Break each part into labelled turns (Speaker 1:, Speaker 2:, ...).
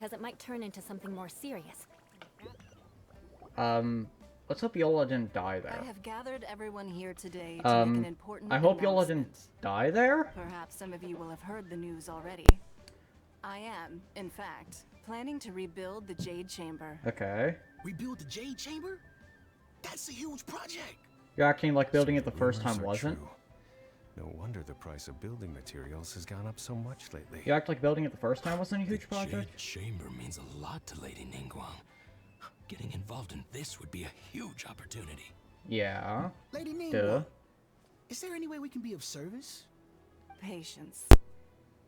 Speaker 1: because it might turn into something more serious.
Speaker 2: Let's hope Yola didn't die there.
Speaker 3: I have gathered everyone here today to make an important
Speaker 2: I hope Yola
Speaker 3: announcement.
Speaker 2: didn't die there?
Speaker 3: Perhaps some of you will have heard the news already. I am, in fact, planning to rebuild the Jade Chamber.
Speaker 2: Okay.
Speaker 4: Rebuild the Jade Chamber? That's a huge project.
Speaker 2: You're acting like building it the first time wasn't?
Speaker 5: True. No wonder the price of building materials has gone up so much lately.
Speaker 2: You act like building it the first time wasn't a huge
Speaker 4: The
Speaker 2: project?
Speaker 4: Jade Chamber means a lot to Lady Ningguang. Getting involved in this would be a huge opportunity.
Speaker 2: Yeah.
Speaker 6: Lady Ningguang,
Speaker 2: Duh.
Speaker 6: is there any way we can be of service?
Speaker 3: Patience.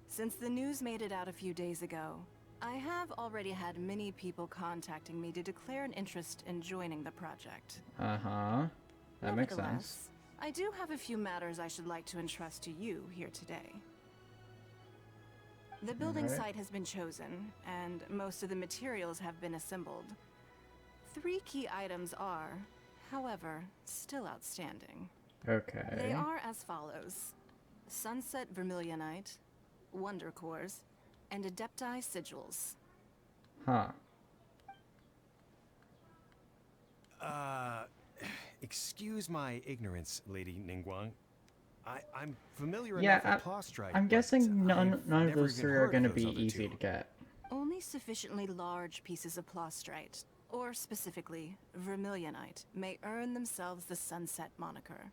Speaker 3: Since the news made it out a few days ago, I have already had many people contacting me to declare an interest in joining the project.
Speaker 2: Uh-huh. That makes sense.
Speaker 3: Nevertheless, I do have a few matters I should like to entrust to you here today. The building
Speaker 2: Alright.
Speaker 3: site has been chosen, and most of the materials have been assembled. 3 key items are, however, still outstanding.
Speaker 2: Okay.
Speaker 3: They are as follows: Sunset Vermilionite, Wonder Cores, and Adepti Sigils.
Speaker 2: Huh.
Speaker 5: Excuse my ignorance, Lady Ningguang. I'm familiar
Speaker 2: Yeah,
Speaker 5: enough with Plostrite,
Speaker 2: I'm
Speaker 5: but
Speaker 2: guessing none
Speaker 5: I've
Speaker 2: of
Speaker 5: never
Speaker 2: those
Speaker 5: even
Speaker 2: three are
Speaker 5: heard
Speaker 2: going to
Speaker 5: of
Speaker 2: be
Speaker 5: those other
Speaker 2: easy
Speaker 5: two.
Speaker 2: to get.
Speaker 3: Only sufficiently large pieces of Plostrite, or specifically Vermilionite, may earn themselves the Sunset moniker.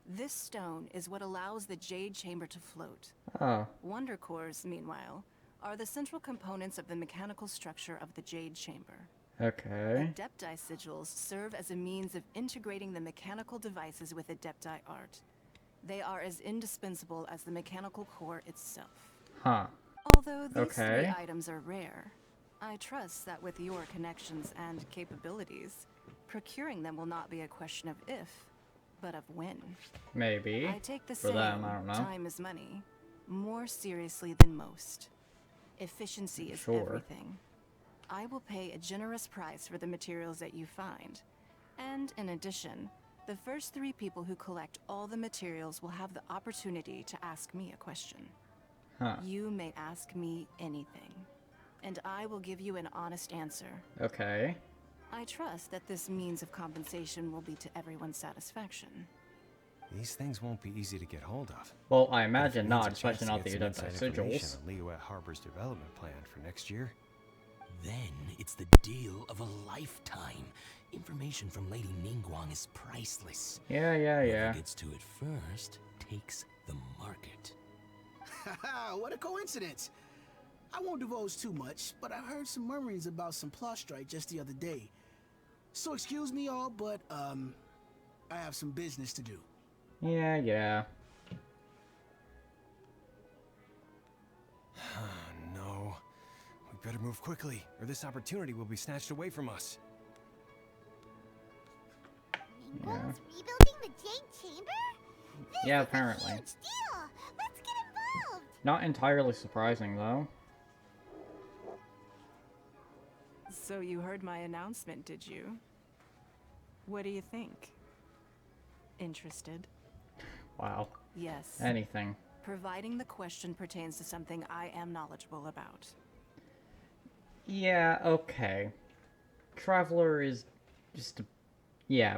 Speaker 3: This stone is what allows the Jade Chamber to float.
Speaker 2: Oh.
Speaker 3: Wonder Cores, meanwhile, are the central components of the mechanical structure of the Jade Chamber.
Speaker 2: Okay.
Speaker 3: Adepti Sigils serve as a means of integrating the mechanical devices with Adepti art. They are as indispensable as the mechanical core itself.
Speaker 2: Huh.
Speaker 3: Although these
Speaker 2: Okay.
Speaker 3: 3 items are rare, I trust that with your connections and capabilities, procuring them will not be a question of if, but of when.
Speaker 2: Maybe.
Speaker 3: I take the
Speaker 2: For
Speaker 3: saying,
Speaker 2: them, I don't know.
Speaker 3: time is money, more seriously than most. Efficiency is
Speaker 2: Sure.
Speaker 3: everything. I will pay a generous price for the materials that you find. And in addition, the first 3 people who collect all the materials will have the opportunity to ask me a question.
Speaker 2: Huh.
Speaker 3: You may ask me anything, and I will give you an honest answer.
Speaker 2: Okay.
Speaker 3: I trust that this means of compensation will be to everyone's satisfaction.
Speaker 5: These things won't be easy to get hold of.
Speaker 2: Well, I
Speaker 5: But if it
Speaker 2: imagine
Speaker 5: means
Speaker 2: not,
Speaker 5: a chance
Speaker 2: especially
Speaker 5: to
Speaker 2: not
Speaker 5: get
Speaker 2: the
Speaker 5: some
Speaker 2: Adepti
Speaker 5: inside information
Speaker 2: Sigils.
Speaker 5: on Liyue Harbor's development plan for next year.
Speaker 4: Then it's the deal of a lifetime. Information from Lady Ningguang is priceless.
Speaker 2: Yeah, yeah,
Speaker 4: Whoever
Speaker 2: yeah.
Speaker 4: gets to it first takes the market.
Speaker 6: Haha, what a coincidence. I won't divulge too much, but I heard some murmurings about some Plostrite just the other day. So excuse me all, but, I have some business to do.
Speaker 2: Yeah, yeah.
Speaker 5: No. We better move quickly, or this opportunity will be snatched away from us.
Speaker 7: Ningguang's rebuilding the Jade Chamber? This
Speaker 2: Yeah,
Speaker 7: is
Speaker 2: apparently.
Speaker 7: a huge deal. Let's get involved.
Speaker 2: Not entirely surprising, though.
Speaker 3: So you heard my announcement, did you? What do you think? Interested?
Speaker 2: Wow.
Speaker 3: Yes.
Speaker 2: Anything.
Speaker 3: Providing the question pertains to something I am knowledgeable about.
Speaker 2: Yeah, okay. Traveler is just a... Yeah.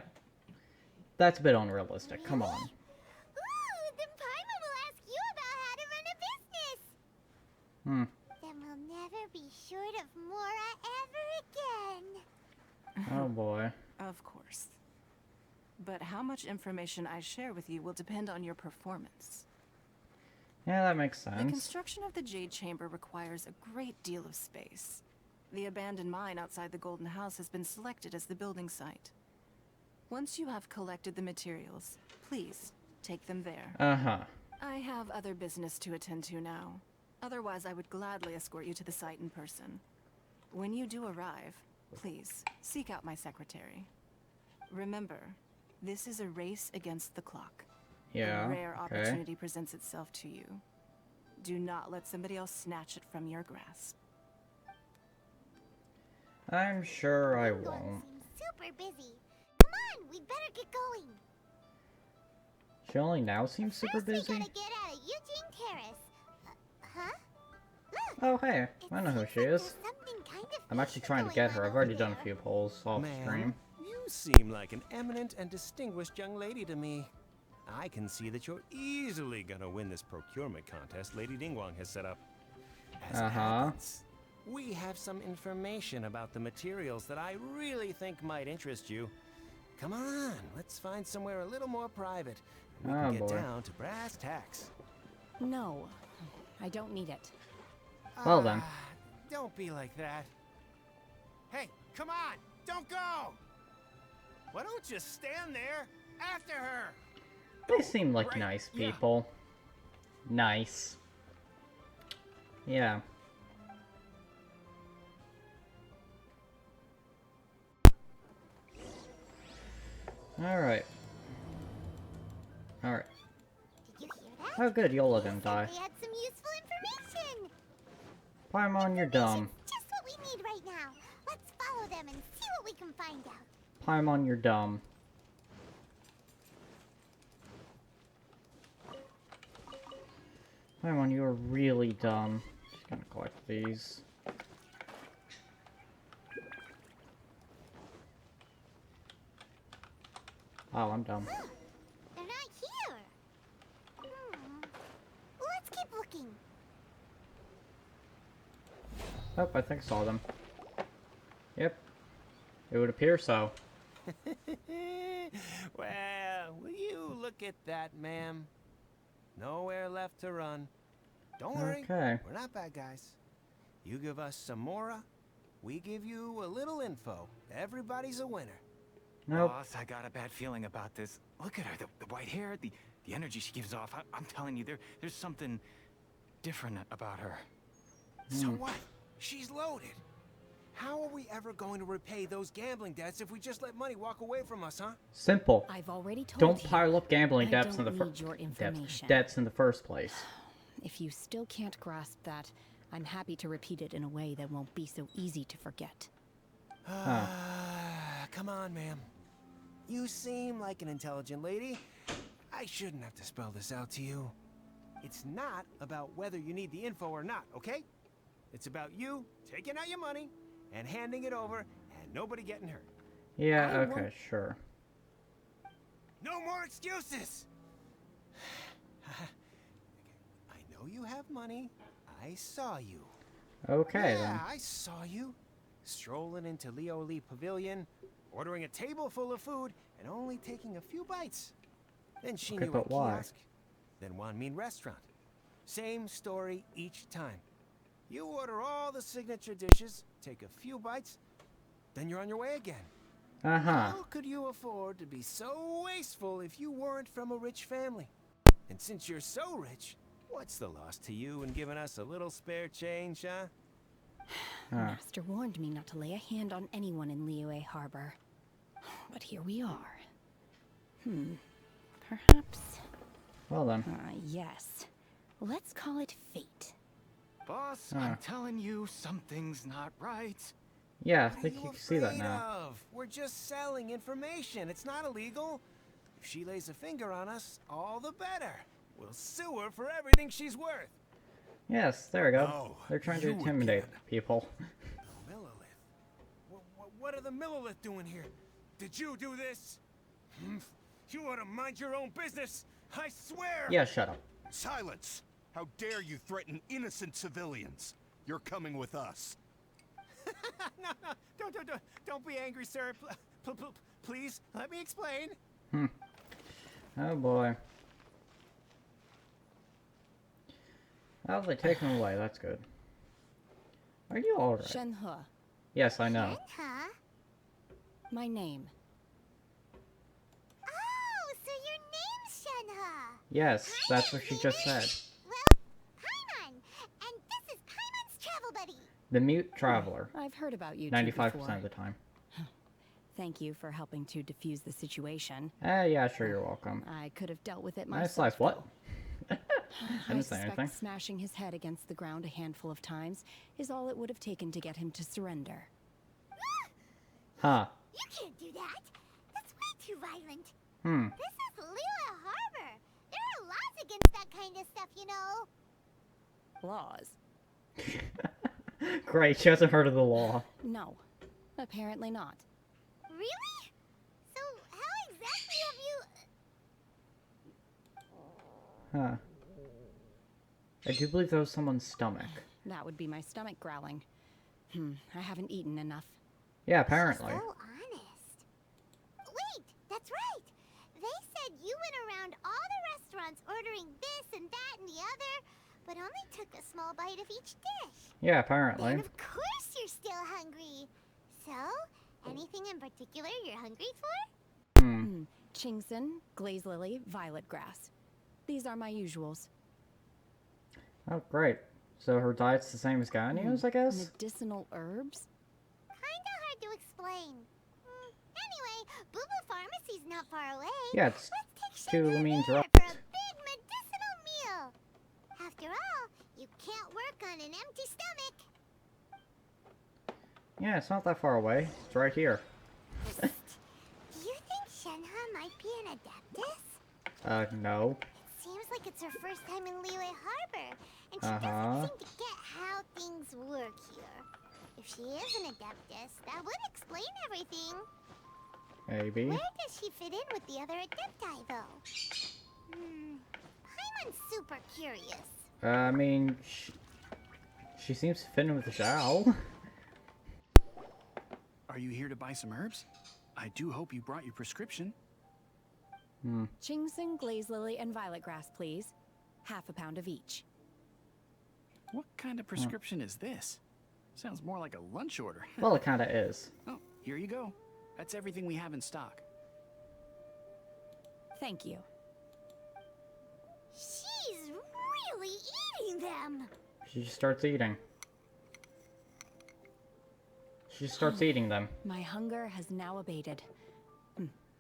Speaker 2: That's a bit unrealistic. Come on.
Speaker 7: Ooh, then Paimon will ask you about how to run a business.
Speaker 2: Hmm.
Speaker 7: Then we'll never be short of Mora ever again.
Speaker 2: Oh boy.
Speaker 3: Of course. But how much information I share with you will depend on your performance.
Speaker 2: Yeah, that makes
Speaker 3: The
Speaker 2: sense.
Speaker 3: construction of the Jade Chamber requires a great deal of space. The abandoned mine outside the Golden House has been selected as the building site. Once you have collected the materials, please take them there.
Speaker 2: Uh-huh.
Speaker 3: I have other business to attend to now. Otherwise, I would gladly escort you to the site in person. When you do arrive, please seek out my secretary. Remember, this is a race against the clock.
Speaker 2: Yeah,
Speaker 3: A rare
Speaker 2: okay.
Speaker 3: opportunity presents itself to you. Do not let somebody else snatch it from your grasp.
Speaker 2: I'm sure I
Speaker 7: Ningguang
Speaker 2: won't.
Speaker 7: seems super busy. Come on, we better get going.
Speaker 2: She only now seems super
Speaker 7: First, we
Speaker 2: busy.
Speaker 7: gotta get out of Eugene Terrace. Huh? Look,
Speaker 2: Oh, hey.
Speaker 7: it
Speaker 2: I know who
Speaker 7: seems
Speaker 2: she
Speaker 7: like
Speaker 2: is.
Speaker 7: there's something
Speaker 2: I'm actually trying to get her. I've already done a few polls off stream.
Speaker 5: You seem like an eminent and distinguished young lady to me. I can see that you're easily gonna win this procurement contest Lady Ningguang has set up. As it happens, we have some information about the materials that I really think might interest you. Come on, let's find somewhere a little more private. We can get down to brass tacks.
Speaker 1: No, I don't need it.
Speaker 2: Well then.
Speaker 5: Don't be like that. Hey, come on! Don't go! Why don't you stand there after her?
Speaker 2: They seem like nice people. Nice. Yeah. Alright. Alright.
Speaker 7: Did you hear that?
Speaker 2: Oh good, Yola didn't
Speaker 7: They
Speaker 2: die.
Speaker 7: said they had some useful information.
Speaker 2: Paimon, you're dumb.
Speaker 7: Just what we need right now. Let's follow them and see what we can find out.
Speaker 2: Paimon, you're dumb. Paimon, you're really dumb. Just gonna collect these. Oh, I'm dumb.
Speaker 7: They're not here. Let's keep looking.
Speaker 2: Oh, I think I saw them. Yep. It would appear so.
Speaker 5: Well, will you look at that, ma'am? Nowhere left to run. Don't worry,
Speaker 2: Okay.
Speaker 5: we're not bad guys. You give us some mora, we give you a little info. Everybody's a winner.
Speaker 2: Nope.
Speaker 8: Boss, I got a bad feeling about this. Look at her, the white hair, the energy she gives off. I'm telling you, there's something different about her.
Speaker 5: So what? She's loaded. How are we ever going to repay those gambling debts if we just let money walk away from us, huh?
Speaker 2: Simple.
Speaker 1: I've already told
Speaker 2: Don't
Speaker 1: you.
Speaker 2: pile up gambling
Speaker 1: I
Speaker 2: debts in
Speaker 1: don't
Speaker 2: the
Speaker 1: need your
Speaker 2: first
Speaker 1: information.
Speaker 2: debts in the first place.
Speaker 1: If you still can't grasp that, I'm happy to repeat it in a way that won't be so easy to forget.
Speaker 5: Come on, ma'am. You seem like an intelligent lady. I shouldn't have to spell this out to you. It's not about whether you need the info or not, okay? It's about you taking out your money and handing it over and nobody getting hurt.
Speaker 2: Yeah, okay, sure.
Speaker 5: No more excuses! I know you have money. I saw you.
Speaker 2: Okay,
Speaker 5: Yeah,
Speaker 2: then.
Speaker 5: I saw you. Strolling into Leo Lee Pavilion, ordering a table full of food, and only taking a few bites. Then she
Speaker 2: Okay,
Speaker 5: knew
Speaker 2: but
Speaker 5: a
Speaker 2: why?
Speaker 5: kiosk, then Wanmin restaurant. Same story each time. You order all the signature dishes, take a few bites, then you're on your way again.
Speaker 2: Uh-huh.
Speaker 5: How could you afford to be so wasteful if you weren't from a rich family? And since you're so rich, what's the loss to you in giving us a little spare change, huh?
Speaker 1: Master warned me not to lay a hand on anyone in Liyue Harbor. But here we are. Perhaps...
Speaker 2: Well then.
Speaker 1: yes. Let's call it fate.
Speaker 8: Boss, I'm telling you, something's not right.
Speaker 2: Yeah, I
Speaker 5: What are
Speaker 2: think you
Speaker 5: you
Speaker 2: can see that
Speaker 5: afraid
Speaker 2: now.
Speaker 5: of? We're just selling information. It's not illegal. If she lays a finger on us, all the better. We'll sue her for everything she's worth.
Speaker 2: Yes, there we go.
Speaker 5: Oh,
Speaker 2: They're trying to
Speaker 5: you
Speaker 2: intimidate
Speaker 5: again.
Speaker 2: people.
Speaker 5: Millilith? What are the Millilith doing here? Did you do this? You ought to mind your own business. I swear.
Speaker 2: Yeah, shut up.
Speaker 9: Silence! How dare you threaten innocent civilians? You're coming with us.
Speaker 5: No, don't be angry, sir. Please, let me explain.
Speaker 2: Oh boy. Oh, they take him away. That's good. Are you alright?
Speaker 1: Shenhe,
Speaker 2: Yes, I know.
Speaker 7: Huh?
Speaker 1: my name.
Speaker 7: Oh, so your name's Shenhe.
Speaker 2: Yes, that's what she just said.
Speaker 7: Well, Paimon. And this is Paimon's travel buddy.
Speaker 2: The mute traveler.
Speaker 1: I've heard about you two
Speaker 2: 95%
Speaker 1: before.
Speaker 2: of the time.
Speaker 1: Thank you for helping to defuse the situation.
Speaker 2: Yeah, sure, you're welcome.
Speaker 1: I could have dealt with it
Speaker 2: Nice
Speaker 1: myself.
Speaker 2: slice, what?
Speaker 1: though.
Speaker 2: I
Speaker 1: I
Speaker 2: didn't say
Speaker 1: suspect
Speaker 2: anything.
Speaker 1: smashing his head against the ground a handful of times is all it would have taken to get him to surrender.
Speaker 2: Huh.
Speaker 7: You can't do that. That's way too violent.
Speaker 2: Hmm.
Speaker 7: This is Liyue Harbor. There are laws against that kind of stuff, you know.
Speaker 1: Laws.
Speaker 2: Great, she hasn't heard of the law.
Speaker 1: No, apparently not.
Speaker 7: Really? So, how exactly have you...
Speaker 2: Huh. I do believe that was someone's stomach.
Speaker 1: That would be my stomach growling. I haven't eaten enough.
Speaker 2: Yeah, apparently.
Speaker 7: So honest. Wait, that's right. They said you went around all the restaurants ordering this and that and the other, but only took a small bite of each dish.
Speaker 2: Yeah, apparently.
Speaker 7: And of course you're still hungry. So, anything in particular you're hungry for?
Speaker 1: Chingson, glaze lily, violet grass. These are my usuals.
Speaker 2: Oh, great. So her diet's the same as Ganyo's, I guess?
Speaker 1: Medicinal herbs?
Speaker 7: Kinda hard to explain. Anyway, Boo Boo Pharmacy's not far away.
Speaker 2: Yeah, it's
Speaker 7: Let's take
Speaker 2: two
Speaker 7: Shenhe
Speaker 2: means
Speaker 7: there
Speaker 2: right.
Speaker 7: for a big medicinal meal. After all, you can't work on an empty stomach.
Speaker 2: Yeah, it's not that far away. It's right here.
Speaker 7: Do you think Shenhe might be an adeptus?
Speaker 2: No.
Speaker 7: It seems like it's her first time in Liyue Harbor, and she
Speaker 2: Uh-huh.
Speaker 7: doesn't seem to get how things work here. If she is an adeptus, that would explain everything.
Speaker 2: Maybe.
Speaker 7: Where does she fit in with the other adepti, though? Paimon's super curious.
Speaker 2: I mean, she seems to fit in with the Xiao.
Speaker 10: Are you here to buy some herbs? I do hope you brought your prescription.
Speaker 1: Chingson, glaze lily, and violet grass, please. Half a pound of each.
Speaker 10: What kind of prescription is this? Sounds more like a lunch order.
Speaker 2: Well, it kinda is.
Speaker 10: Oh, here you go. That's everything we have in stock.
Speaker 1: Thank you.
Speaker 7: She's really eating them.
Speaker 2: She just starts eating. She just starts eating them.
Speaker 1: My hunger has now abated.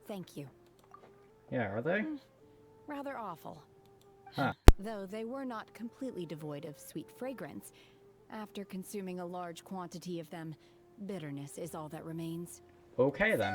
Speaker 1: Thank you.
Speaker 2: Yeah, are they?
Speaker 1: Rather awful.
Speaker 2: Huh.
Speaker 1: Though they were not completely devoid of sweet fragrance. After consuming a large quantity of them, bitterness is all that remains.
Speaker 2: Okay then.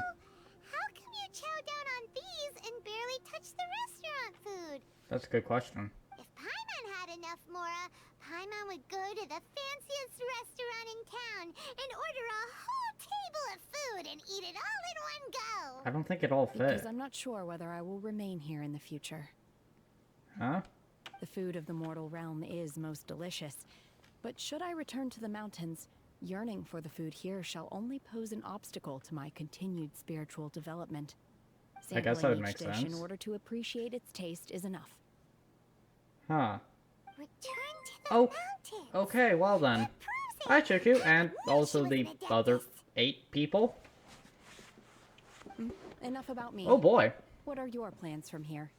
Speaker 7: How come you chow down on these and barely touch the restaurant food?
Speaker 2: That's a good question.
Speaker 7: If Paimon had enough Mora, Paimon would go to the fanciest restaurant in town and order a whole table of food and eat it all in one go.
Speaker 2: I don't think it all
Speaker 1: Because
Speaker 2: fit.
Speaker 1: I'm not sure whether I will remain here in the future.
Speaker 2: Huh?
Speaker 1: The food of the mortal realm is most delicious, but should I return to the mountains, yearning for the food here shall only pose an obstacle to my continued spiritual development.
Speaker 2: I guess that would
Speaker 1: Sampling
Speaker 2: make
Speaker 1: each dish in
Speaker 2: sense.
Speaker 1: order to appreciate its taste is enough.
Speaker 2: Huh.
Speaker 7: Return to the
Speaker 2: Oh,
Speaker 7: mountains.
Speaker 2: okay, well then. Hi, Chiku, and also the other 8 people.
Speaker 1: Enough about me.
Speaker 2: Oh boy,
Speaker 1: What are your plans from here?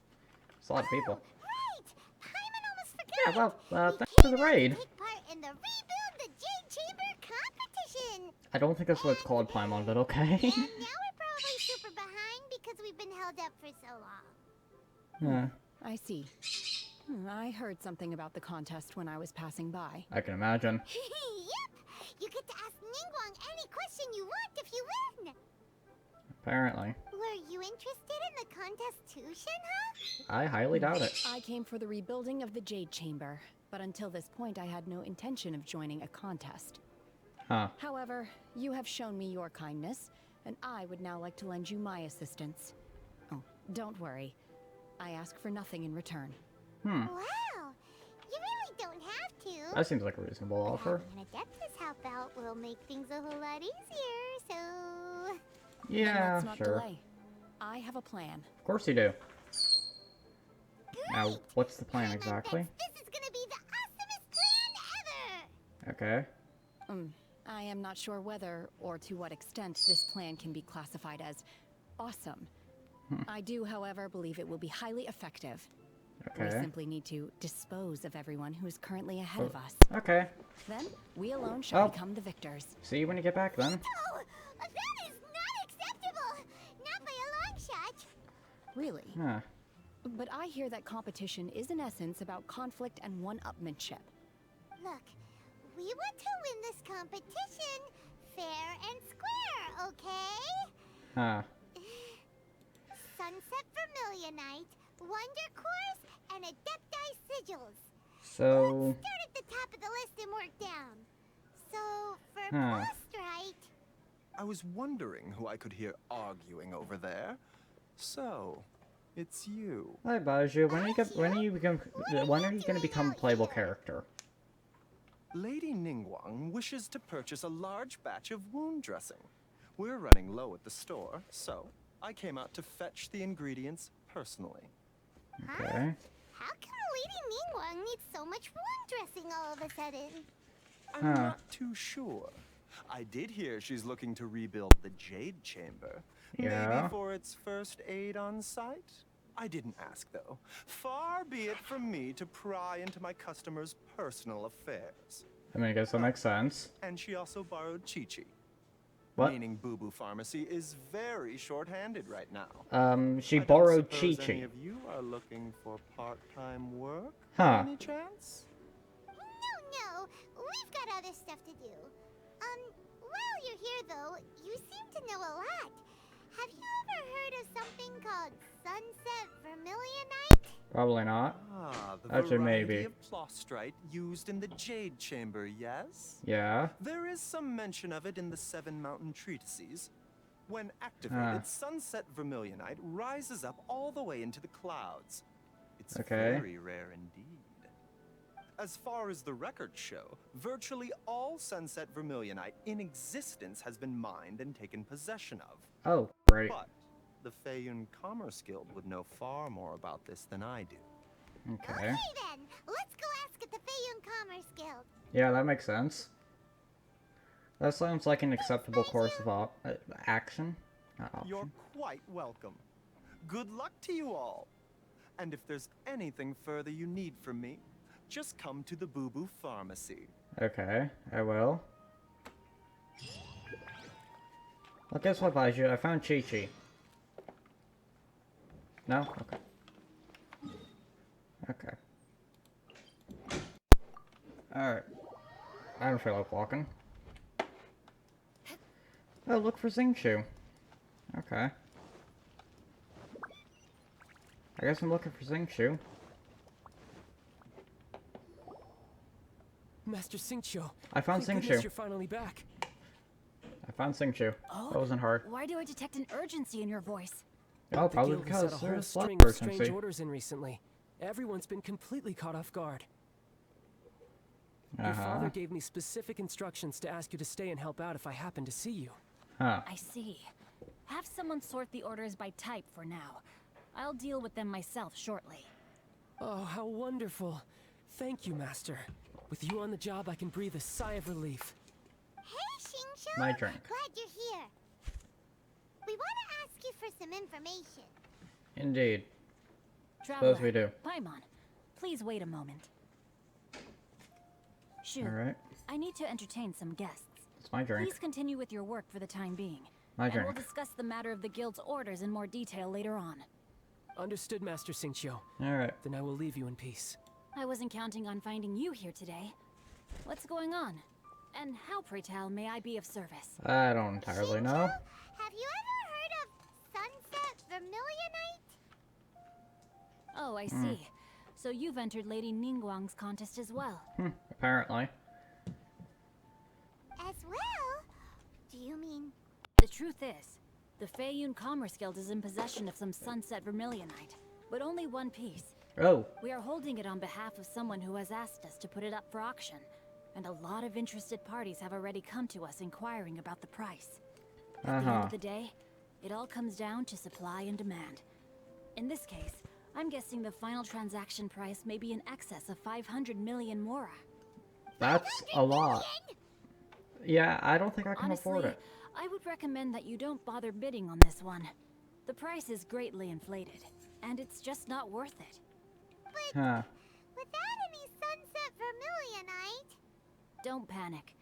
Speaker 2: it's a lot of people.
Speaker 7: Right! Paimon almost forgot.
Speaker 2: Yeah, well,
Speaker 7: We
Speaker 2: thanks for the
Speaker 7: came out to
Speaker 2: raid.
Speaker 7: take part in the Rebuild the Jade Chamber competition.
Speaker 2: I don't think that's what it's called, Paimon, but okay.
Speaker 7: And now we're probably super behind because we've been held up for so long.
Speaker 2: Yeah,
Speaker 1: I see. I heard something about the contest when I was passing by.
Speaker 2: I can imagine.
Speaker 7: Yep! You get to ask Ningguang any question you want if you win.
Speaker 2: Apparently.
Speaker 7: Were you interested in the contest too, Shenhe?
Speaker 2: I highly doubt it.
Speaker 1: I came for the rebuilding of the Jade Chamber, but until this point I had no intention of joining a contest.
Speaker 2: Huh.
Speaker 1: However, you have shown me your kindness, and I would now like to lend you my assistance. Oh, don't worry. I ask for nothing in return.
Speaker 2: Hmm.
Speaker 7: Wow! You really don't have to.
Speaker 2: That seems like a reasonable
Speaker 7: But
Speaker 2: offer.
Speaker 7: having an Adeptus help out will make things a whole lot easier, so...
Speaker 1: Then
Speaker 2: Yeah,
Speaker 1: let's not
Speaker 2: sure.
Speaker 1: delay. I have a plan.
Speaker 2: Of course you do.
Speaker 7: Great!
Speaker 2: Now, what's the plan
Speaker 7: Paimon
Speaker 2: exactly?
Speaker 7: bets this is gonna be the awesomest plan ever!
Speaker 2: Okay.
Speaker 1: I am not sure whether or to what extent this plan can be classified as awesome. I do, however, believe it will be highly effective. We
Speaker 2: Okay.
Speaker 1: simply need to dispose of everyone who is currently ahead of us.
Speaker 2: Okay.
Speaker 1: Then, we alone shall
Speaker 2: Oh.
Speaker 1: become the victors.
Speaker 2: See you when you get back then.
Speaker 7: Oh, that is not acceptable! Not by a long shot!
Speaker 1: Really?
Speaker 2: Huh.
Speaker 1: But I hear that competition is in essence about conflict and one-upmanship.
Speaker 7: Look, we want to win this competition fair and square, okay?
Speaker 2: Huh.
Speaker 7: Sunset Vermilionite, Wonder Course, and Adepti Sigils.
Speaker 2: So,
Speaker 7: Start at the top of the list and work down. So, for
Speaker 2: Huh.
Speaker 7: Prostrite,
Speaker 11: I was wondering who I could hear arguing over there. So, it's you.
Speaker 2: Hi, Baju. When are you gonna become a playable character?
Speaker 11: Lady Ningguang wishes to purchase a large batch of wound dressing. We're running low at the store, so I came out to fetch the ingredients personally.
Speaker 2: Okay.
Speaker 7: how come Lady Ningguang needs so much wound dressing all of a sudden?
Speaker 11: I'm not too sure. I did hear she's looking to rebuild the Jade Chamber.
Speaker 2: Yeah.
Speaker 11: Maybe for its first aid on site? I didn't ask, though. Far be it from me to pry into my customers' personal affairs.
Speaker 2: I mean, I guess that makes sense.
Speaker 11: And she also borrowed Chi-Chi.
Speaker 2: What?
Speaker 11: Meaning Boo Boo Pharmacy is very short-handed right now.
Speaker 2: She
Speaker 11: I
Speaker 2: borrowed
Speaker 11: don't suppose
Speaker 2: Chi-Chi.
Speaker 11: any of you are looking for part-time work?
Speaker 2: Huh.
Speaker 11: Any chance?
Speaker 7: No, we've got other stuff to do. While you're here though, you seem to know a lot. Have you ever heard of something called Sunset Vermilionite?
Speaker 2: Probably not.
Speaker 11: Ah, the
Speaker 2: Actually,
Speaker 11: variety
Speaker 2: maybe.
Speaker 11: of plostrite used in the Jade Chamber, yes?
Speaker 2: Yeah.
Speaker 11: There is some mention of it in the Seven Mountain Treatises. When activated, Sunset Vermilionite rises up all the way into the clouds. It's very rare indeed. As far as the records show, virtually all Sunset Vermilionite in existence has been mined and taken possession of.
Speaker 2: Oh, right.
Speaker 11: But the Feiyun Commerce Guild would know far more about this than I do.
Speaker 2: Okay.
Speaker 7: Okay then, let's go ask at the Feiyun Commerce Guild.
Speaker 2: Yeah, that makes sense. That sounds like an acceptable course of action.
Speaker 11: You're quite welcome. Good luck to you all. And if there's anything further you need from me, just come to the Boo Boo Pharmacy.
Speaker 2: Okay, I will. Well, guess what, Baiju? I found Chi-Chi. No? Okay. Okay. Alright. I don't feel like walking. Oh, look for Xingqiu. Okay. I guess I'm looking for Xingqiu.
Speaker 12: Master Xingqiu.
Speaker 2: I found
Speaker 12: Thank
Speaker 2: Xingqiu.
Speaker 12: goodness you're finally back.
Speaker 2: I found Xingqiu.
Speaker 1: Oh,
Speaker 2: That wasn't hard.
Speaker 1: Why do I detect an urgency in your voice?
Speaker 2: Oh,
Speaker 12: The
Speaker 2: probably
Speaker 12: guild has had
Speaker 2: because
Speaker 12: a whole
Speaker 2: there's
Speaker 12: string
Speaker 2: blood
Speaker 12: of strange
Speaker 2: urgency.
Speaker 12: orders in recently. Everyone's been completely caught off guard. Your father gave me specific instructions to ask you to stay and help out if I happen to see you.
Speaker 2: Huh.
Speaker 1: I see. Have someone sort the orders by type for now. I'll deal with them myself shortly.
Speaker 12: Oh, how wonderful. Thank you, Master. With you on the job, I can breathe a sigh of relief.
Speaker 7: Hey, Xingqiu!
Speaker 2: My drink.
Speaker 7: Glad you're here. We want to ask you for some information.
Speaker 2: Indeed.
Speaker 1: Traveler,
Speaker 2: Suppose we do.
Speaker 1: Paimon, please wait a moment. Shu,
Speaker 2: Alright.
Speaker 1: I need to entertain some guests.
Speaker 2: It's my drink.
Speaker 1: Please continue with your work for the time being.
Speaker 2: My
Speaker 1: and
Speaker 2: drink.
Speaker 1: we'll discuss the matter of the guild's orders in more detail later on.
Speaker 12: Understood, Master Xingqiu.
Speaker 2: Alright.
Speaker 12: Then I will leave you in peace.
Speaker 1: I wasn't counting on finding you here today. What's going on? And how, pray tell, may I be of service?
Speaker 2: I don't entirely know.
Speaker 7: Have you ever heard of Sunset Vermilionite?
Speaker 1: Oh, I see. So you've entered Lady Ningguang's contest as well.
Speaker 2: Apparently.
Speaker 7: As well? Do you mean...
Speaker 1: The truth is, the Feiyun Commerce Guild is in possession of some Sunset Vermilionite, but only one piece.
Speaker 2: Oh.
Speaker 1: We are holding it on behalf of someone who has asked us to put it up for auction, and a lot of interested parties have already come to us inquiring about the price. At the end of the day, it all comes down to supply and demand. In this case, I'm guessing the final transaction price may be in excess of 500 million mora.
Speaker 2: That's a lot. Yeah, I don't think I can
Speaker 1: Honestly,
Speaker 2: afford it.
Speaker 1: I would recommend that you don't bother bidding on this one. The price is greatly inflated, and it's just not worth it.
Speaker 2: Huh.
Speaker 7: Without any Sunset Vermilionite...
Speaker 1: Don't panic.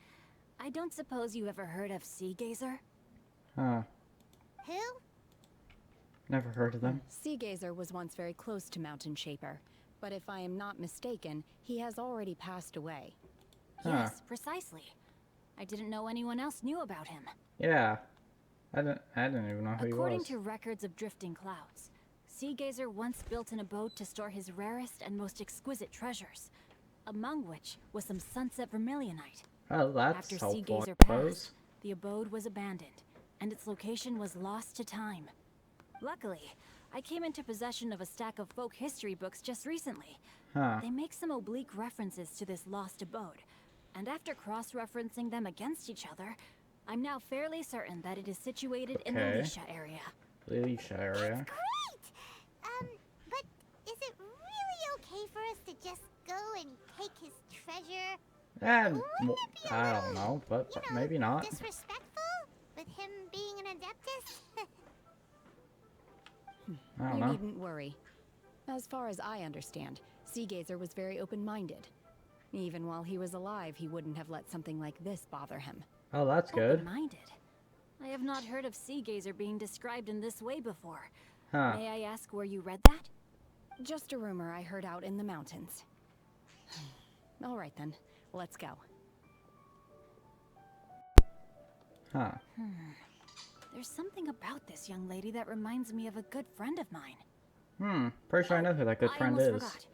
Speaker 1: I don't suppose you ever heard of Sea Gazer?
Speaker 2: Huh.
Speaker 7: Who?
Speaker 2: Never heard of them.
Speaker 1: Sea Gazer was once very close to Mountain Shaper, but if I am not mistaken, he has already passed away. Yes, precisely. I didn't know anyone else knew about him.
Speaker 2: Yeah. I didn't even know who he was.
Speaker 1: According to records of drifting clouds, Sea Gazer once built an abode to store his rarest and most exquisite treasures, among which was some Sunset Vermilionite.
Speaker 2: Oh, that's
Speaker 1: After
Speaker 2: helpful,
Speaker 1: Sea Gazer
Speaker 2: I suppose.
Speaker 1: passed, the abode was abandoned, and its location was lost to time. Luckily, I came into possession of a stack of folk history books just recently.
Speaker 2: Huh.
Speaker 1: They make some oblique references to this lost abode, and after cross-referencing them against each other, I'm now fairly certain that it is situated in the
Speaker 2: Okay.
Speaker 1: Lisha area.
Speaker 2: Leisha area.
Speaker 7: Great! But is it really okay for us to just go and take his treasure?
Speaker 2: And
Speaker 7: Wouldn't it be a
Speaker 2: I
Speaker 7: little,
Speaker 2: don't know, but
Speaker 7: you know,
Speaker 2: maybe not.
Speaker 7: disrespectful with him being an Adeptus?
Speaker 2: I don't
Speaker 13: You
Speaker 2: know.
Speaker 13: needn't worry. As far as I understand, Seagazer was very open-minded. Even while he was alive, he wouldn't have let something like this bother him.
Speaker 2: Oh, that's good.
Speaker 1: Open-minded. I have not heard of Sea Gazer being described in this way before.
Speaker 2: Huh.
Speaker 1: May I ask where you read that?
Speaker 13: Just a rumor I heard out in the mountains. All right then, let's go.
Speaker 2: Huh.
Speaker 1: There's something about this young lady that reminds me of a good friend of mine.
Speaker 2: Pretty sure I know who that good friend
Speaker 1: I
Speaker 2: is.
Speaker 1: almost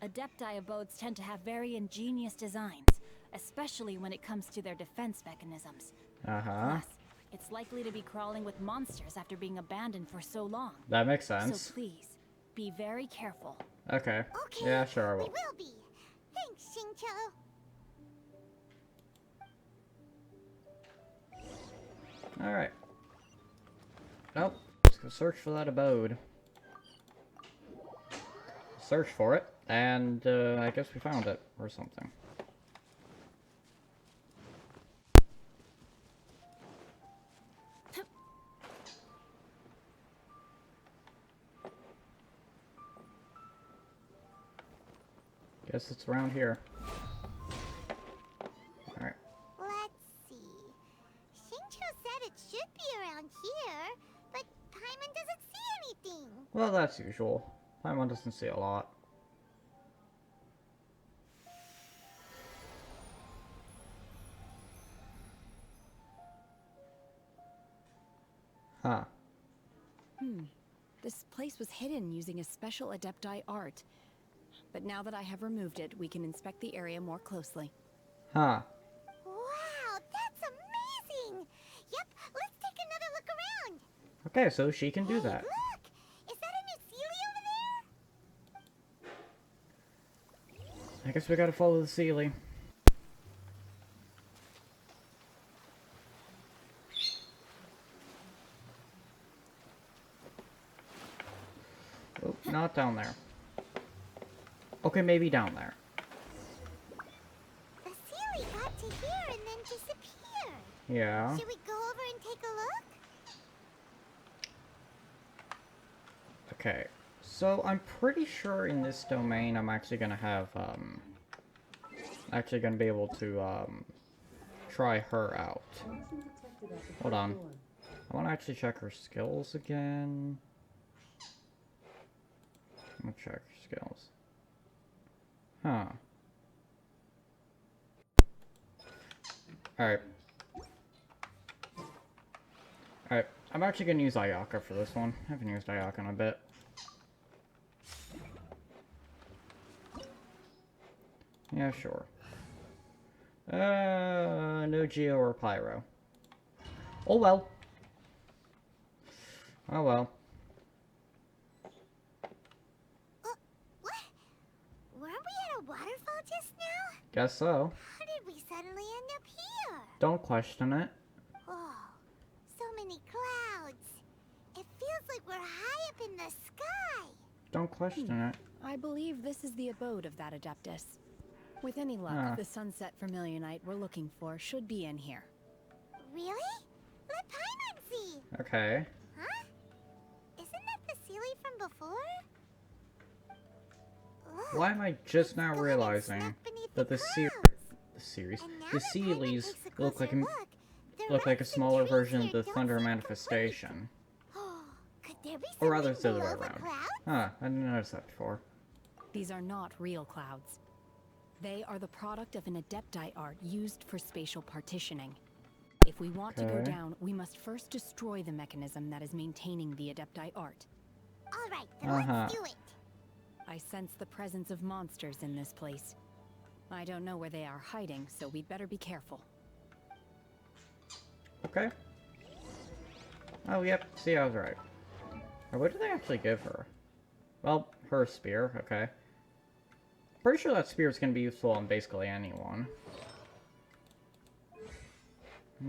Speaker 1: forgot. Adepti abodes tend to have very ingenious designs, especially when it comes to their defense mechanisms.
Speaker 2: Uh-huh.
Speaker 1: Plus, it's likely to be crawling with monsters after being abandoned for so long.
Speaker 2: That makes sense.
Speaker 1: So please, be very careful.
Speaker 2: Okay.
Speaker 7: Okay,
Speaker 2: Yeah, sure I
Speaker 7: we
Speaker 2: will.
Speaker 7: will be. Thanks, Xingqiu.
Speaker 2: Alright. Nope. Let's go search for that abode. Search for it, and I guess we found it, or something. Guess it's around here. Alright.
Speaker 7: Let's see. Xingqiu said it should be around here, but Paimon doesn't see anything.
Speaker 2: Well, that's usual. Paimon doesn't see a lot. Huh.
Speaker 13: This place was hidden using a special Adepti art. But now that I have removed it, we can inspect the area more closely.
Speaker 2: Huh.
Speaker 7: Wow, that's amazing! Yep, let's take another look around.
Speaker 2: Okay, so she can do
Speaker 7: Hey,
Speaker 2: that.
Speaker 7: Look! Is that a new Sealy over there?
Speaker 2: I guess we gotta follow the Sealy. Oh, not down there. Okay, maybe down there.
Speaker 7: The Sealy got to here and then disappeared.
Speaker 2: Yeah.
Speaker 7: Should we go over and take a look?
Speaker 2: Okay. So I'm pretty sure in this domain I'm actually gonna have actually gonna be able to try her out. Hold on. I wanna actually check her skills again. I'm gonna check her skills. Huh. Alright. Alright, I'm actually gonna use Ayaka for this one. I haven't used Ayaka in a bit. Yeah, sure. No Geo or Pyro. Oh well. Oh well.
Speaker 7: What? Weren't we at a waterfall just now?
Speaker 2: Guess so.
Speaker 7: How did we suddenly end up here?
Speaker 2: Don't question it.
Speaker 7: Oh, so many clouds. It feels like we're high up in the sky.
Speaker 2: Don't question it.
Speaker 13: I believe this is the abode of that Adeptus. With any luck, the Sunset Vermilionite we're looking for should be in here.
Speaker 7: Really? Let Paimon see.
Speaker 2: Okay.
Speaker 7: Huh? Isn't that the Sealy from before? Look,
Speaker 2: Why am I just now
Speaker 7: it's gone and
Speaker 2: realizing
Speaker 7: snuck beneath
Speaker 2: that
Speaker 7: the
Speaker 2: series,
Speaker 7: And now
Speaker 2: the
Speaker 7: that Paimon
Speaker 2: Sealies
Speaker 7: takes a
Speaker 2: look like
Speaker 7: closer
Speaker 2: look like a
Speaker 7: rocks and
Speaker 2: smaller
Speaker 7: trees
Speaker 2: version
Speaker 7: here
Speaker 2: of the
Speaker 7: don't
Speaker 2: Thunder
Speaker 7: seem
Speaker 2: Manifestation?
Speaker 7: Could there be
Speaker 2: Or rather,
Speaker 7: something
Speaker 2: it's the other way
Speaker 7: below the
Speaker 2: around.
Speaker 7: clouds?
Speaker 2: Huh, I didn't notice that before.
Speaker 13: These are not real clouds. They are the product of an Adepti art used for spatial partitioning. If we want to go
Speaker 2: Okay.
Speaker 13: down, we must first destroy the mechanism that is maintaining the Adepti art.
Speaker 7: All right, then let's do it.
Speaker 13: I sense the presence of monsters in this place. I don't know where they are hiding, so we'd better be careful.
Speaker 2: Okay. Oh, yep. See, I was right. Or what did they actually give her? Well, her spear, okay. Pretty sure that spear is going to be useful on basically anyone.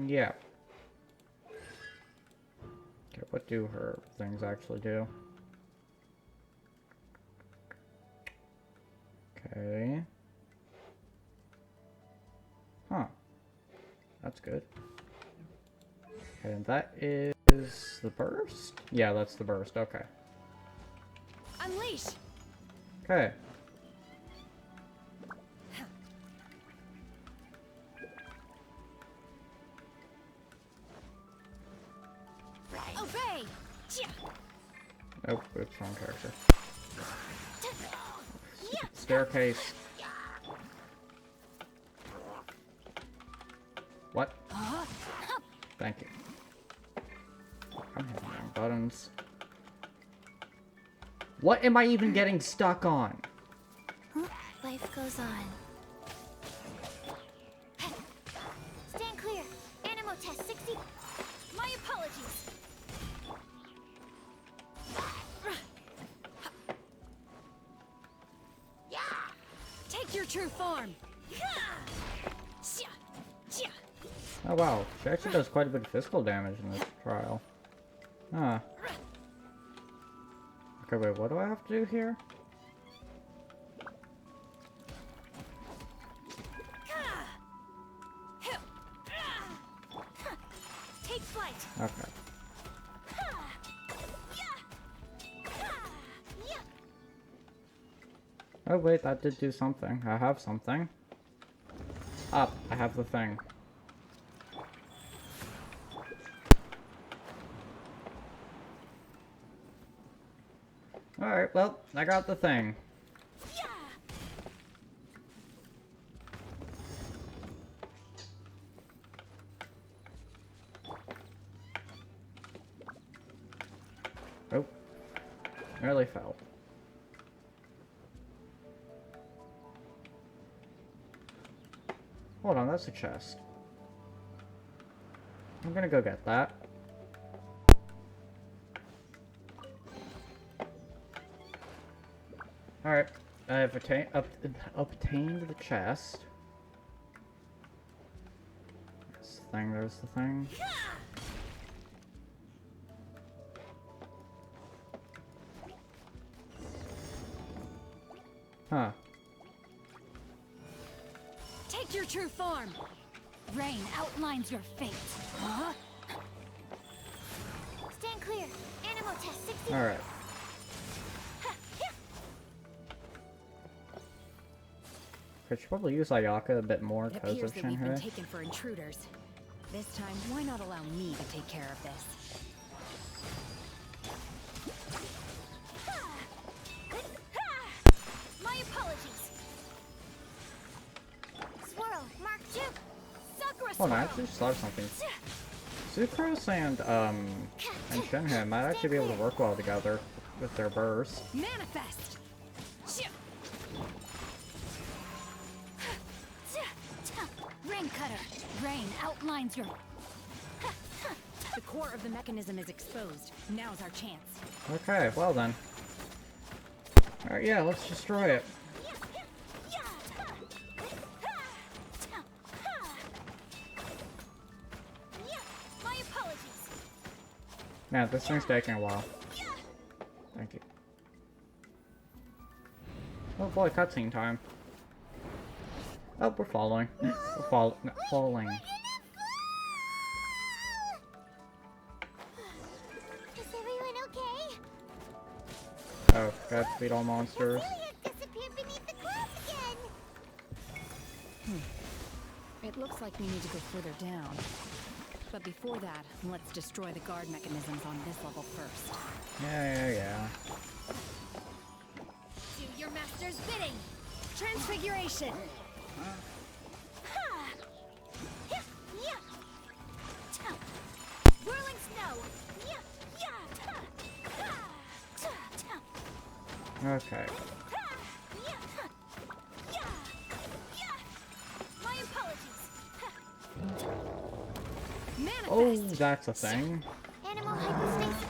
Speaker 2: Yeah. Okay, what do her things actually do? Okay. Huh. That's good. Okay, and that is the burst? Yeah, that's the burst, okay.
Speaker 13: Unleash!
Speaker 2: Okay.
Speaker 13: Obey!
Speaker 2: Nope, it's wrong character. Staircase. What? Thank you. I'm hitting wrong buttons. What am I even getting stuck on?
Speaker 7: Life goes on. Stand clear. Animo test 60.
Speaker 13: My apologies! Take your true form!
Speaker 2: Oh wow, she actually does quite a bit of physical damage in this trial. Huh. Okay, wait, what do I have to do here?
Speaker 13: Take flight!
Speaker 2: Okay. Oh wait, that did do something. I have something. Up, I have the thing. Alright, well, I got the thing. Oh. Nearly fell. Hold on, that's a chest. I'm gonna go get that. Alright, I have obtained the chest. There's the thing. Huh.
Speaker 13: Take your true form! Rain outlines your fate. Huh?
Speaker 7: Stand clear. Animo test 60.
Speaker 2: Alright. I should probably use Ayaka a bit more
Speaker 13: It
Speaker 2: because
Speaker 13: appears
Speaker 2: of
Speaker 13: that we've been
Speaker 2: Shinhei.
Speaker 13: taken for intruders. This time, why not allow me to take care of this?
Speaker 7: My apologies. Swirl, Mark 2. Sakura
Speaker 2: Hold on, I
Speaker 7: swirl.
Speaker 2: actually just thought of something. Sucrose and Shinhei might actually be able to work well together with their bursts.
Speaker 13: Manifest! Rain cutter! Rain outlines your... The core of the mechanism is exposed. Now's our chance.
Speaker 2: Okay, well then. Alright, yeah, let's destroy it.
Speaker 7: My apologies.
Speaker 2: Man, this thing's taking a while. Thank you. Oh boy, cutscene time. Oh, we're following. We're falling.
Speaker 7: Is everyone okay?
Speaker 2: Oh, gotta beat all monsters.
Speaker 7: Disappeared beneath the clouds again.
Speaker 13: It looks like we need to go further down. But before that, let's destroy the guard mechanisms on this level first.
Speaker 2: Yeah.
Speaker 13: Do your master's bidding! Transfiguration!
Speaker 7: Whirling snow.
Speaker 2: Okay. Oh, that's a thing.
Speaker 7: Animal hypostasis.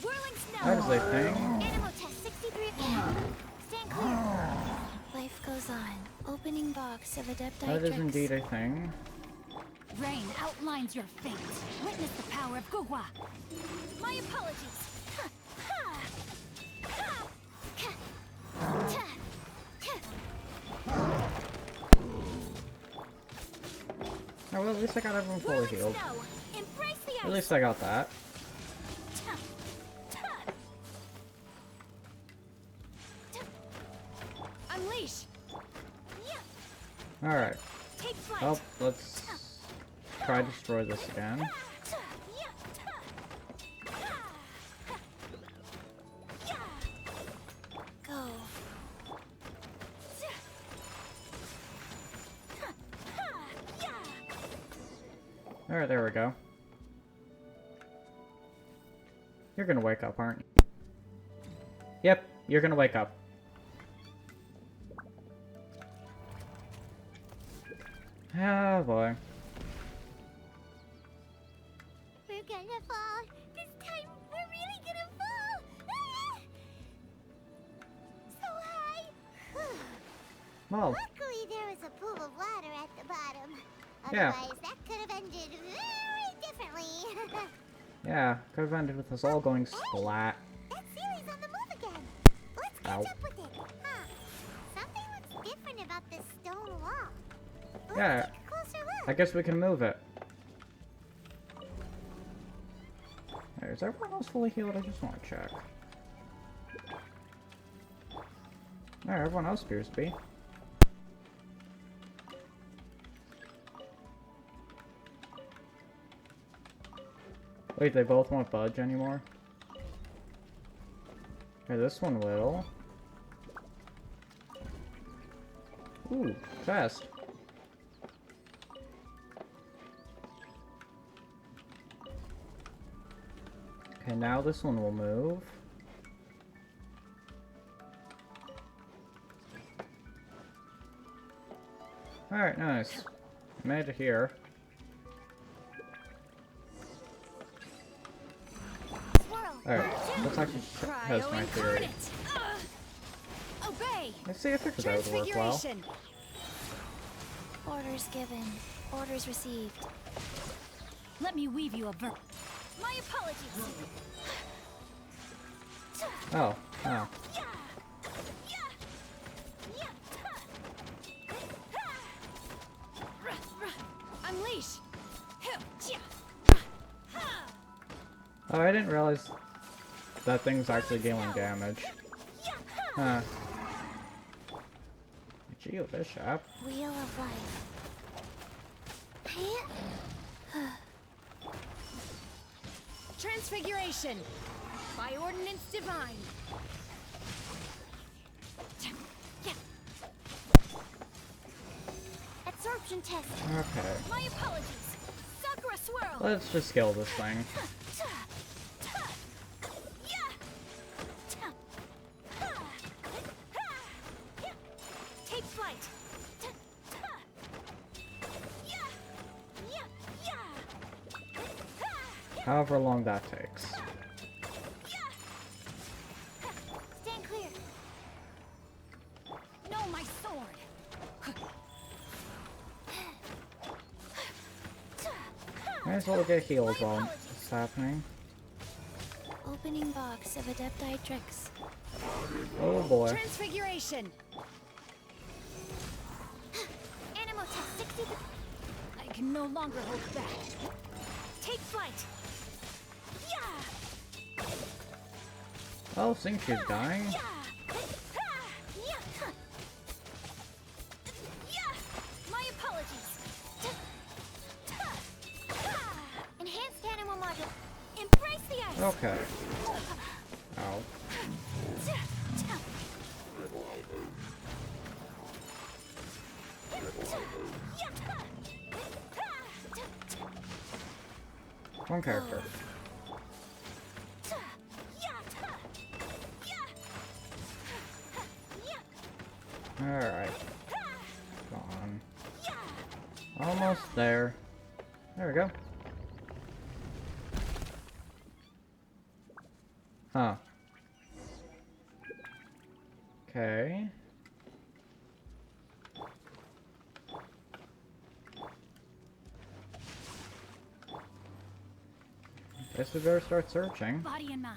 Speaker 7: Whirling snow.
Speaker 2: That is a thing.
Speaker 7: Animal test 63 again. Stand clear. Life goes on. Opening box of Adepti
Speaker 2: That is indeed a thing.
Speaker 1: Rain outlines your fate. Witness the power of Gugwa. My apologies.
Speaker 2: Oh, well, at least I got everyone fully healed. At least I got that.
Speaker 1: Unleash.
Speaker 2: Alright. Well, let's try to destroy this again.
Speaker 7: Go.
Speaker 2: Alright, there we go. You're gonna wake up, aren't you? Yep, you're gonna wake up. Oh boy.
Speaker 7: We're gonna fall. This time, we're really gonna fall. Ah! So high.
Speaker 2: Well.
Speaker 7: Luckily, there was a pool of water at the bottom.
Speaker 2: Yeah.
Speaker 7: Otherwise, that could have ended very differently.
Speaker 2: Yeah, could have ended with us all going splat.
Speaker 7: That Sealy's on the move again. Let's catch up with it. Huh. Something looks different about this stone wall. Let's
Speaker 2: Yeah,
Speaker 7: take a closer look.
Speaker 2: I guess we can move it. Right, is everyone else fully healed? I just want to check. Alright, everyone else appears to be. Wait, they both won't budge anymore? Okay, this one will. Ooh, fast. Okay, now this one will move. Alright, nice. Made it here. Alright, let's actually test my theory.
Speaker 1: Obey.
Speaker 2: Let's see if it would work well.
Speaker 7: Orders given. Orders received.
Speaker 1: Let me weave you a verb. My apologies.
Speaker 2: Oh, oh.
Speaker 1: Unleash.
Speaker 2: Oh, I didn't realize that thing's actually dealing damage. Huh. Geo Bishop.
Speaker 7: Wheel of life.
Speaker 1: Transfiguration. By ordinance divine.
Speaker 7: Absorption test.
Speaker 2: Okay.
Speaker 1: My apologies. Sakura swirl.
Speaker 2: Let's just kill this thing.
Speaker 1: Take flight.
Speaker 2: However long that takes.
Speaker 7: Stand clear.
Speaker 1: No, my sword.
Speaker 2: Might as well get healed while it's happening.
Speaker 7: Opening box of Adepti tricks.
Speaker 2: Oh boy.
Speaker 1: Transfiguration.
Speaker 7: Animal test 60.
Speaker 1: I can no longer hold back. Take flight.
Speaker 2: Oh, I think she's dying.
Speaker 7: My apologies. Enhanced animal module. Embrace the ice.
Speaker 2: Okay. Ow. One character. Alright. Come on. Almost there. There we go. Huh. Okay. Guess we better start searching.
Speaker 1: Body in mind.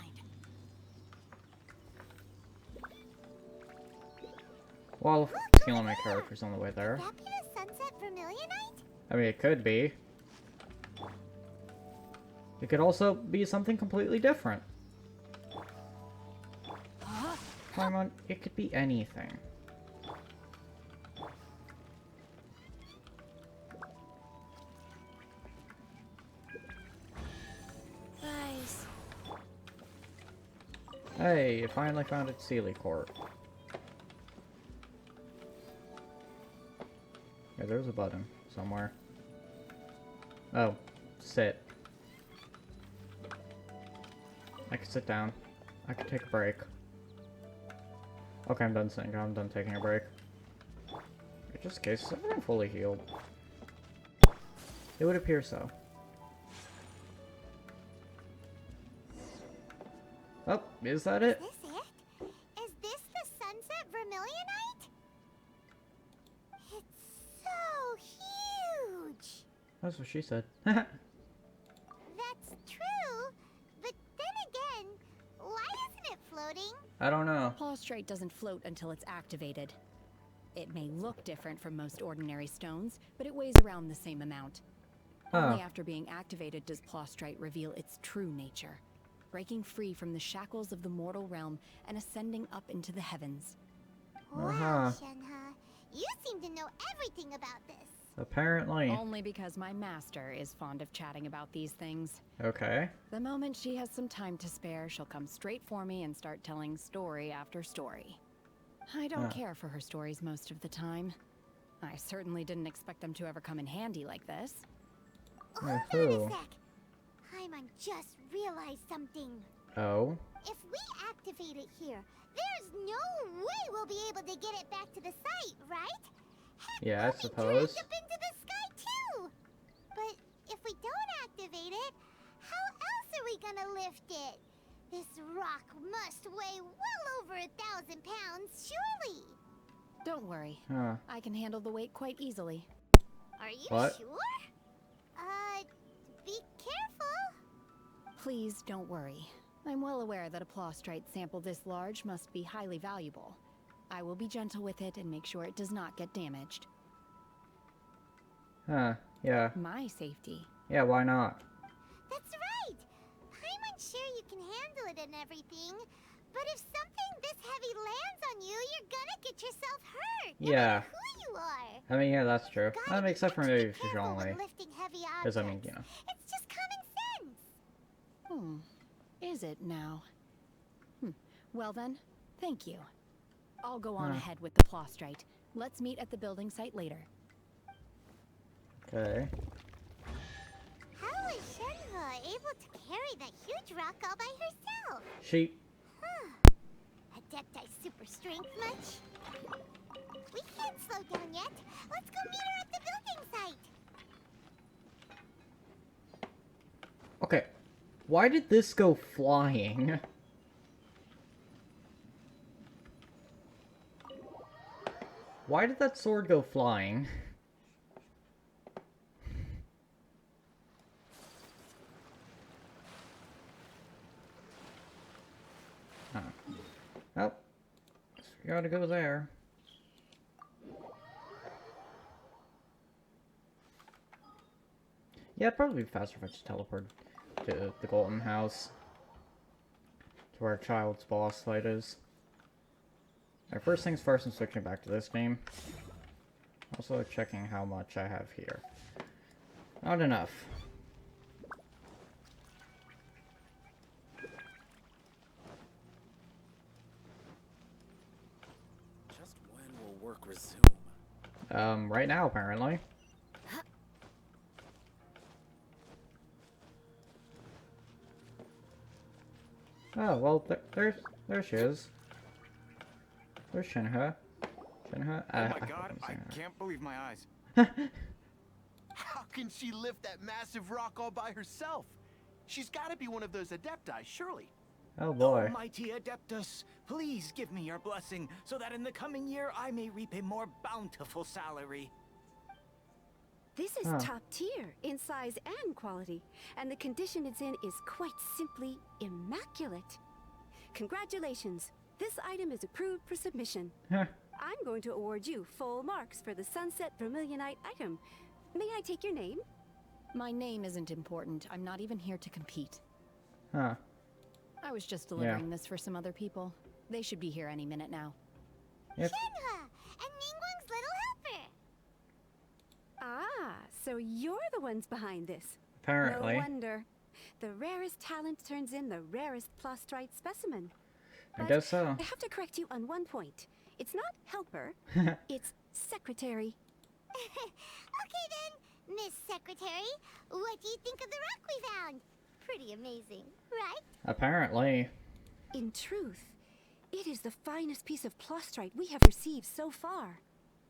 Speaker 2: Well, stealing my characters on the way there.
Speaker 7: Could that be the Sunset Vermilionite?
Speaker 2: I mean, it could be. It could also be something completely different. Come on, it could be anything.
Speaker 1: Guys.
Speaker 2: Hey, you finally found it, Sealy Court. Yeah, there's a button somewhere. Oh, sit. I can sit down. I can take a break. Okay, I'm done sitting. I'm done taking a break. Just in case, I'm fully healed. It would appear so. Oh, is that it?
Speaker 7: Is this it? Is this the Sunset Vermilionite? It's so huge.
Speaker 2: That's what she said.
Speaker 7: That's true, but then again, why isn't it floating?
Speaker 2: I don't know.
Speaker 13: Plaustrite doesn't float until it's activated. It may look different from most ordinary stones, but it weighs around the same amount. Only after being activated does Plaustrite reveal its true nature, breaking free from the shackles of the mortal realm and ascending up into the heavens.
Speaker 7: Wow, Shenhe, you seem to know everything about this.
Speaker 2: Apparently.
Speaker 13: Only because my master is fond of chatting about these things.
Speaker 2: Okay.
Speaker 13: The moment she has some time to spare, she'll come straight for me and start telling story after story. I don't care for her stories most of the time. I certainly didn't expect them to ever come in handy like this.
Speaker 7: Hold on a sec. Paimon just realized something.
Speaker 2: Oh?
Speaker 7: If we activate it here, there's no way we'll be able to get it back to the site, right? Heck,
Speaker 2: Yeah, I
Speaker 7: we'll be
Speaker 2: suppose.
Speaker 7: dragged up into the sky too. But if we don't activate it, how else are we gonna lift it? This rock must weigh well over 1,000 pounds, surely.
Speaker 13: Don't worry. I can handle the weight quite easily.
Speaker 7: Are you
Speaker 2: What?
Speaker 7: sure? Be careful.
Speaker 13: Please don't worry. I'm well aware that a plaustrite sample this large must be highly valuable. I will be gentle with it and make sure it does not get damaged.
Speaker 2: Huh, yeah.
Speaker 13: My safety.
Speaker 2: Yeah, why not?
Speaker 7: That's right. Paimon's sure you can handle it and everything, but if something this heavy lands on you, you're gonna get yourself hurt.
Speaker 2: Yeah.
Speaker 7: No matter who you are.
Speaker 2: I mean, yeah, that's true. Except for maybe Fujongli.
Speaker 7: Lifting heavy
Speaker 2: Because,
Speaker 7: objects.
Speaker 2: I mean, you know.
Speaker 7: It's just common sense.
Speaker 13: Is it now? Well then, thank you. I'll go on ahead with the plaustrite. Let's meet at the building site later.
Speaker 2: Okay.
Speaker 7: How was Shenhe able to carry that huge rock all by herself?
Speaker 2: She...
Speaker 7: Adepti super strength much? We can't slow down yet. Let's go meet her at the building site.
Speaker 2: Okay. Why did this go flying? Why did that sword go flying? Oh, we gotta go there. Yeah, it'd probably be faster if I just teleport to the Golden House. To where Child's boss fight is. Alright, first things first, I'm switching back to this game. Also checking how much I have here. Not enough.
Speaker 10: Just when will work resume?
Speaker 2: Right now, apparently. Oh, well, there she is. Where's Shenhe? Shenhe?
Speaker 8: Oh my god, I can't believe my eyes.
Speaker 9: can she lift that massive rock all by herself? She's got to be one of those adepti, surely.
Speaker 2: Oh boy.
Speaker 8: Mighty Adeptus, please give me your blessing so that in the coming year I may reap a more bountiful salary.
Speaker 14: This is top tier in size and quality, and the condition it's in is quite simply immaculate. Congratulations. This item is approved for submission. I'm going to award you full marks for the Sunset Vermilionite item. May I take your name?
Speaker 13: My name isn't important. I'm not even here to compete.
Speaker 2: Huh.
Speaker 13: I was just delivering this for some other people. They should be here any minute now.
Speaker 2: Yep.
Speaker 7: Shenhe, and Ningguang's little helper.
Speaker 14: Ah, so you're the ones behind this.
Speaker 2: Apparently.
Speaker 14: No wonder. The rarest talent turns in the rarest plastrite specimen.
Speaker 2: I guess so.
Speaker 14: I have to correct you on one point. It's not helper, it's secretary.
Speaker 7: Okay then, Miss Secretary, what do you think of the rock we found? Pretty amazing, right?
Speaker 2: Apparently.
Speaker 14: In truth, it is the finest piece of plastrite we have received so far.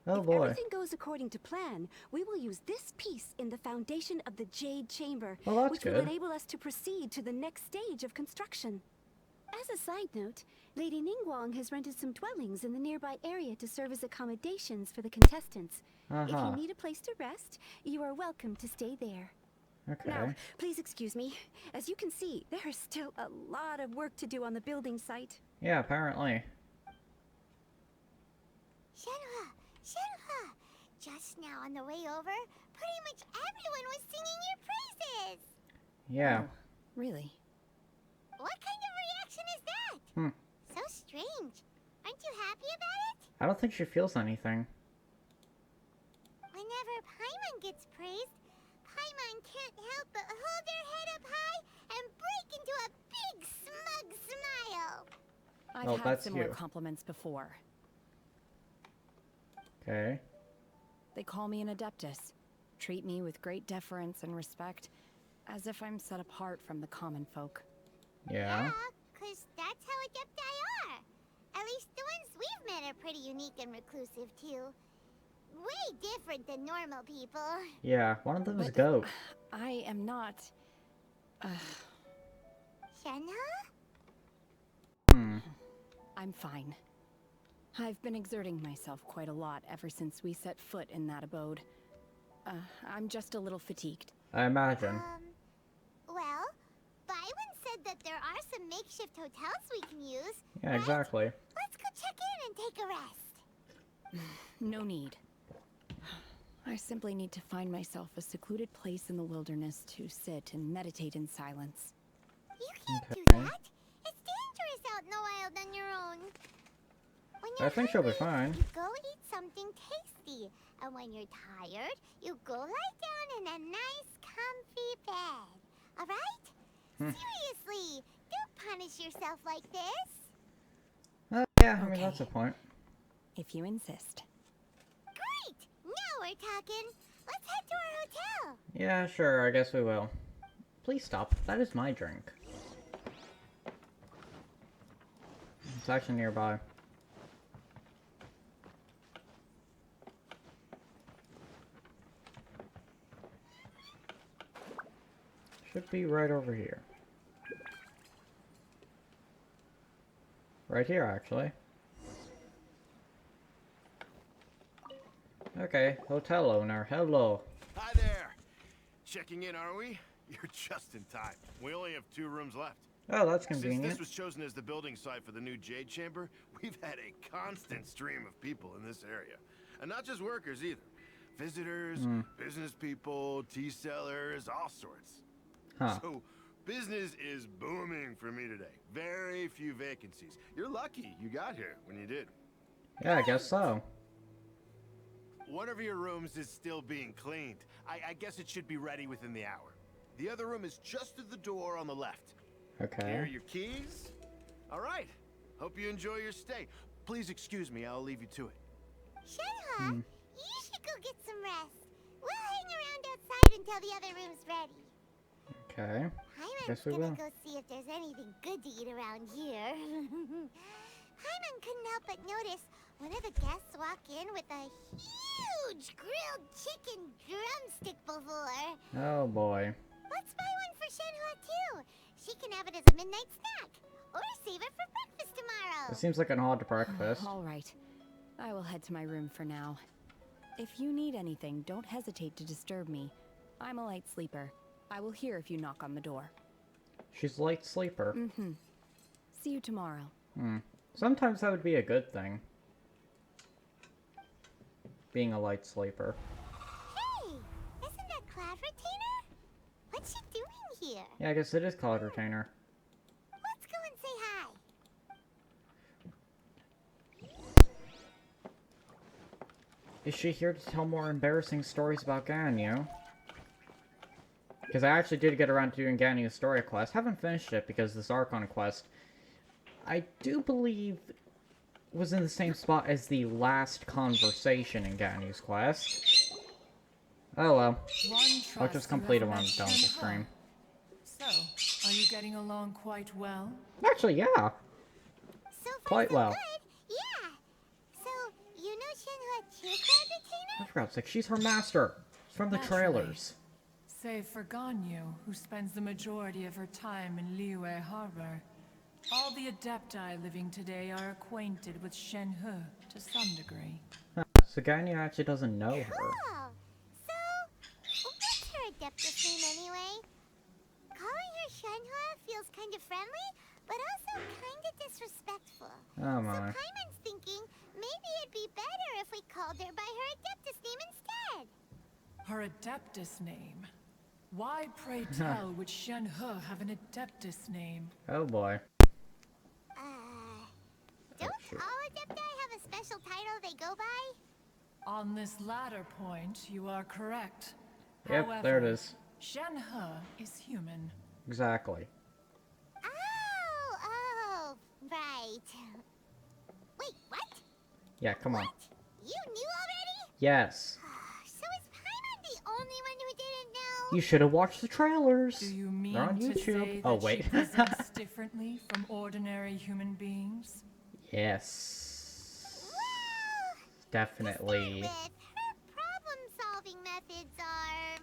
Speaker 2: Oh
Speaker 14: if
Speaker 2: boy.
Speaker 14: everything goes according to plan, we will use this piece in the foundation of the Jade Chamber,
Speaker 2: Well, that's
Speaker 14: which
Speaker 2: good.
Speaker 14: will enable us to proceed to the next stage of construction. As a side note, Lady Ningguang has rented some dwellings in the nearby area to serve as accommodations for the contestants. If you need a place to rest, you are welcome to stay there.
Speaker 2: Okay.
Speaker 14: Now, please excuse me. As you can see, there is still a lot of work to do on the building site.
Speaker 2: Yeah, apparently.
Speaker 7: Shenhe, just now on the way over, pretty much everyone was singing your praises.
Speaker 2: Yeah.
Speaker 13: Oh, really?
Speaker 7: What kind of reaction is that? So strange. Aren't you happy about it?
Speaker 2: I don't think she feels anything.
Speaker 7: Whenever Paimon gets praised, Paimon can't help but hold their head up high and break into a big smug smile.
Speaker 13: I've had similar compliments before.
Speaker 2: Okay.
Speaker 13: They call me an adeptus, treat me with great deference and respect, as if I'm set apart from the common folk.
Speaker 2: Yeah.
Speaker 7: 'Cause that's how adepti are. At least the ones we've met are pretty unique and reclusive too. Way different than normal people.
Speaker 2: Yeah, one of them is a goat.
Speaker 13: I am not...
Speaker 7: Shenhe?
Speaker 13: I'm fine. I've been exerting myself quite a lot ever since we set foot in that abode. I'm just a little fatigued.
Speaker 2: I imagine.
Speaker 7: Well, Byron said that there are some makeshift hotels we can use.
Speaker 2: Yeah, exactly.
Speaker 7: Let's go check in and take a rest.
Speaker 13: No need. I simply need to find myself a secluded place in the wilderness to sit and meditate in silence.
Speaker 7: You can't do that. It's dangerous out in the wild on your own. When
Speaker 2: I think she'll be fine.
Speaker 7: you go eat something tasty. And when you're tired, you go lie down in a nice, comfy bed. Alright? Seriously, don't punish yourself like this.
Speaker 2: Yeah, I mean, that's the point.
Speaker 13: If you insist.
Speaker 7: Great! Now we're talking. Let's head to our hotel.
Speaker 2: Yeah, sure, I guess we will. Please stop. That is my drink. It's actually nearby. Should be right over here. Right here, actually. Okay, hotel owner, hello.
Speaker 9: Hi there. Checking in, are we? You're just in time. We only have 2 rooms left.
Speaker 2: Oh, that's
Speaker 9: Since
Speaker 2: convenient.
Speaker 9: this was chosen as the building site for the new Jade Chamber, we've had a constant stream of people in this area. And not just workers either. Visitors, business people, tea sellers, all sorts.
Speaker 2: Huh.
Speaker 9: So, business is booming for me today. Very few vacancies. You're lucky you got here when you did.
Speaker 2: Yeah, I guess so.
Speaker 9: One of your rooms is still being cleaned. I guess it should be ready within the hour. The other room is just at the door on the left.
Speaker 2: Okay.
Speaker 9: Here are your keys. All right. Hope you enjoy your stay. Please excuse me. I'll leave you to it.
Speaker 7: Shenhe, you should go get some rest. We'll hang around outside until the other room's ready.
Speaker 2: Okay. Guess
Speaker 7: Hyman's
Speaker 2: we
Speaker 7: gonna
Speaker 2: will.
Speaker 7: go see if there's anything good to eat around here. Hyman couldn't help but notice one of the guests walk in with a huge huge grilled chicken drumstick before.
Speaker 2: Oh boy.
Speaker 7: Let's buy one for Shenhua too. She can have it as a midnight snack. Or save it for breakfast tomorrow.
Speaker 2: It seems like an odd breakfast.
Speaker 13: All right. I will head to my room for now. If you need anything, don't hesitate to disturb me. I'm a light sleeper. I will hear if you knock on the door.
Speaker 2: She's a light sleeper.
Speaker 13: Mm-hmm. See you tomorrow.
Speaker 2: Sometimes that would be a good thing. Being a light sleeper.
Speaker 7: Hey! Isn't that Cloud Retainer? What's she doing here?
Speaker 2: Yeah, I guess it is Cloud Retainer.
Speaker 7: Let's go and say hi.
Speaker 2: Is she here to tell more embarrassing stories about Ganyu? Because I actually did get around to doing Ganyu's story quest. Haven't finished it because this Archon quest, I do believe, was in the same spot as the last conversation in Ganyu's quest. Oh well. I'll just complete it when I'm done with the stream.
Speaker 15: So, are you getting along quite well?
Speaker 2: Actually, yeah.
Speaker 7: So far,
Speaker 2: Quite
Speaker 7: so
Speaker 2: well.
Speaker 7: good. Yeah. So, you know Shenhua too, Cloud Retainer?
Speaker 2: I forgot, like, she's her master. From the trailers.
Speaker 15: Save for Ganyu, who spends the majority of her time in Liyue Harbor. All the Adepti living today are acquainted with Shenhe to some degree.
Speaker 2: Huh, so Ganyu actually doesn't know her.
Speaker 7: Cool. So, what's her Adeptus name anyway? Calling her Shenhua feels kind of friendly, but also kind of disrespectful.
Speaker 2: Oh my.
Speaker 7: So Paimon's thinking maybe it'd be better if we called her by her Adeptus name instead.
Speaker 15: Her Adeptus name? Why, pray tell, would Shenhe have an Adeptus name?
Speaker 2: Oh boy.
Speaker 7: Don't all Adepti have a special title they go by?
Speaker 15: On this latter point, you are correct.
Speaker 2: Yep,
Speaker 15: However,
Speaker 2: there it is.
Speaker 15: Shenhe is human.
Speaker 2: Exactly.
Speaker 7: Oh, right. Wait, what?
Speaker 2: Yeah, come on.
Speaker 7: You knew already?
Speaker 2: Yes.
Speaker 7: So is Paimon the only one who didn't know?
Speaker 2: You should have watched the trailers.
Speaker 15: Do you mean
Speaker 2: They're on
Speaker 15: to
Speaker 2: YouTube.
Speaker 15: say
Speaker 2: Oh
Speaker 15: that
Speaker 2: wait.
Speaker 15: she presents differently from ordinary human beings?
Speaker 2: Yes.
Speaker 7: Well,
Speaker 2: definitely.
Speaker 7: her problem-solving methods are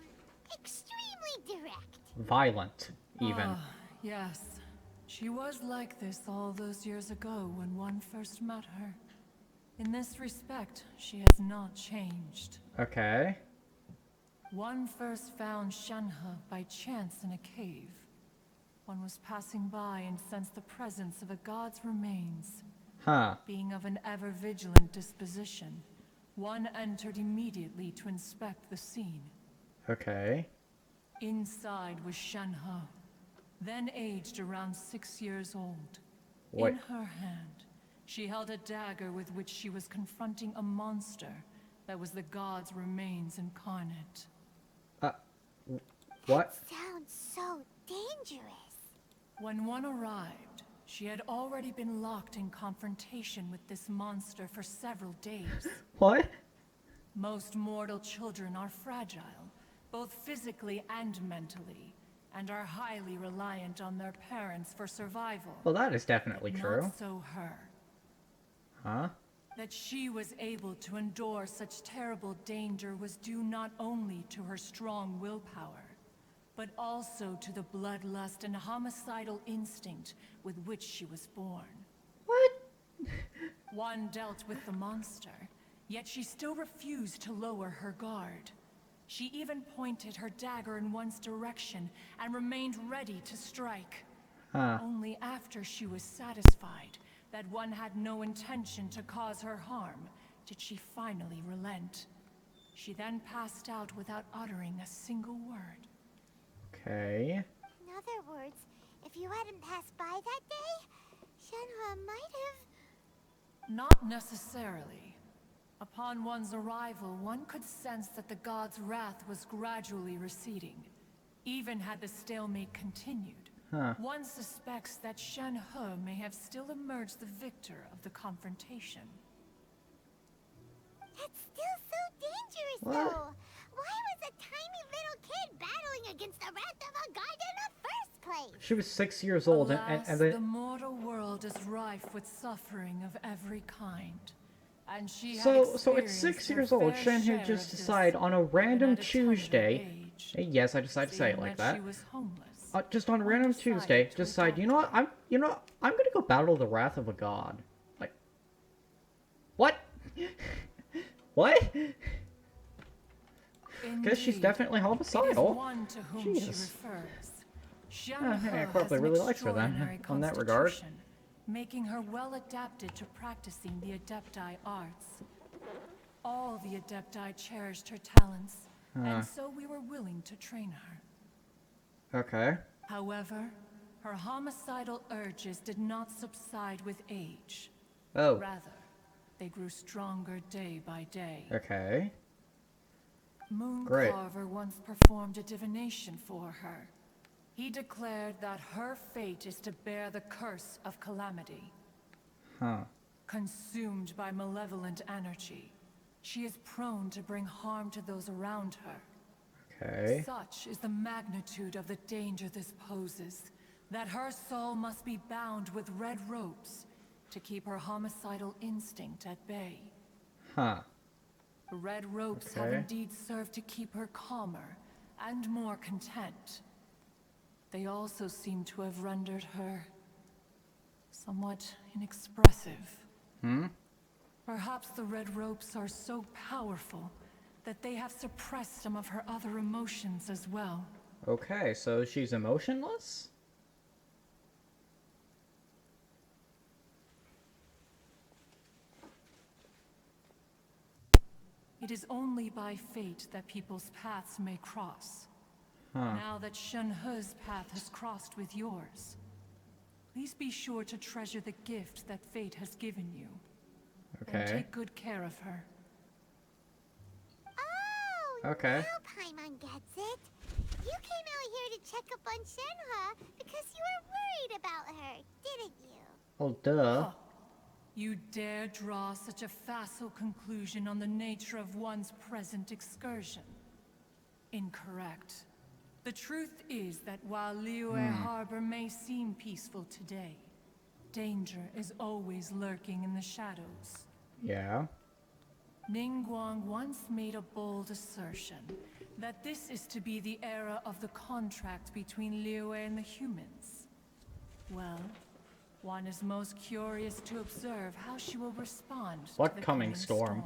Speaker 7: extremely direct.
Speaker 2: Violent, even.
Speaker 15: Ah, yes. She was like this all those years ago when one first met her. In this respect, she has not changed.
Speaker 2: Okay.
Speaker 15: One first found Shenhe by chance in a cave. One was passing by and sensed the presence of a god's remains.
Speaker 2: Huh.
Speaker 15: Being of an ever-vigilant disposition, one entered immediately to inspect the scene.
Speaker 2: Okay.
Speaker 15: Inside was Shenhe, then aged around 6 years old.
Speaker 2: What?
Speaker 15: In her hand, she held a dagger with which she was confronting a monster that was the god's remains incarnate.
Speaker 2: What?
Speaker 7: Sounds so dangerous.
Speaker 15: When one arrived, she had already been locked in confrontation with this monster for several days.
Speaker 2: What?
Speaker 15: Most mortal children are fragile, both physically and mentally, and are highly reliant on their parents for survival.
Speaker 2: Well, that is definitely
Speaker 15: But
Speaker 2: true.
Speaker 15: not so her.
Speaker 2: Huh?
Speaker 15: That she was able to endure such terrible danger was due not only to her strong willpower, but also to the bloodlust and homicidal instinct with which she was born.
Speaker 2: What?
Speaker 15: One dealt with the monster, yet she still refused to lower her guard. She even pointed her dagger in one's direction and remained ready to strike.
Speaker 2: Huh.
Speaker 15: Only after she was satisfied that one had no intention to cause her harm did she finally relent. She then passed out without uttering a single word.
Speaker 2: Okay.
Speaker 7: In other words, if you hadn't passed by that day, Shenhua might have...
Speaker 15: Not necessarily. Upon one's arrival, one could sense that the god's wrath was gradually receding. Even had the stalemate continued,
Speaker 2: Huh.
Speaker 15: one suspects that Shenhe may have still emerged the victor of the confrontation.
Speaker 7: That's still so dangerous,
Speaker 2: What?
Speaker 7: though. Why was a tiny little kid battling against the wrath of a god in the first place?
Speaker 2: She was 6 years old,
Speaker 15: Alas,
Speaker 2: and
Speaker 15: the
Speaker 2: then...
Speaker 15: mortal world is rife with suffering of every kind. And she
Speaker 2: So it's 6 years old. Shenhe just decide on a random Tuesday. Yes, I decided to say it like that. Just on a random Tuesday, decide, you know what? I'm gonna go battle the wrath of a god. Like, what? What? Because she's definitely homicidal. Jesus. I probably really likes her then, on that regard.
Speaker 15: Making her well adapted to practicing the Adepti arts. All the Adepti cherished her talents, and so we were willing to train her.
Speaker 2: Okay.
Speaker 15: However, her homicidal urges did not subside with age.
Speaker 2: Oh.
Speaker 15: Rather, they grew stronger day by day.
Speaker 2: Okay.
Speaker 15: Mooncarver once performed a divination for her. He declared that her fate is to bear the curse of calamity.
Speaker 2: Huh.
Speaker 15: Consumed by malevolent energy, she is prone to bring harm to those around her.
Speaker 2: Okay.
Speaker 15: Such is the magnitude of the danger this poses, that her soul must be bound with red ropes to keep her homicidal instinct at bay.
Speaker 2: Huh.
Speaker 15: The red ropes have indeed served to keep her calmer and more content. They also seem to have rendered her somewhat inexpressive. Perhaps the red ropes are so powerful that they have suppressed some of her other emotions as well.
Speaker 2: Okay, so she's emotionless?
Speaker 15: It is only by fate that people's paths may cross. Now that Shenhe's path has crossed with yours, please be sure to treasure the gift that fate has given you.
Speaker 2: Okay.
Speaker 15: And take good care of her.
Speaker 7: Oh,
Speaker 2: okay.
Speaker 7: Now Paimon gets it. You came out here to check up on Shenhe because you were worried about her, didn't you?
Speaker 2: Oh, duh.
Speaker 15: Huh. You dare draw such a facile conclusion on the nature of one's present excursion? Incorrect. The truth is that while Liyue Harbor may seem peaceful today, danger is always lurking in the shadows.
Speaker 2: Yeah.
Speaker 15: Ningguang once made a bold assertion that this is to be the era of the contract between Liyue and the humans. Well, one is most curious to observe how she will respond to the coming storm.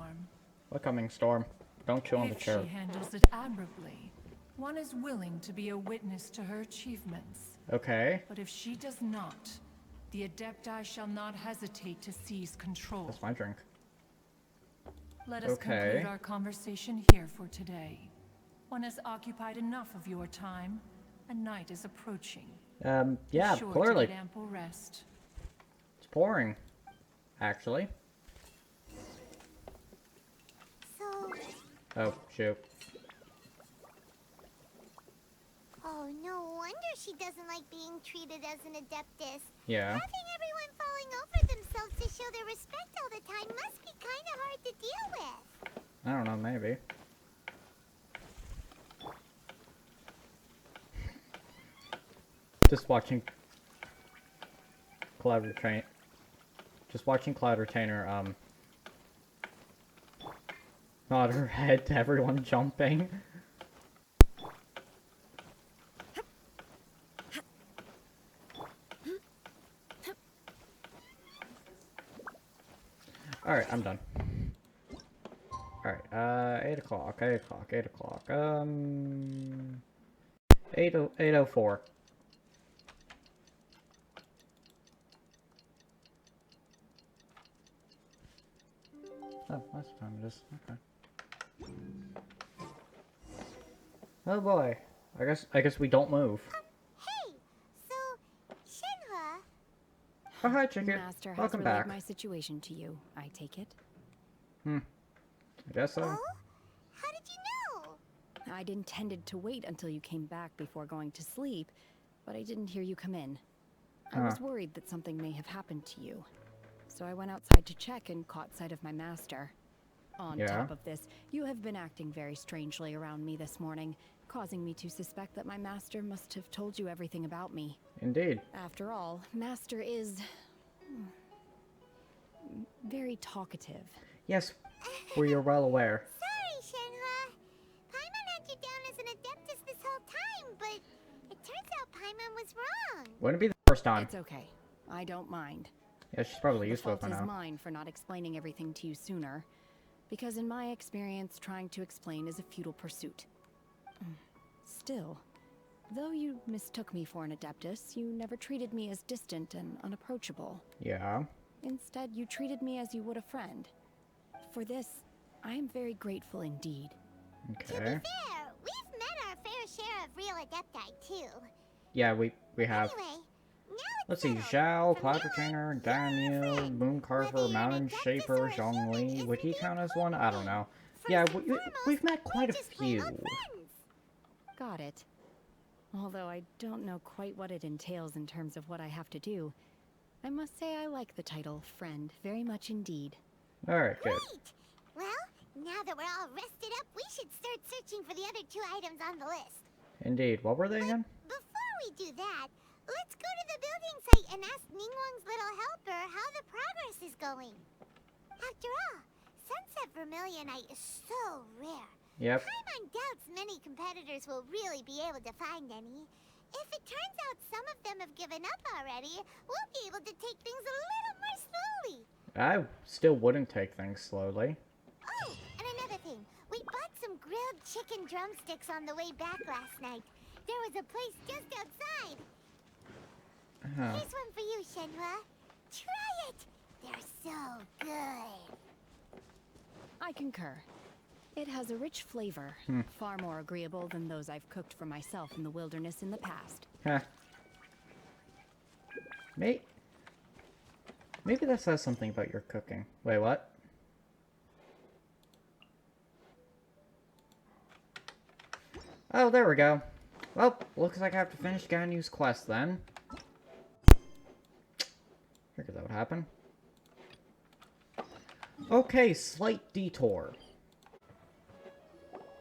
Speaker 2: What coming storm? Don't chew on the chair.
Speaker 15: If she handles it admirably, one is willing to be a witness to her achievements.
Speaker 2: Okay.
Speaker 15: But if she does not, the Adepti shall not hesitate to seize control.
Speaker 2: That's my drink.
Speaker 15: Let us conclude our conversation here for today. One has occupied enough of your time, and night is approaching.
Speaker 2: Yeah, clearly.
Speaker 15: To get ample rest.
Speaker 2: It's pouring, actually.
Speaker 7: So...
Speaker 2: Oh, shoot.
Speaker 7: Oh, no wonder she doesn't like being treated as an adeptus.
Speaker 2: Yeah.
Speaker 7: Having everyone falling over themselves to show their respect all the time must be kind of hard to deal with.
Speaker 2: I don't know, maybe. Just watching Cloud Retainer, nod her head to everyone jumping. Alright, I'm done. Alright, 8 o'clock, 8 o'clock, 8 o'clock, 8:04. Oh, that's the time it is. Okay. Oh boy. I guess we don't move.
Speaker 7: Hey, so Shenhe.
Speaker 2: Oh, hi, Chicken.
Speaker 13: Master
Speaker 2: Welcome
Speaker 13: has
Speaker 2: back.
Speaker 13: relayed my situation to you. I take it.
Speaker 2: I guess so.
Speaker 7: Oh? How did you know?
Speaker 13: I'd intended to wait until you came back before going to sleep, but I didn't hear you come in. I was worried that something may have happened to you. So I went outside to check and caught sight of my master. On top of this, you have been acting very strangely around me this morning, causing me to suspect that my master must have told you everything about me.
Speaker 2: Indeed.
Speaker 13: After all, master is... very talkative.
Speaker 2: Yes, we are well aware.
Speaker 7: Sorry, Shenhua. Paimon had you down as an adeptus this whole time, but it turns out Paimon was wrong.
Speaker 2: Wouldn't be the first time.
Speaker 13: It's okay. I don't mind.
Speaker 2: Yeah, she's probably
Speaker 13: The
Speaker 2: used to it
Speaker 13: fault
Speaker 2: by
Speaker 13: is
Speaker 2: now.
Speaker 13: mine for not explaining everything to you sooner. Because in my experience, trying to explain is a futile pursuit. Still, though you mistook me for an adeptus, you never treated me as distant and unapproachable.
Speaker 2: Yeah.
Speaker 13: Instead, you treated me as you would a friend. For this, I am very grateful indeed.
Speaker 2: Okay.
Speaker 7: To be fair, we've met our fair share of real adepti too.
Speaker 2: Yeah, we have.
Speaker 7: Anyway,
Speaker 2: Let's see, Xiao, Cloud Trainer, Daniel, Mooncarver, Mountain Shaper, Zhongli. Would he count as one? I don't know. Yeah, we've met quite a few.
Speaker 13: Got it. Although I don't know quite what it entails in terms of what I have to do, I must say I like the title friend very much indeed.
Speaker 2: Alright, good.
Speaker 7: Great! Well, now that we're all rested up, we should start searching for the other 2 items on the list.
Speaker 2: Indeed. What were they again?
Speaker 7: Before we do that, let's go to the building site and ask Ningguang's little helper how the progress is going. After all, Sunset Vermilionite is so rare.
Speaker 2: Yep.
Speaker 7: Paimon doubts many competitors will really be able to find any. If it turns out some of them have given up already, we'll be able to take things a little more slowly.
Speaker 2: I still wouldn't take things slowly.
Speaker 7: Oh, and another thing. We bought some grilled chicken drumsticks on the way back last night. There was a place just outside. Here's one for you, Shenhua. Try it! They're so good.
Speaker 13: I concur. It has a rich flavor, far more agreeable than those I've cooked for myself in the wilderness in the past.
Speaker 2: Huh. Maybe that says something about your cooking. Wait, what? Oh, there we go. Well, looks like I have to finish Ganyu's quest then. Figured that would happen. Okay, slight detour.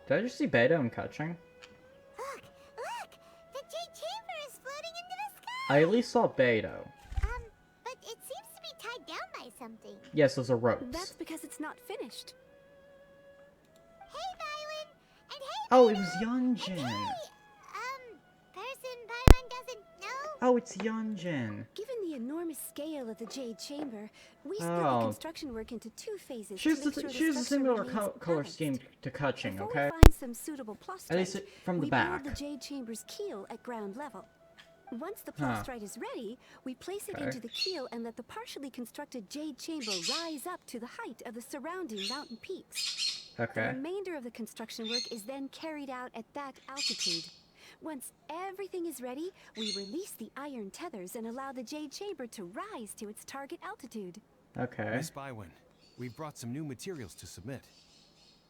Speaker 2: Did I just see Beta and Kaching?
Speaker 7: Look! The Jade Chamber is floating into the sky!
Speaker 2: I at least saw Beta.
Speaker 7: But it seems to be tied down by something.
Speaker 2: Yes, those are ropes.
Speaker 14: That's because it's not finished.
Speaker 7: Hey, Violet! And hey,
Speaker 2: Oh, it was Yunjin.
Speaker 7: Person Paimon doesn't know?
Speaker 2: Oh, it's Yunjin.
Speaker 14: Given the enormous scale of the Jade Chamber, we split the construction work into 2 phases.
Speaker 2: She has a similar color scheme to Kaching, okay?
Speaker 14: Before we find some suitable plastrite,
Speaker 2: At least from the back.
Speaker 14: We build the Jade Chamber's keel at ground level. Once the plastrite is ready, we place it into the keel and let the partially constructed Jade Chamber rise up to the height of the surrounding mountain peaks.
Speaker 2: Okay.
Speaker 14: The remainder of the construction work is then carried out at that altitude. Once everything is ready, we release the iron tethers and allow the Jade Chamber to rise to its target altitude.
Speaker 2: Okay.
Speaker 5: Miss Bywin, we've brought some new materials to submit.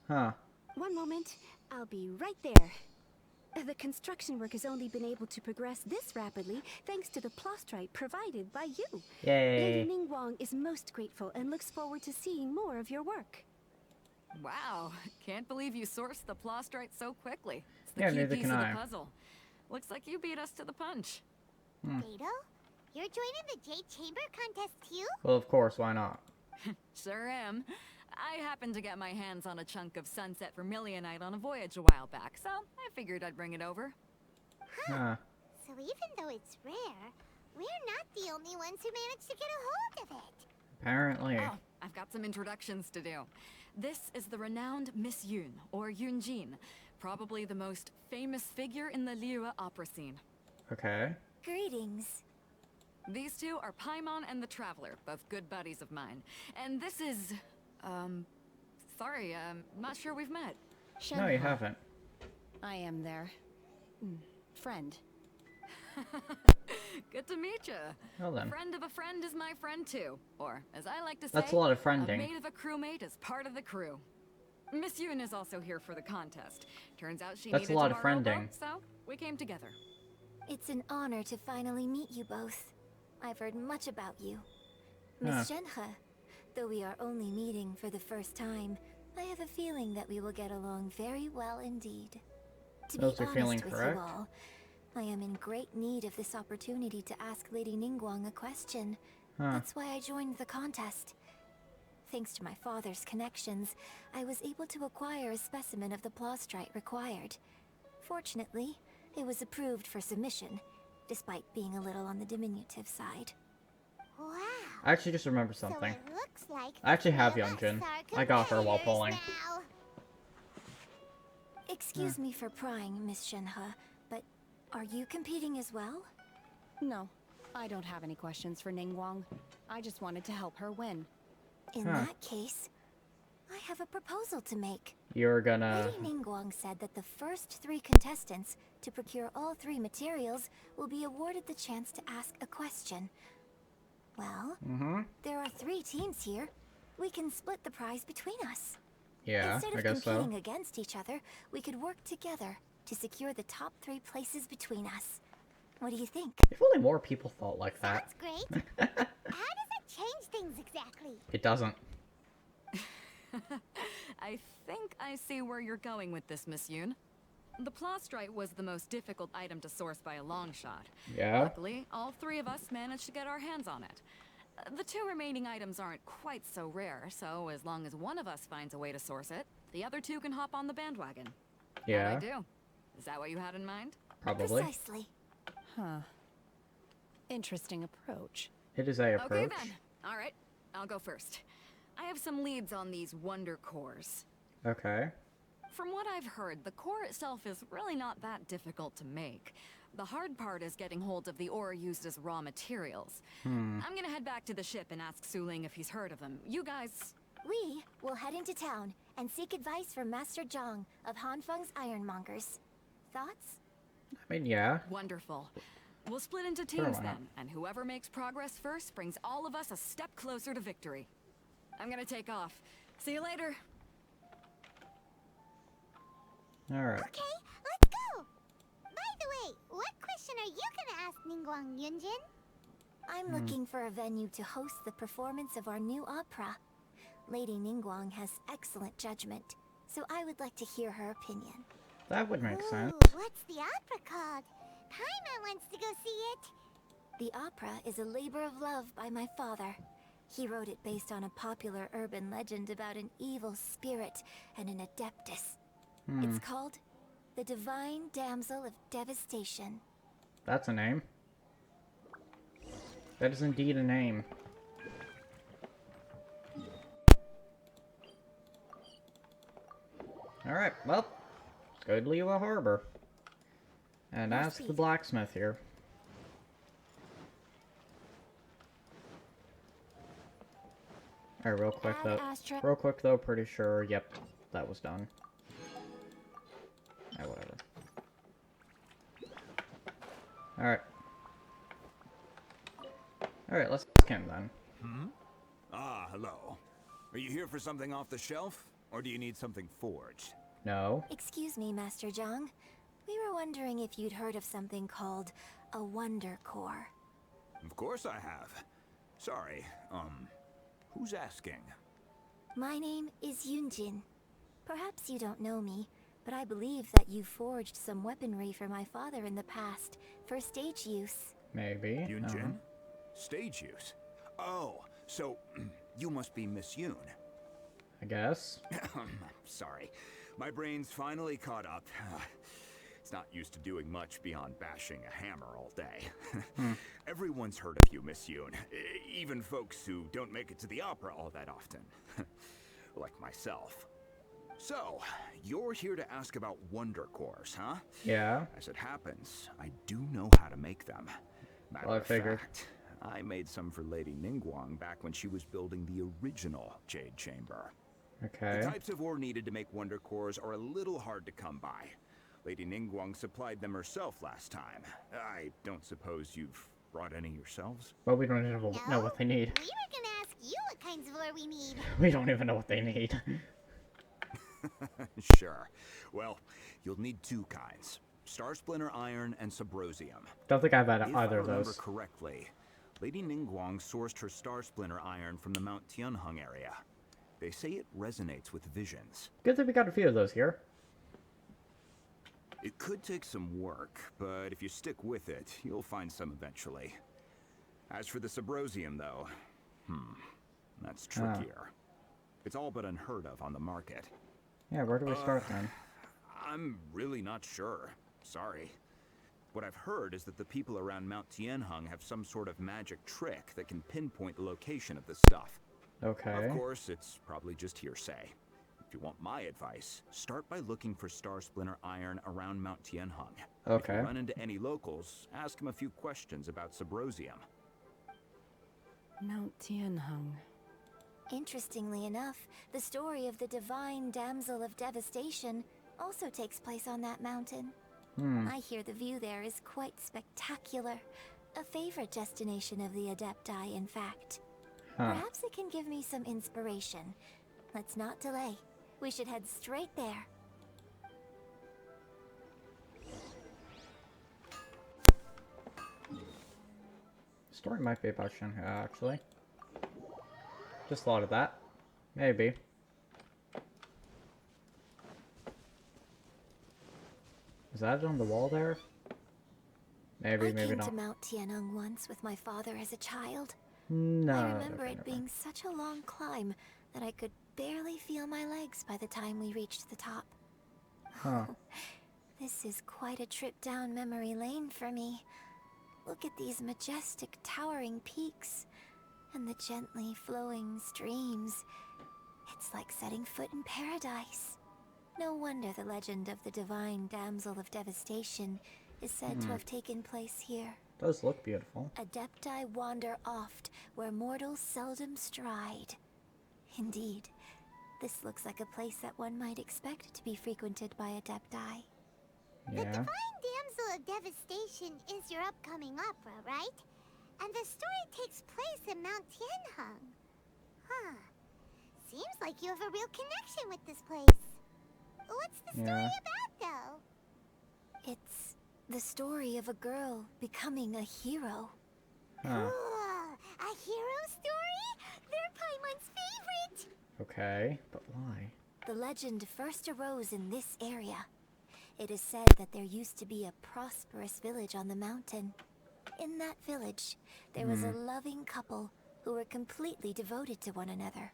Speaker 2: Huh.
Speaker 14: One moment, I'll be right there. The construction work has only been able to progress this rapidly thanks to the plastrite provided by you.
Speaker 2: Yay.
Speaker 14: Lady Ningguang is most grateful and looks forward to seeing more of your work.
Speaker 16: Wow, can't believe you sourced the plastrite so quickly. It's the
Speaker 2: Yeah,
Speaker 16: key
Speaker 2: neither
Speaker 16: piece
Speaker 2: can
Speaker 16: of
Speaker 2: I.
Speaker 16: the puzzle. Looks like you beat us to the punch.
Speaker 7: Beto? You're joining the Jade Chamber contest too?
Speaker 2: Well, of course, why not?
Speaker 16: Sure am. I happened to get my hands on a chunk of Sunset Vermilionite on a voyage a while back, so I figured I'd bring it over.
Speaker 2: Huh.
Speaker 7: So even though it's rare, we're not the only ones who managed to get a hold of it.
Speaker 2: Apparently.
Speaker 16: Oh, I've got some introductions to do. This is the renowned Miss Yun, or Yunjin, probably the most famous figure in the Liyue opera scene.
Speaker 2: Okay.
Speaker 7: Greetings.
Speaker 16: These two are Paimon and the Traveler, both good buddies of mine. And this is, sorry, not sure we've met.
Speaker 2: No, you haven't.
Speaker 13: I am there. Friend.
Speaker 16: Good to meet you.
Speaker 2: Well then.
Speaker 16: Friend of a friend is my friend too. Or, as I like to say,
Speaker 2: That's a lot of friending.
Speaker 16: a mate of a crewmate is part of the crew. Miss Yun is also here for the contest. Turns out she
Speaker 2: That's
Speaker 16: needed
Speaker 2: a lot
Speaker 16: to
Speaker 2: of
Speaker 16: borrow a
Speaker 2: friending.
Speaker 16: boat, so we came together.
Speaker 7: It's an honor to finally meet you both. I've heard much about you. Miss Shenhe, though we are only meeting for the first time, I have a feeling that we will get along very well indeed. To be
Speaker 2: Those are feeling
Speaker 7: honest with
Speaker 2: correct.
Speaker 7: you all, I am in great need of this opportunity to ask Lady Ningguang a question. That's why I joined the contest.
Speaker 17: Thanks to my father's connections, I was able to acquire a specimen of the plaustrite required. Fortunately, it was approved for submission, despite being a little on the diminutive side.
Speaker 7: Wow.
Speaker 2: I actually just remember something.
Speaker 7: So it looks like
Speaker 2: I actually have
Speaker 7: the three of
Speaker 2: Yunjin.
Speaker 7: us are
Speaker 2: I got her while
Speaker 7: competitors
Speaker 2: pulling.
Speaker 7: now.
Speaker 17: Excuse me for prying, Miss Shenhe, but are you competing as well?
Speaker 13: No, I don't have any questions for Ningguang. I just wanted to help her win.
Speaker 17: In that case, I have a proposal to make.
Speaker 2: You're gonna...
Speaker 17: Lady Ningguang said that the first 3 contestants to procure all 3 materials will be awarded the chance to ask a question. Well, there are 3 teams here. We can split the prize between us.
Speaker 2: Yeah,
Speaker 17: Instead
Speaker 2: I
Speaker 17: of
Speaker 2: guess so.
Speaker 17: competing against each other, we could work together to secure the top 3 places between us. What do you think?
Speaker 2: If only more people thought like that.
Speaker 7: That's great. How does it change things exactly?
Speaker 2: It doesn't.
Speaker 16: I think I see where you're going with this, Miss Yoon. The plaustrite was the most difficult item to source by a long shot.
Speaker 2: Yeah.
Speaker 16: Luckily, all 3 of us managed to get our hands on it. The 2 remaining items aren't quite so rare, so as long as one of us finds a way to source it, the other 2 can hop on the bandwagon.
Speaker 2: Yeah.
Speaker 16: How'd I do? Is that what you had in mind?
Speaker 2: Probably.
Speaker 17: Precisely.
Speaker 13: Huh. Interesting approach.
Speaker 2: It is a approach.
Speaker 16: Okay then. All right, I'll go first. I have some leads on these wonder cores.
Speaker 2: Okay.
Speaker 16: From what I've heard, the core itself is really not that difficult to make. The hard part is getting hold of the ore used as raw materials. I'm gonna head back to the ship and ask Suling if he's heard of them. You guys...
Speaker 17: We will head into town and seek advice from Master Zhang of Hanfeng's Ironmongers. Thoughts?
Speaker 2: I mean, yeah.
Speaker 16: Wonderful. We'll split into
Speaker 2: Sure,
Speaker 16: teams
Speaker 2: why not?
Speaker 16: then, and whoever makes progress first brings all of us a step closer to victory. I'm gonna take off. See you later.
Speaker 2: Alright.
Speaker 7: Okay, let's go. By the way, what question are you gonna ask Ningguang Yunjin?
Speaker 17: I'm looking for a venue to host the performance of our new opera. Lady Ningguang has excellent judgment, so I would like to hear her opinion.
Speaker 2: That would make sense.
Speaker 7: What's the opera called? Paimon wants to go see it.
Speaker 17: The opera is a labor of love by my father. He wrote it based on a popular urban legend about an evil spirit and an adeptus. It's called The Divine Damsel of Devastation.
Speaker 2: That's a name. That is indeed a name. Alright, well, let's go to Liyue Harbor. And ask the blacksmith here. Alright, real quick though, pretty sure, yep, that was done. Alright, whatever. Alright. Alright, let's ask him then.
Speaker 18: Ah, hello. Are you here for something off the shelf? Or do you need something forged?
Speaker 2: No.
Speaker 17: Excuse me, Master Zhang. We were wondering if you'd heard of something called a Wonder Core.
Speaker 18: Of course I have. Sorry, who's asking?
Speaker 17: My name is Yunjin. Perhaps you don't know me, but I believe that you forged some weaponry for my father in the past, for stage use.
Speaker 2: Maybe.
Speaker 18: Yunjin? Stage use? Oh, so you must be Miss Yoon.
Speaker 2: I guess.
Speaker 18: Sorry. My brain's finally caught up. It's not used to doing much beyond bashing a hammer all day. Everyone's heard of you, Miss Yoon. Even folks who don't make it to the opera all that often. Like myself. So, you're here to ask about wonder cores, huh?
Speaker 2: Yeah.
Speaker 18: As it happens, I do know how to make them. Matter
Speaker 2: Well, I
Speaker 18: of
Speaker 2: figured.
Speaker 18: fact, I made some for Lady Ningguang back when she was building the original Jade Chamber.
Speaker 2: Okay.
Speaker 18: The types of ore needed to make wonder cores are a little hard to come by. Lady Ningguang supplied them herself last time. I don't suppose you've brought any yourselves?
Speaker 2: Well, we don't even know what they need.
Speaker 7: We were gonna ask you what kinds of ore we need.
Speaker 2: We don't even know what they need.
Speaker 18: Sure. Well, you'll need 2 kinds. Star Splinter Iron and Subrosium.
Speaker 2: Don't think I've had
Speaker 18: If
Speaker 2: either
Speaker 18: I
Speaker 2: of
Speaker 18: remember
Speaker 2: those.
Speaker 18: correctly, Lady Ningguang sourced her Star Splinter Iron from the Mount Tianheng area. They say it resonates with visions.
Speaker 2: Good that we got a few of those here.
Speaker 18: It could take some work, but if you stick with it, you'll find some eventually. As for the Subrosium, though, that's trickier. It's all but unheard of on the market.
Speaker 2: Yeah, where do we start then?
Speaker 18: I'm really not sure. Sorry. What I've heard is that the people around Mount Tianheng have some sort of magic trick that can pinpoint the location of the stuff.
Speaker 2: Okay.
Speaker 18: Of course, it's probably just hearsay. If you want my advice, start by looking for Star Splinter iron around Mount Tianheng.
Speaker 2: Okay.
Speaker 18: If you run into any locals, ask them a few questions about Subrosium.
Speaker 13: Mount Tianheng.
Speaker 17: Interestingly enough, the story of the divine damsel of devastation also takes place on that mountain. I hear the view there is quite spectacular. A favorite destination of the Adepti, in fact. Perhaps it can give me some inspiration. Let's not delay. We should head straight there.
Speaker 2: Story might be about Shanghai, actually. Just thought of that. Maybe. Is that on the wall there? Maybe, maybe not.
Speaker 17: I came to Mount Tianheng once with my father as a child.
Speaker 2: No.
Speaker 17: I remember it being such a long climb that I could barely feel my legs by the time we reached the top.
Speaker 2: Huh.
Speaker 17: This is quite a trip down memory lane for me. Look at these majestic towering peaks and the gently flowing streams. It's like setting foot in paradise. No wonder the legend of the divine damsel of devastation is said to have taken place here.
Speaker 2: Does look beautiful.
Speaker 17: Adepti wander oft where mortals seldom stride. Indeed, this looks like a place that one might expect to be frequented by Adepti.
Speaker 7: The Divine Damsel of Devastation is your upcoming opera, right? And the story takes place in Mount Tianheng. Huh. Seems like you have a real connection with this place. What's the story about, though?
Speaker 17: It's the story of a girl becoming a hero.
Speaker 2: Huh.
Speaker 7: Cool. A hero story? They're Paimon's favorite.
Speaker 2: Okay, but why?
Speaker 17: The legend first arose in this area. It is said that there used to be a prosperous village on the mountain. In that village, there was a loving couple who were completely devoted to one another.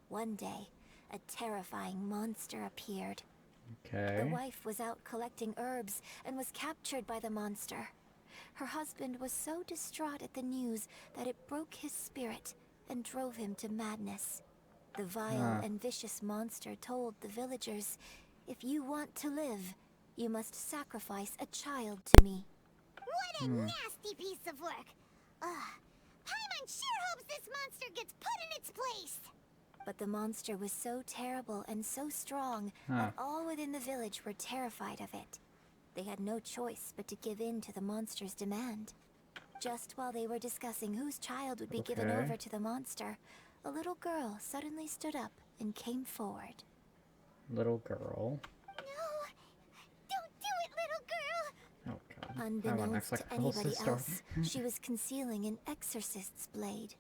Speaker 17: One day, a terrifying monster appeared.
Speaker 2: Okay.
Speaker 17: The wife was out collecting herbs and was captured by the monster. Her husband was so distraught at the news that it broke his spirit and drove him to madness. The vile and vicious monster told the villagers, "If you want to live, you must sacrifice a child to me."
Speaker 7: What a nasty piece of work. Paimon sure hopes this monster gets put in its place.
Speaker 17: But the monster was so terrible and so strong that all within the village were terrified of it. They had no choice but to give in to the monster's demand. Just while they were discussing whose child would be given over to the monster, a little girl suddenly stood up and came forward.
Speaker 2: Little girl.
Speaker 7: No! Don't do it, little girl!
Speaker 2: Oh god.
Speaker 17: Unbeknownst to anybody else, she was concealing an exorcist's blade.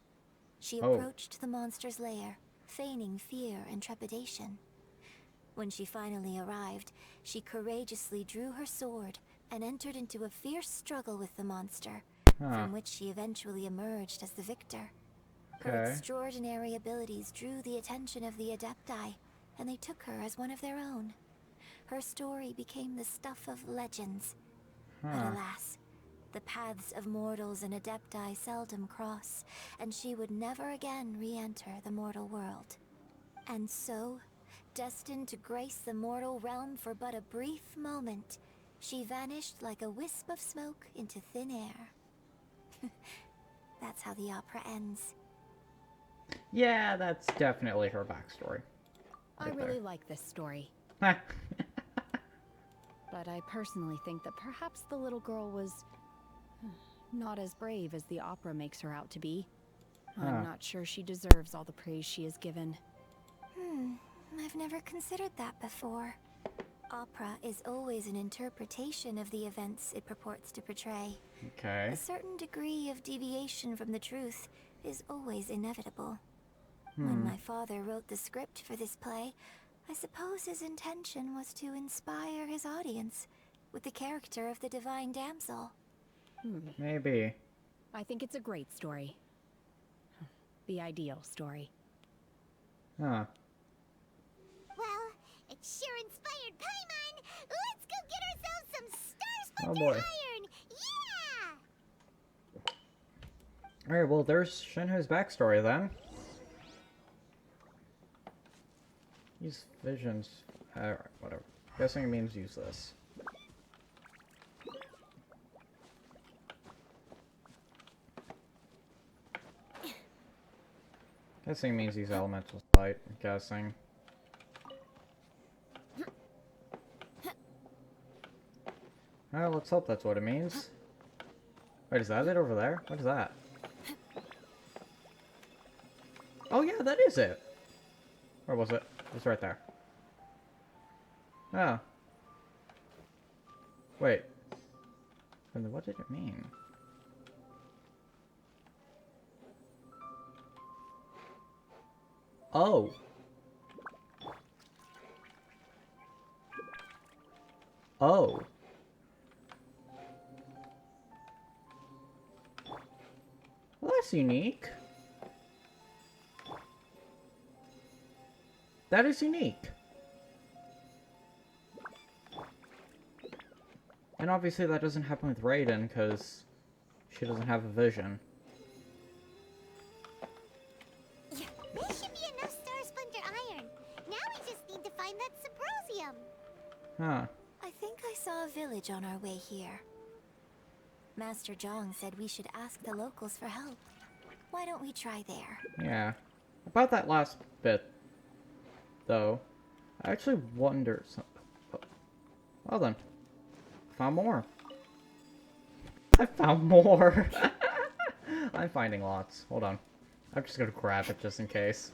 Speaker 17: She
Speaker 2: Oh.
Speaker 17: approached the monster's lair, feigning fear and trepidation. When she finally arrived, she courageously drew her sword and entered into a fierce struggle with the monster, from which she eventually emerged as the victor. Her extraordinary abilities drew the attention of the Adepti, and they took her as one of their own. Her story became the stuff of legends. But alas, the paths of mortals and Adepti seldom cross, and she would never again re-enter the mortal world. And so, destined to grace the mortal realm for but a brief moment, she vanished like a wisp of smoke into thin air. That's how the opera ends.
Speaker 2: Yeah, that's definitely her backstory.
Speaker 13: I really like this story. But I personally think that perhaps the little girl was not as brave as the opera makes her out to be. I'm not sure she deserves all the praise she is given.
Speaker 17: I've never considered that before. Opera is always an interpretation of the events it purports to portray.
Speaker 2: Okay.
Speaker 17: A certain degree of deviation from the truth is always inevitable. When my father wrote the script for this play, I suppose his intention was to inspire his audience with the character of the divine damsel.
Speaker 2: Maybe.
Speaker 13: I think it's a great story. The ideal story.
Speaker 2: Huh.
Speaker 7: Well, it sure inspired Paimon! Let's go get ourselves some Star
Speaker 2: Oh
Speaker 7: Splinter
Speaker 2: boy.
Speaker 7: iron! Yeah!
Speaker 2: Alright, well, there's Shenhu's backstory then. Use visions. Alright, whatever. Guessing it means use this. Guessing it means use elemental sight. I'm guessing. Well, let's hope that's what it means. Wait, is that it over there? What is that? Oh yeah, that is it! Where was it? It was right there. Oh. Wait. And what did it mean? Oh. Oh. Well, that's unique. That is unique. And obviously that doesn't happen with Raiden, because she doesn't have a vision.
Speaker 7: Yeah, there should be enough Star Splinter iron. Now we just need to find that Symposium.
Speaker 2: Huh.
Speaker 17: I think I saw a village on our way here. Master Zhang said we should ask the locals for help. Why don't we try there?
Speaker 2: Yeah. About that last bit, though, I actually wonder... Well then. Found more. I found more! I'm finding lots. Hold on. I'm just gonna grab it just in case.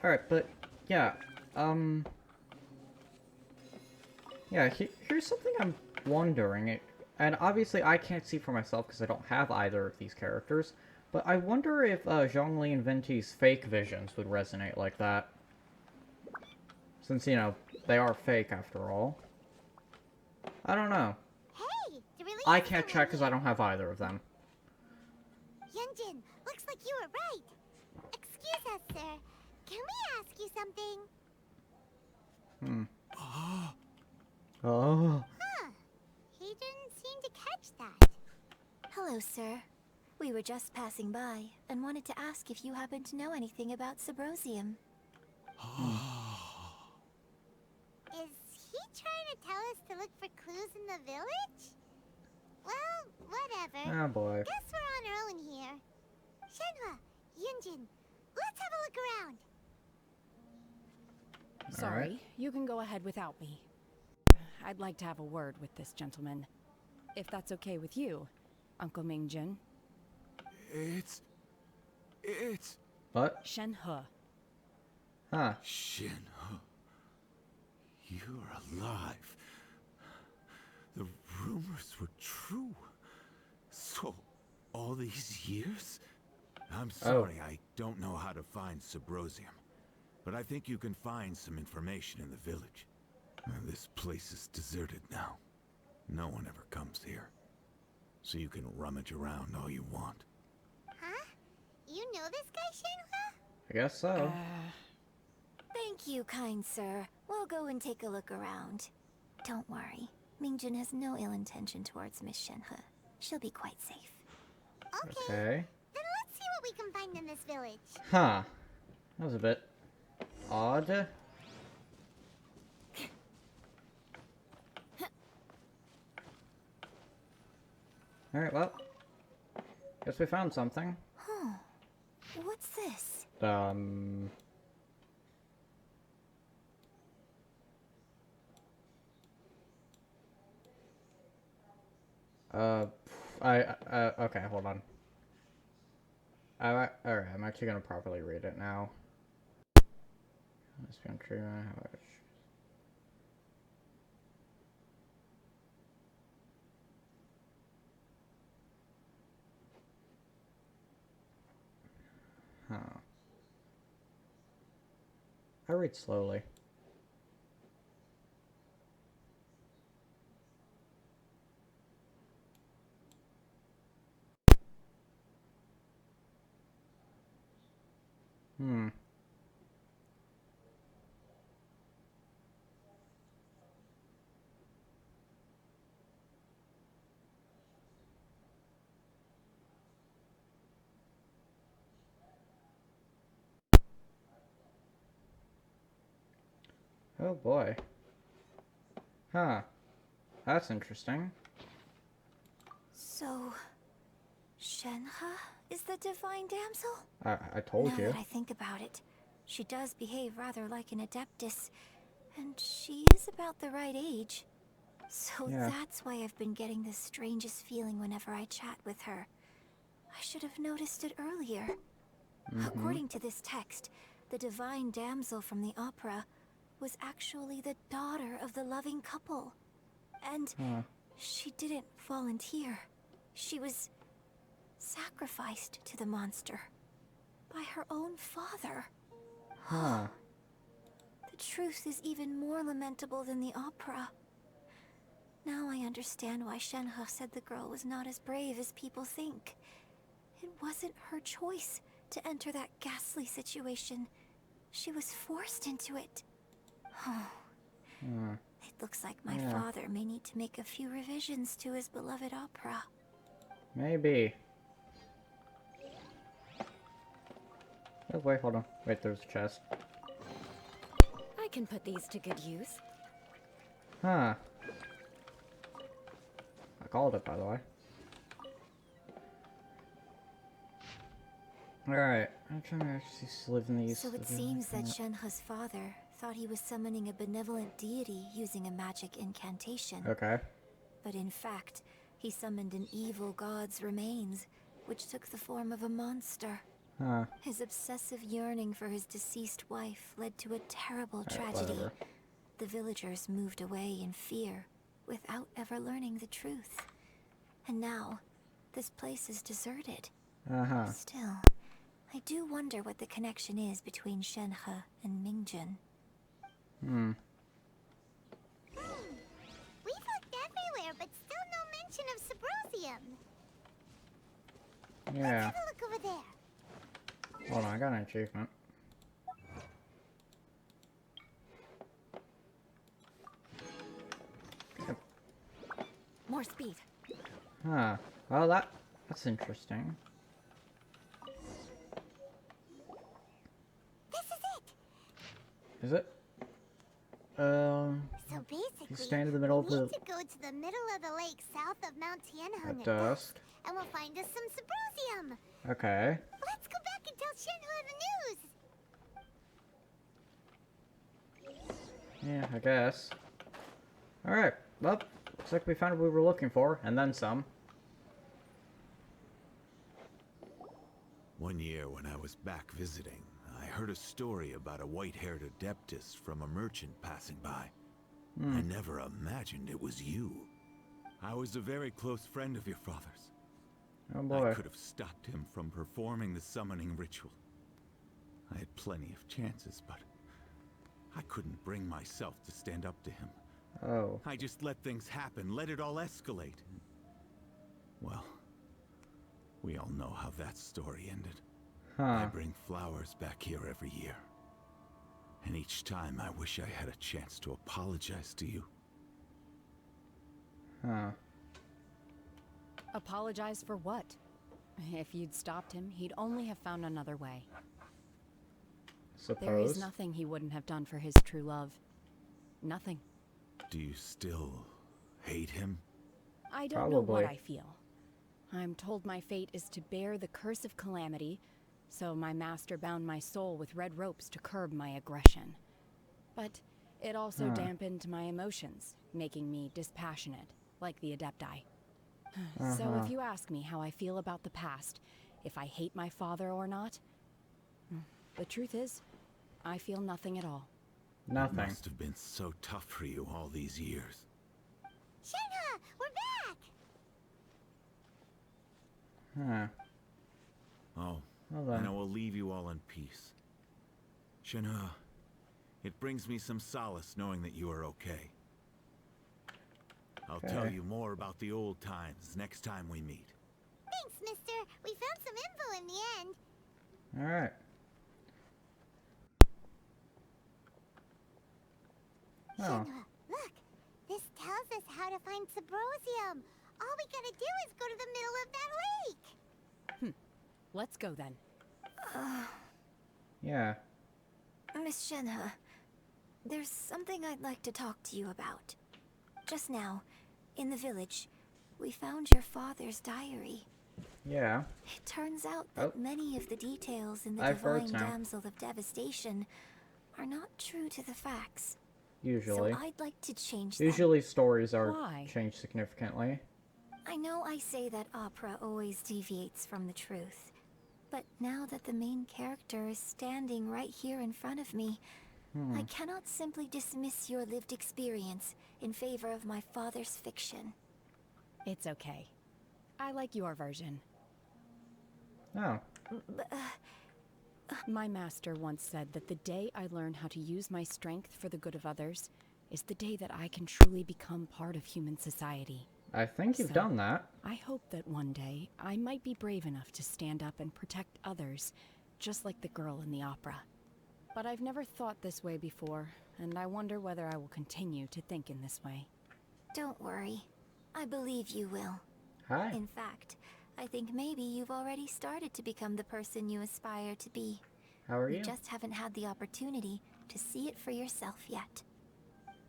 Speaker 2: Alright, but, yeah. Yeah, here's something I'm wondering. And obviously I can't see for myself because I don't have either of these characters. But I wonder if Zhongli and Venti's fake visions would resonate like that. Since, you know, they are fake after all. I don't know.
Speaker 7: Hey,
Speaker 2: I can't check because I don't have either of them.
Speaker 7: Yunjin, looks like you were right. Excuse us, sir. Can we ask you something?
Speaker 2: Oh.
Speaker 7: Huh. He didn't seem to catch that.
Speaker 17: Hello, sir. We were just passing by and wanted to ask if you happen to know anything about Symposium.
Speaker 7: Is he trying to tell us to look for clues in the village? Well, whatever.
Speaker 2: Oh boy.
Speaker 7: Guess we're on our own here. Shenhua, Yunjin, let's have a look around.
Speaker 13: Sorry, you can go ahead without me. I'd like to have a word with this gentleman. If that's okay with you, Uncle Mingjin.
Speaker 18: It's...
Speaker 2: What?
Speaker 13: Shenhe.
Speaker 2: Huh.
Speaker 18: Shenhe. You're alive. The rumors were true. So, all these years? I'm sorry, I don't know how to find Symposium. But I think you can find some information in the village. This place is deserted now. No one ever comes here. So you can rummage around all you want.
Speaker 7: Huh? You know this guy, Shenhua?
Speaker 2: I guess so.
Speaker 17: Thank you, kind sir. We'll go and take a look around. Don't worry. Mingjin has no ill intention towards Miss Shenhe. She'll be quite safe.
Speaker 2: Okay.
Speaker 7: Then let's see what we can find in this village.
Speaker 2: Huh. That was a bit odd. Alright, well. Guess we found something.
Speaker 17: Huh. What's this?
Speaker 2: Okay, hold on. Alright, I'm actually gonna properly read it now. This country, huh. I read slowly. Hmm. Oh boy. Huh. That's interesting.
Speaker 17: So, Shenhe is the divine damsel?
Speaker 2: I told
Speaker 17: now
Speaker 2: you.
Speaker 17: That I think about it, she does behave rather like an adeptus, and she is about the right age. So
Speaker 2: Yeah.
Speaker 17: that's why I've been getting the strangest feeling whenever I chat with her. I should have noticed it earlier. According to this text, the divine damsel from the opera was actually the daughter of the loving couple. And she didn't volunteer. She was sacrificed to the monster by her own father.
Speaker 2: Huh.
Speaker 17: The truth is even more lamentable than the opera. Now I understand why Shenhe said the girl was not as brave as people think. It wasn't her choice to enter that ghastly situation. She was forced into it. It looks like my father may need to make a few revisions to his beloved opera.
Speaker 2: Maybe. Oh, wait, hold on. Wait, there's a chest.
Speaker 13: I can put these to good use.
Speaker 2: Huh. I called it, by the way. Alright. I'm trying to actually live in these.
Speaker 17: So it seems that Shenhe's father thought he was summoning a benevolent deity using a magic incantation.
Speaker 2: Okay.
Speaker 17: But in fact, he summoned an evil god's remains, which took the form of a monster.
Speaker 2: Huh.
Speaker 17: His obsessive yearning for his deceased wife led to a terrible tragedy.
Speaker 2: Whatever.
Speaker 17: The villagers moved away in fear, without ever learning the truth. And now, this place is deserted. Still, I do wonder what the connection is between Shenhe and Mingjun.
Speaker 7: We've looked everywhere, but still no mention of Subrosium.
Speaker 2: Yeah.
Speaker 7: Let's have a look over there.
Speaker 2: Hold on, I got an achievement.
Speaker 13: More speed.
Speaker 2: Huh. Well, that's interesting.
Speaker 7: This is it.
Speaker 2: Is it?
Speaker 7: So basically,
Speaker 2: you stand in the middle of
Speaker 7: we
Speaker 2: the...
Speaker 7: need to go to the middle of the lake south of Mount Tianheng
Speaker 2: At dusk.
Speaker 7: and we'll find us some Subrosium.
Speaker 2: Okay.
Speaker 7: Let's go back and tell Shenhe the news.
Speaker 2: Yeah, I guess. Alright. Well, looks like we found what we were looking for, and then some.
Speaker 19: One year when I was back visiting, I heard a story about a white-haired adeptus from a merchant passing by. I never imagined it was you. I was a very close friend of your father's.
Speaker 2: Oh boy.
Speaker 19: I could have stopped him from performing the summoning ritual. I had plenty of chances, but I couldn't bring myself to stand up to him.
Speaker 2: Oh.
Speaker 19: I just let things happen, let it all escalate. Well, we all know how that story ended. I bring flowers back here every year. And each time I wish I had a chance to apologize to you.
Speaker 13: Apologize for what? If you'd stopped him, he'd only have found another way. There is nothing he wouldn't have done for his true love. Nothing.
Speaker 19: Do you still hate him?
Speaker 13: I don't know what I feel. I'm told my fate is to bear the curse of calamity, so my master bound my soul with red ropes to curb my aggression. But it also dampened my emotions, making me dispassionate, like the Adepti. So if you ask me how I feel about the past, if I hate my father or not, the truth is, I feel nothing at all.
Speaker 2: Nothing.
Speaker 19: It must have been so tough for you all these years.
Speaker 7: Shenhe, we're back!
Speaker 19: Oh,
Speaker 2: Hold on.
Speaker 19: and I will leave you all in peace. Shenhe, it brings me some solace knowing that you are okay. I'll tell you more about the old times next time we meet.
Speaker 7: Thanks, mister. We found some info in the end.
Speaker 2: Alright. Oh.
Speaker 7: Shinra, look! This tells us how to find Subrosium. All we gotta do is go to the middle of that lake!
Speaker 13: Let's go then.
Speaker 2: Yeah.
Speaker 17: Miss Shenhe, there's something I'd like to talk to you about. Just now, in the village, we found your father's diary.
Speaker 2: Yeah.
Speaker 17: It turns out that many of the details in the
Speaker 2: I've heard
Speaker 17: Divine
Speaker 2: now.
Speaker 17: Damsel of Devastation are not true to the facts.
Speaker 2: Usually.
Speaker 17: So I'd like to change them.
Speaker 2: Usually stories are
Speaker 17: Why?
Speaker 2: changed significantly.
Speaker 17: I know I say that opera always deviates from the truth, but now that the main character is standing right here in front of me, I cannot simply dismiss your lived experience in favor of my father's fiction.
Speaker 13: It's okay. I like your version.
Speaker 2: Oh.
Speaker 13: My master once said that the day I learn how to use my strength for the good of others is the day that I can truly become part of human society.
Speaker 2: I think you've
Speaker 13: So,
Speaker 2: done that.
Speaker 13: I hope that one day I might be brave enough to stand up and protect others, just like the girl in the opera. But I've never thought this way before, and I wonder whether I will continue to think in this way.
Speaker 17: Don't worry. I believe you will.
Speaker 2: Hi.
Speaker 17: In fact, I think maybe you've already started to become the person you aspire to be.
Speaker 2: How are
Speaker 17: You
Speaker 2: you?
Speaker 17: just haven't had the opportunity to see it for yourself yet.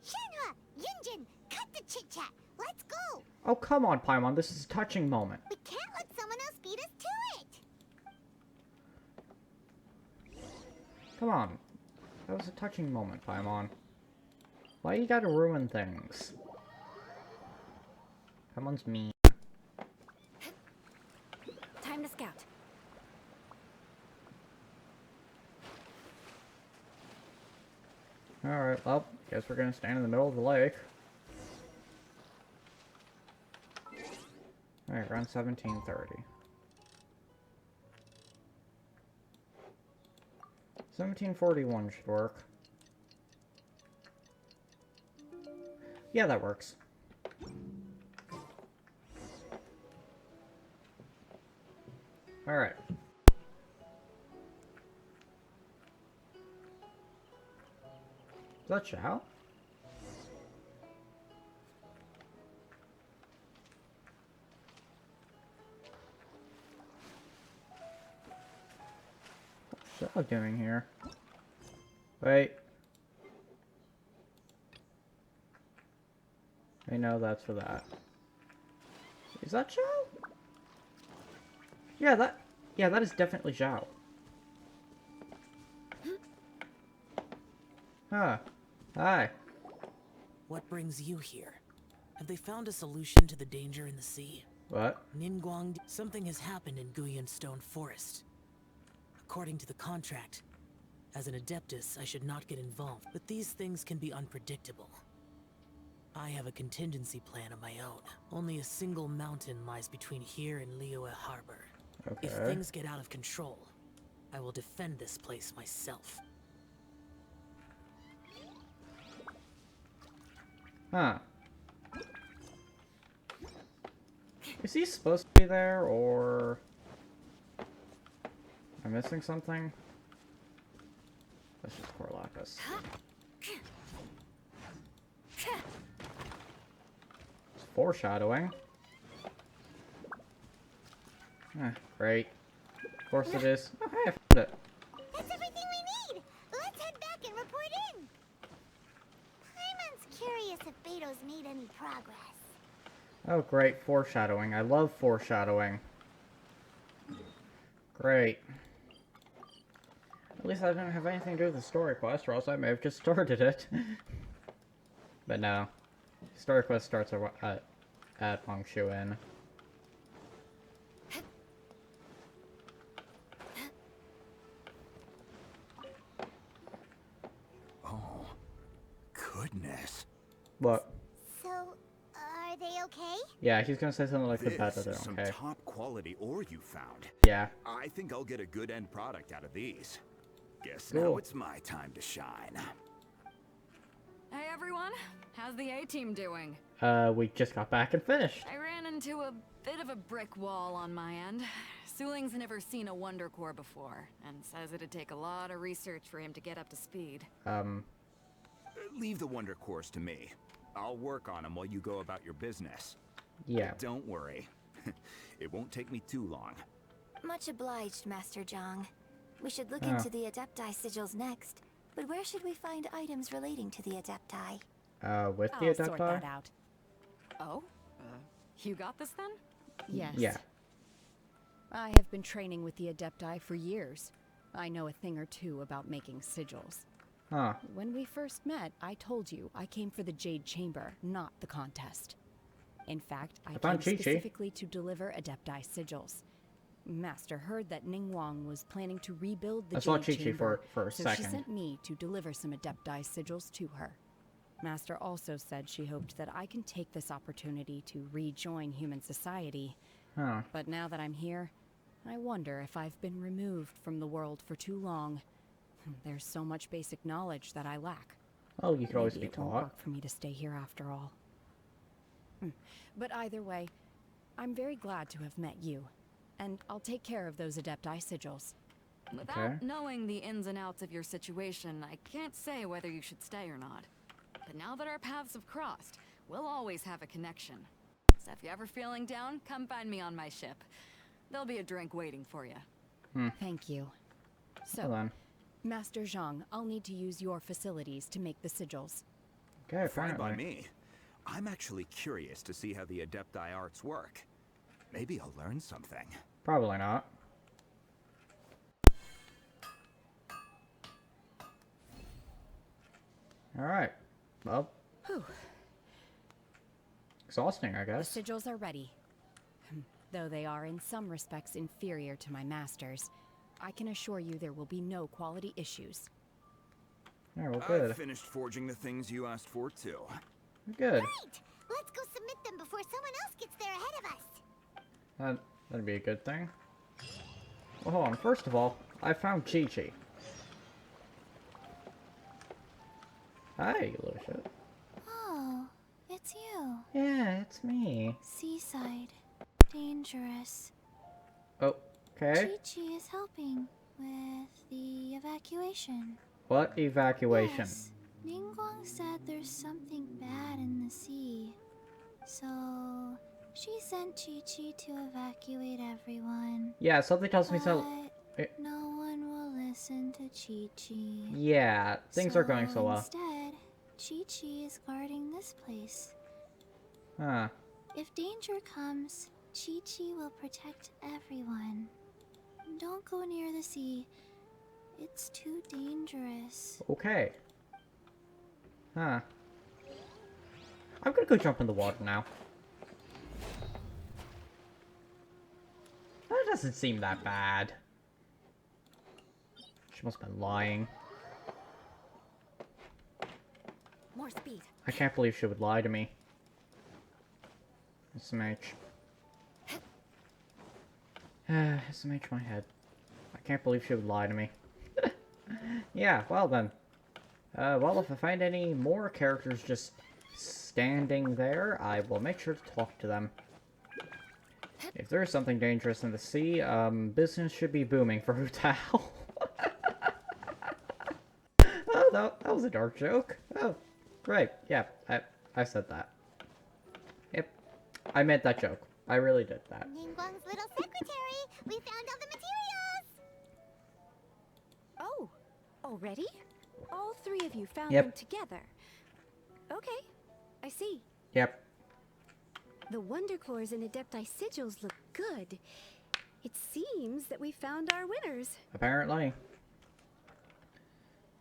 Speaker 7: Shinra! Yunjin! Cut the chit-chat! Let's go!
Speaker 2: Oh, come on, Paimon. This is a touching moment.
Speaker 7: We can't let someone else beat us to it!
Speaker 2: Come on. That was a touching moment, Paimon. Why you gotta ruin things? Paimon's mean.
Speaker 13: Time to scout.
Speaker 2: Alright, well, guess we're gonna stand in the middle of the lake. Alright, around 1730. 1741 should work. Yeah, that works. Alright. Is that Xiao? What's Xiao doing here? Wait. I know that's for that. Is that Xiao? Yeah, that is definitely Xiao. Huh. Hi.
Speaker 4: What brings you here? Have they found a solution to the danger in the sea?
Speaker 2: What?
Speaker 4: Ningguang, something has happened in Guyan Stone Forest. According to the contract, as an Adeptus, I should not get involved, but these things can be unpredictable. I have a contingency plan of my own. Only a single mountain lies between here and Liyue Harbor.
Speaker 2: Okay.
Speaker 4: If things get out of control, I will defend this place myself.
Speaker 2: Huh. Is he supposed to be there, or... Am I missing something? That's just Corlapis. It's foreshadowing. Great. Of course it is. Oh, hey, I found it.
Speaker 7: That's everything we need! Let's head back and report in! Paimon's curious if Beto's made any progress.
Speaker 2: Oh, great. Foreshadowing. I love foreshadowing. Great. At least I didn't have anything to do with the story quest, or else I may have just started it. But no. Story quest starts at Hongshuin.
Speaker 18: Oh, goodness.
Speaker 2: What?
Speaker 7: So, are they okay?
Speaker 2: Yeah, he's gonna say something like the
Speaker 18: This
Speaker 2: better
Speaker 18: is
Speaker 2: than
Speaker 18: some
Speaker 2: okay.
Speaker 18: top quality ore you found.
Speaker 2: Yeah.
Speaker 18: I think I'll get a good end product out of these. Guess
Speaker 2: Cool.
Speaker 18: now it's my time to shine.
Speaker 16: Hey everyone, how's the A-team doing?
Speaker 2: We just got back and finished.
Speaker 16: I ran into a bit of a brick wall on my end. Suling's never seen a Wonder Core before, and says it'd take a lot of research for him to get up to speed.
Speaker 18: Leave the Wonder Cores to me. I'll work on them while you go about your business.
Speaker 2: Yeah.
Speaker 18: Don't worry. It won't take me too long.
Speaker 17: Much obliged, Master Zhang. We should look into the Adepti sigils next. But where should we find items relating to the Adepti?
Speaker 2: With the
Speaker 13: I'll
Speaker 2: Adepti?
Speaker 13: sort that out.
Speaker 16: Oh? You got this then?
Speaker 13: Yes.
Speaker 2: Yeah.
Speaker 13: I have been training with the Adepti for years. I know a thing or two about making sigils.
Speaker 2: Huh.
Speaker 13: When we first met, I told you I came for the Jade Chamber, not the contest. In fact, I came specifically to deliver Adepti sigils. Master heard that Ningguang was planning to rebuild the Jade Chamber,
Speaker 2: for a
Speaker 13: so
Speaker 2: second.
Speaker 13: she sent me to deliver some Adepti sigils to her. Master also said she hoped that I can take this opportunity to rejoin human society.
Speaker 2: Huh.
Speaker 13: But now that I'm here, I wonder if I've been removed from the world for too long. There's so much basic knowledge that I lack.
Speaker 2: Oh, you could always be
Speaker 13: It won't
Speaker 2: taught.
Speaker 13: work for me to stay here after all. But either way, I'm very glad to have met you, and I'll take care of those Adepti sigils.
Speaker 16: Without knowing the ins and outs of your situation, I can't say whether you should stay or not. But now that our paths have crossed, we'll always have a connection. So if you're ever feeling down, come find me on my ship. There'll be a drink waiting for you.
Speaker 13: Thank you. So,
Speaker 2: Hold on.
Speaker 13: Master Zhang, I'll need to use your facilities to make the sigils.
Speaker 2: Okay,
Speaker 18: Fine by
Speaker 2: apparently.
Speaker 18: me. I'm actually curious to see how the Adepti arts work. Maybe I'll learn something.
Speaker 2: Probably not. Alright. Well.
Speaker 13: Whew.
Speaker 2: Exhausting, I guess.
Speaker 13: The sigils are ready. Though they are in some respects inferior to my masters, I can assure you there will be no quality issues.
Speaker 2: Yeah, well, good.
Speaker 18: I've finished forging the things you asked for, too.
Speaker 2: Good.
Speaker 7: Great! Let's go submit them before someone else gets there ahead of us.
Speaker 2: That'd be a good thing. Well, hold on. First of all, I found Chi-Chi. Hi, you little shit.
Speaker 17: Oh, it's you.
Speaker 2: Yeah, it's me.
Speaker 17: Seaside. Dangerous.
Speaker 2: Okay.
Speaker 17: Chi-Chi is helping with the evacuation.
Speaker 2: What evacuation?
Speaker 17: Yes. Ningguang said there's something bad in the sea. So, she sent Chi-Chi to evacuate everyone.
Speaker 2: Yeah, something tells me so.
Speaker 17: No one will listen to Chi-Chi.
Speaker 2: Yeah, things are going so well.
Speaker 17: Instead, Chi-Chi is guarding this place.
Speaker 2: Huh.
Speaker 17: If danger comes, Chi-Chi will protect everyone. Don't go near the sea. It's too dangerous.
Speaker 2: Okay. Huh. I'm gonna go jump in the water now. That doesn't seem that bad. She must have been lying.
Speaker 13: More speed.
Speaker 2: I can't believe she would lie to me. SMH. SMH my head. I can't believe she would lie to me. Yeah, well then. Well, if I find any more characters just standing there, I will make sure to talk to them. If there is something dangerous in the sea, business should be booming for Osial. Oh, that was a dark joke. Oh, right. Yeah, I said that. Yep, I meant that joke. I really did that.
Speaker 7: Ningguang's little secretary! We found all the materials!
Speaker 14: Oh, already? All three of you found
Speaker 2: Yep.
Speaker 14: them together. Okay, I see.
Speaker 2: Yep.
Speaker 14: The Wonder Cores and Adepti sigils look good. It seems that we found our winners.
Speaker 2: Apparently.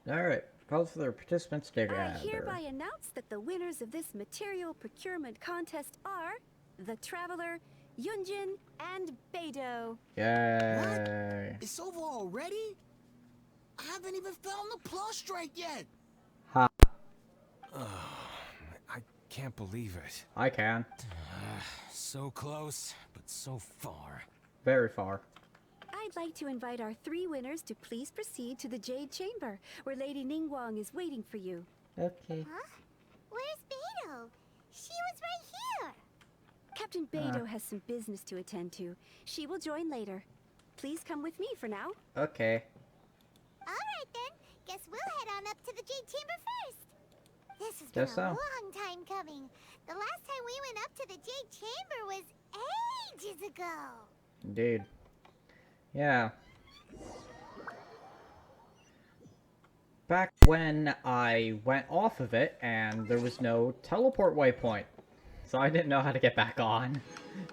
Speaker 2: Alright, calls for the participants to
Speaker 14: I
Speaker 2: gather.
Speaker 14: hereby announce that the winners of this material procurement contest are the Traveler, Yunjin, and Beidou.
Speaker 2: Yay.
Speaker 6: It's over already? I haven't even found the plus strike yet.
Speaker 2: Ha.
Speaker 5: I can't believe it.
Speaker 2: I can.
Speaker 5: So close, but so far.
Speaker 2: Very far.
Speaker 14: I'd like to invite our three winners to please proceed to the Jade Chamber, where Lady Ningguang is waiting for you.
Speaker 2: Okay.
Speaker 7: Huh? Where's Beidou? She was right here!
Speaker 14: Captain Beidou has some business to attend to. She will join later. Please come with me for now.
Speaker 2: Okay.
Speaker 7: Alright then, guess we'll head on up to the Jade Chamber first. This has been
Speaker 2: Guess
Speaker 7: a
Speaker 2: so.
Speaker 7: long time coming. The last time we went up to the Jade Chamber was ages ago.
Speaker 2: Indeed. Yeah. Back when I went off of it and there was no teleport waypoint. So I didn't know how to get back on.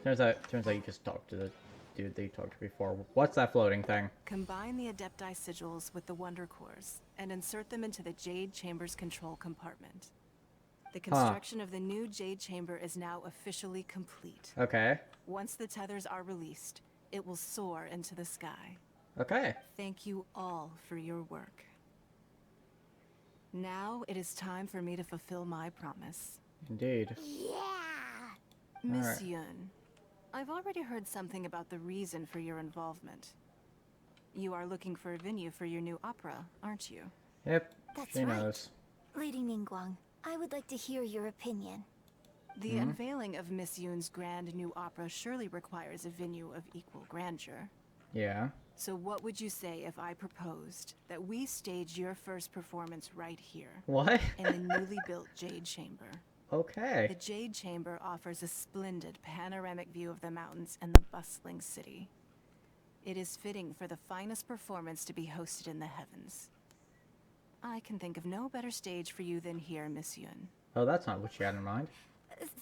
Speaker 2: Turns out you just talked to the dude that you talked to before. What's that floating thing?
Speaker 3: Combine the Adepti sigils with the Wonder Cores and insert them into the Jade Chamber's control compartment. The construction of the new Jade Chamber is now officially complete.
Speaker 2: Okay.
Speaker 3: Once the tethers are released, it will soar into the sky.
Speaker 2: Okay.
Speaker 3: Thank you all for your work. Now it is time for me to fulfill my promise.
Speaker 2: Indeed.
Speaker 7: Yeah.
Speaker 3: Miss
Speaker 2: Alright.
Speaker 3: Yun, I've already heard something about the reason for your involvement. You are looking for a venue for your new opera, aren't you?
Speaker 2: Yep.
Speaker 17: That's
Speaker 2: She
Speaker 17: right.
Speaker 2: knows.
Speaker 17: Lady Ningguang, I would like to hear your opinion.
Speaker 3: The unveiling of Miss Yun's grand new opera surely requires a venue of equal grandeur.
Speaker 2: Yeah.
Speaker 3: So what would you say if I proposed that we stage your first performance right here?
Speaker 2: What?
Speaker 3: In the newly built Jade Chamber.
Speaker 2: Okay.
Speaker 3: The Jade Chamber offers a splendid panoramic view of the mountains and the bustling city. It is fitting for the finest performance to be hosted in the heavens. I can think of no better stage for you than here, Miss Yun.
Speaker 2: Oh, that's not what you had in mind.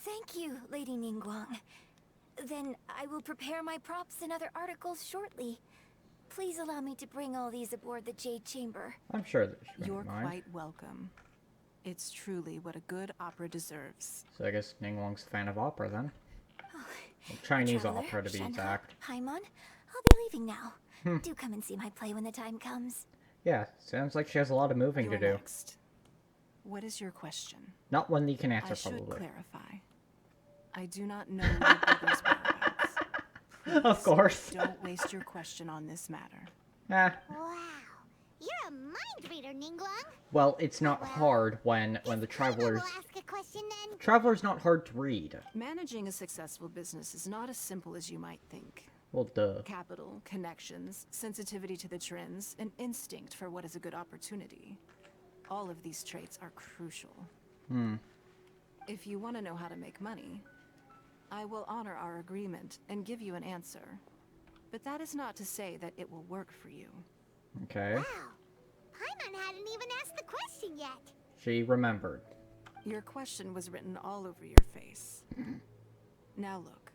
Speaker 17: Thank you, Lady Ningguang. Then I will prepare my props and other articles shortly. Please allow me to bring all these aboard the Jade Chamber.
Speaker 2: I'm sure that she
Speaker 3: You're
Speaker 2: wouldn't mind.
Speaker 3: quite welcome. It's truly what a good opera deserves.
Speaker 2: So I guess Ningguang's a fan of opera then. Well, Chinese
Speaker 17: Traveler,
Speaker 2: opera to be
Speaker 17: Shenhe,
Speaker 2: exact.
Speaker 17: Paimon, I'll be leaving now. Do come and see my play when the time comes.
Speaker 2: Yeah, sounds like she has a lot of moving to do.
Speaker 3: Next. What is your question?
Speaker 2: Not one that you can answer,
Speaker 3: I should
Speaker 2: probably.
Speaker 3: clarify. I do not know your brother's whereabouts.
Speaker 2: Of course.
Speaker 3: Don't waste your question on this matter.
Speaker 2: Ah.
Speaker 7: Wow. You're a mind reader, Ningguang.
Speaker 2: Well, it's not hard when the travelers.
Speaker 7: We'll ask a question then.
Speaker 2: Traveler's not hard to read.
Speaker 3: Managing a successful business is not as simple as you might think.
Speaker 2: Well, duh.
Speaker 3: Capital, connections, sensitivity to the trends, and instinct for what is a good opportunity. All of these traits are crucial. If you want to know how to make money, I will honor our agreement and give you an answer. But that is not to say that it will work for you.
Speaker 2: Okay.
Speaker 7: Wow. Paimon hadn't even asked the question yet.
Speaker 2: She remembered.
Speaker 3: Your question was written all over your face. Now look,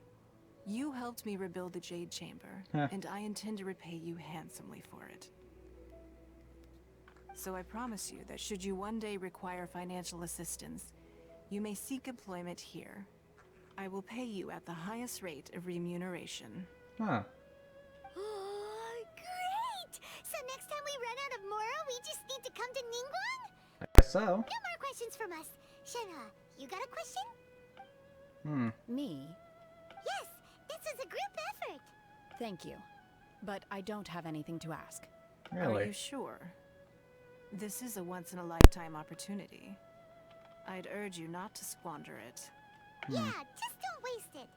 Speaker 3: you helped me rebuild the Jade Chamber, and I intend to repay you handsomely for it. So I promise you that should you one day require financial assistance, you may seek employment here. I will pay you at the highest rate of remuneration.
Speaker 2: Huh.
Speaker 7: Great! So next time we run out of Moro, we just need to come to Ningguang?
Speaker 2: I guess so.
Speaker 7: No more questions from us. Shenhe, you got a question?
Speaker 13: Me?
Speaker 7: Yes, this is a group effort.
Speaker 13: Thank you. But I don't have anything to ask.
Speaker 3: Are you sure? This is a once-in-a-lifetime opportunity. I'd urge you not to squander it.
Speaker 7: Yeah, just don't waste it.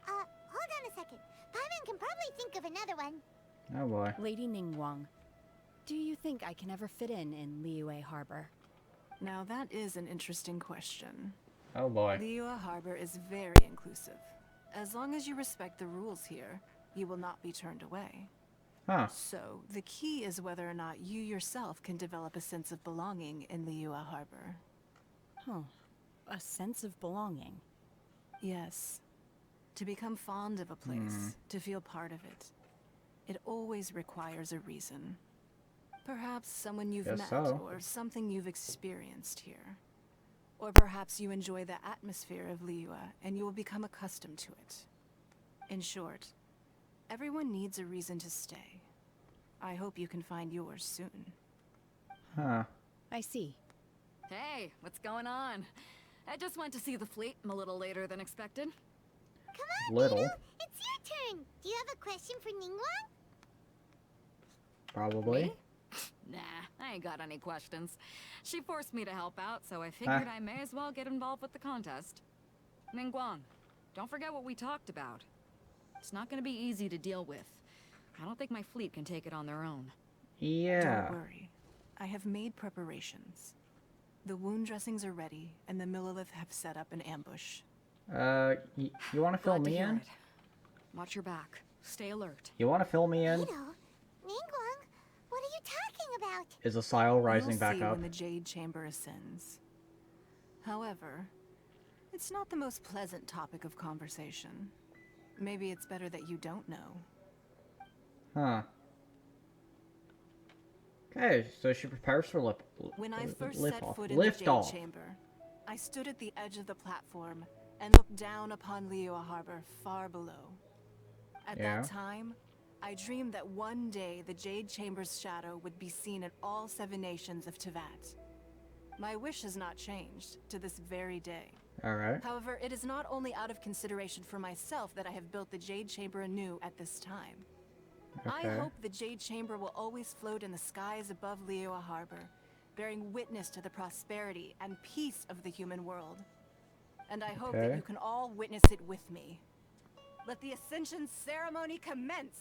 Speaker 7: Hold on a second. Paimon can probably think of another one.
Speaker 2: Oh boy.
Speaker 13: Lady Ningguang, do you think I can ever fit in Liyue Harbor?
Speaker 3: Now that is an interesting question.
Speaker 2: Oh boy.
Speaker 3: Liyue Harbor is very inclusive. As long as you respect the rules here, you will not be turned away.
Speaker 2: Huh.
Speaker 3: So, the key is whether or not you yourself can develop a sense of belonging in Liyue Harbor.
Speaker 13: Huh. A sense of belonging.
Speaker 3: Yes. To become fond of a place, to feel part of it, it always requires a reason. Perhaps someone you've
Speaker 2: Guess
Speaker 3: met,
Speaker 2: so.
Speaker 3: or something you've experienced here. Or perhaps you enjoy the atmosphere of Liyue, and you will become accustomed to it. In short, everyone needs a reason to stay. I hope you can find yours soon.
Speaker 2: Huh.
Speaker 13: I see.
Speaker 16: Hey, what's going on? I just went to see the fleet a little later than expected.
Speaker 7: Come on,
Speaker 2: Little.
Speaker 7: Beetle. It's your turn. Do you have a question for Ningguang?
Speaker 2: Probably.
Speaker 16: Me? Nah, I ain't got any questions. She forced me to help out, so I figured I may as well get involved with the contest. Ningguang, don't forget what we talked about. It's not gonna be easy to deal with. I don't think my fleet can take it on their own.
Speaker 2: Yeah.
Speaker 3: Don't worry. I have made preparations. The wound dressings are ready, and the Millilith have set up an ambush.
Speaker 2: You want to fill me in?
Speaker 16: Watch your back. Stay alert.
Speaker 2: You want to fill me in?
Speaker 7: Ningguang, what are you talking about?
Speaker 2: Is Osial rising back
Speaker 3: You'll see
Speaker 2: up?
Speaker 3: when the Jade Chamber ascends. However, it's not the most pleasant topic of conversation. Maybe it's better that you don't know.
Speaker 2: Huh. Okay, so she prepares for
Speaker 3: When I first
Speaker 2: lift
Speaker 3: set
Speaker 2: off.
Speaker 3: foot in the Jade
Speaker 2: Off.
Speaker 3: Chamber, I stood at the edge of the platform and looked down upon Liyue Harbor far below. At that time, I dreamed that one day the Jade Chamber's shadow would be seen in all 7 nations of Teyvat. My wish has not changed to this very day.
Speaker 2: Alright.
Speaker 3: However, it is not only out of consideration for myself that I have built the Jade Chamber anew at this time. I hope the Jade Chamber will always float in the skies above Liyue Harbor, bearing witness to the prosperity and peace of the human world. And I hope that you can all witness it with me. Let the Ascension ceremony commence!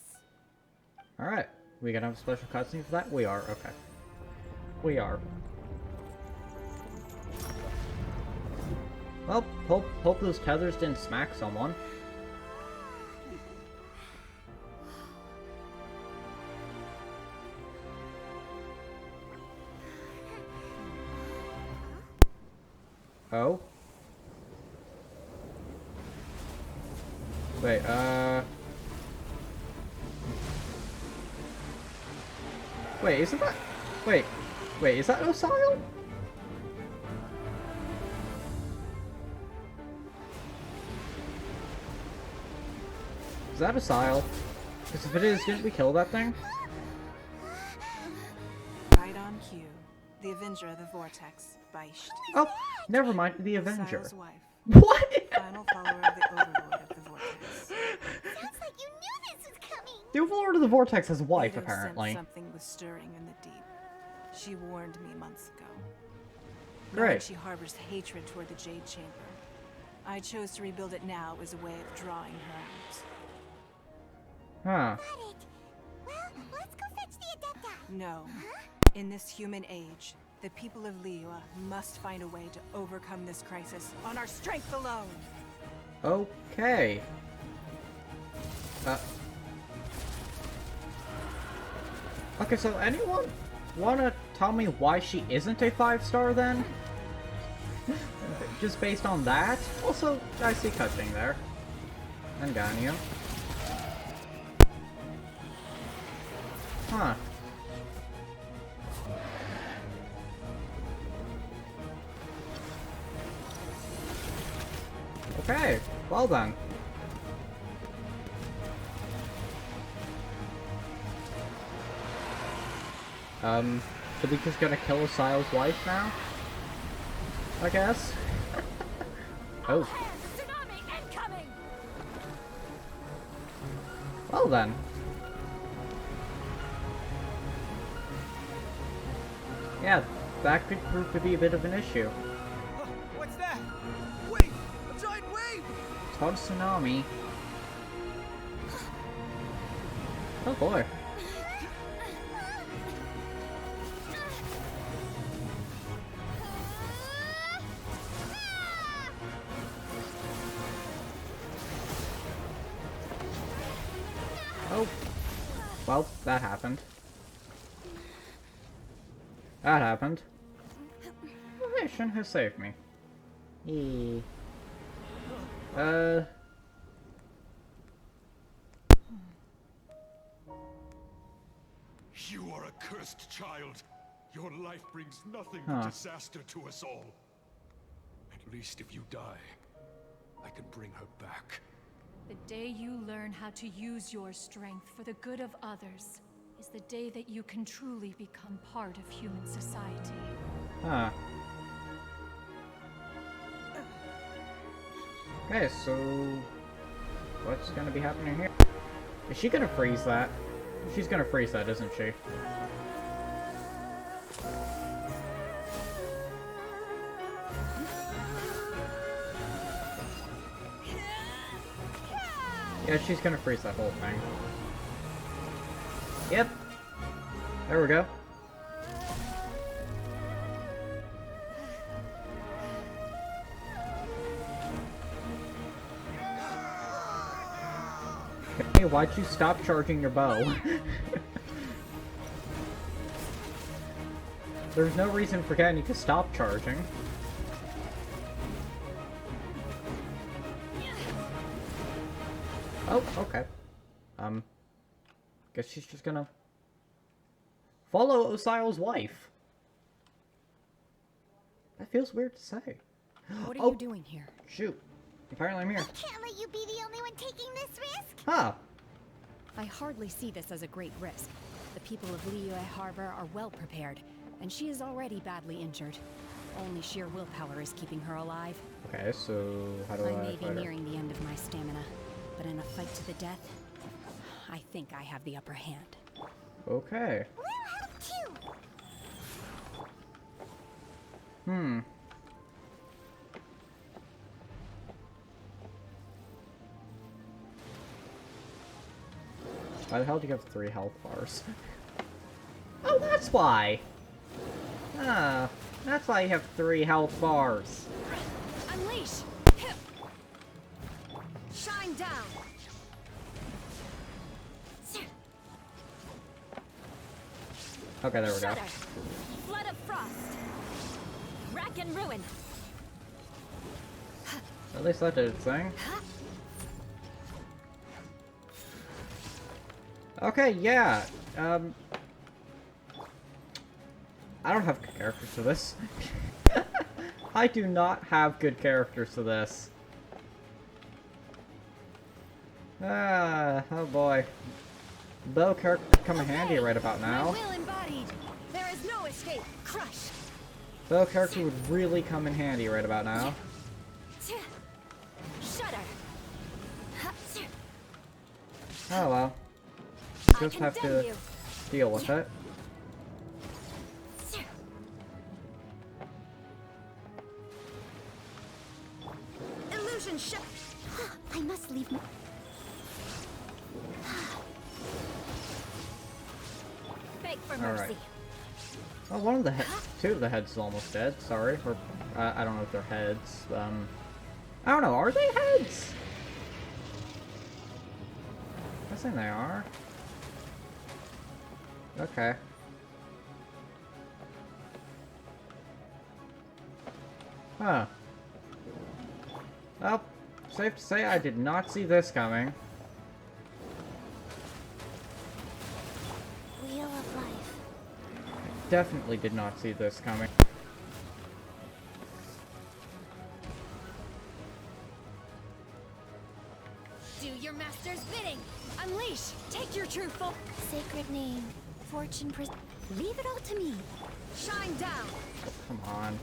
Speaker 2: Alright. We gonna have a special cutscene for that? We are. Okay. We are. Well, hope those tethers didn't smack someone. Oh? Wait, Wait, isn't that... Wait, is that Osial? Is that Osial? Because if it is, didn't we kill that thing?
Speaker 3: Right on cue. The Avenger of the Vortex, Beisht.
Speaker 2: Oh, never mind, the Avenger.
Speaker 3: Osial's wife.
Speaker 2: What?
Speaker 3: Final follower of the Overlord of the Vortex.
Speaker 7: Sounds like you knew this was coming.
Speaker 2: The Overlord of the Vortex has a wife,
Speaker 3: Leto
Speaker 2: apparently.
Speaker 3: sensed something was stirring in the deep. She warned me months ago.
Speaker 2: Great.
Speaker 3: Knowing she harbors hatred toward the Jade Chamber, I chose to rebuild it now as a way of drawing her out.
Speaker 2: Huh.
Speaker 7: Got it. Well, let's go fetch the Adepta.
Speaker 3: No. In this human age, the people of Liyue must find a way to overcome this crisis on our strength alone.
Speaker 2: Okay. Okay, so anyone wanna tell me why she isn't a 5-star then? Just based on that? Also, I see Kuching there. And Ganyu. Huh. Okay, well then. So we just gonna kill Osial's wife now? I guess. Oh.
Speaker 7: Tsunami incoming!
Speaker 2: Well then. Yeah, that could prove to be a bit of an issue.
Speaker 11: What's that? Wait! A giant wave!
Speaker 2: It's called a tsunami. Oh boy. Oh. Well, that happened. That happened. Oh, hey, Shin has saved me. Eee.
Speaker 20: You are a cursed child. Your life brings nothing
Speaker 2: Huh.
Speaker 20: but disaster to us all. At least if you die, I can bring her back.
Speaker 15: The day you learn how to use your strength for the good of others is the day that you can truly become part of human society.
Speaker 2: Huh. Okay, so what's gonna be happening here? Is she gonna freeze that? She's gonna freeze that, isn't she? Yeah, she's gonna freeze that whole thing. Yep. There we go. Hey, why'd you stop charging your bow? There's no reason for Kenny to stop charging. Oh, okay. Guess she's just gonna follow Osial's wife. That feels weird to say.
Speaker 13: What are you doing here?
Speaker 2: Shoot. Apparently I'm here.
Speaker 7: I can't let you be the only one taking this risk.
Speaker 2: Huh.
Speaker 13: I hardly see this as a great risk. The people of Liyue Harbor are well prepared, and she is already badly injured. Only sheer willpower is keeping her alive.
Speaker 2: Okay, so how do I
Speaker 13: may be
Speaker 2: fight her?
Speaker 13: nearing the end of my stamina, but in a fight to the death, I think I have the upper hand.
Speaker 2: Okay.
Speaker 7: We'll help too.
Speaker 2: Why the hell do you have 3 health bars? Oh, that's why! Ah, that's why you have 3 health bars.
Speaker 13: Unleash! Shine down!
Speaker 2: Okay, there we go.
Speaker 13: Shudder. Flood of frost. Rack and ruin.
Speaker 2: At least that did its thing. Okay, yeah. I don't have good characters for this. I do not have good characters for this. Ah, oh boy. Bow character could come in handy right about now.
Speaker 13: Will embodied. There is no escape. Crush.
Speaker 2: Bow character would really come in handy right about now.
Speaker 13: Shudder.
Speaker 2: Oh well. Just have to deal with it.
Speaker 14: Illusion shut. I must leave.
Speaker 13: Beg for
Speaker 2: All
Speaker 13: mercy.
Speaker 2: right. Well, one of the two of the heads is almost dead. Sorry, or I don't know if they're heads. I don't know. Are they heads? I think they are. Okay. Huh. Well, safe to say I did not see this coming.
Speaker 7: Wheel of life.
Speaker 2: Definitely did not see this coming.
Speaker 13: Do your master's bidding. Unleash. Take your true form.
Speaker 7: Sacred name. Fortune pres.
Speaker 14: Leave it all to me.
Speaker 13: Shine down.
Speaker 2: Come on.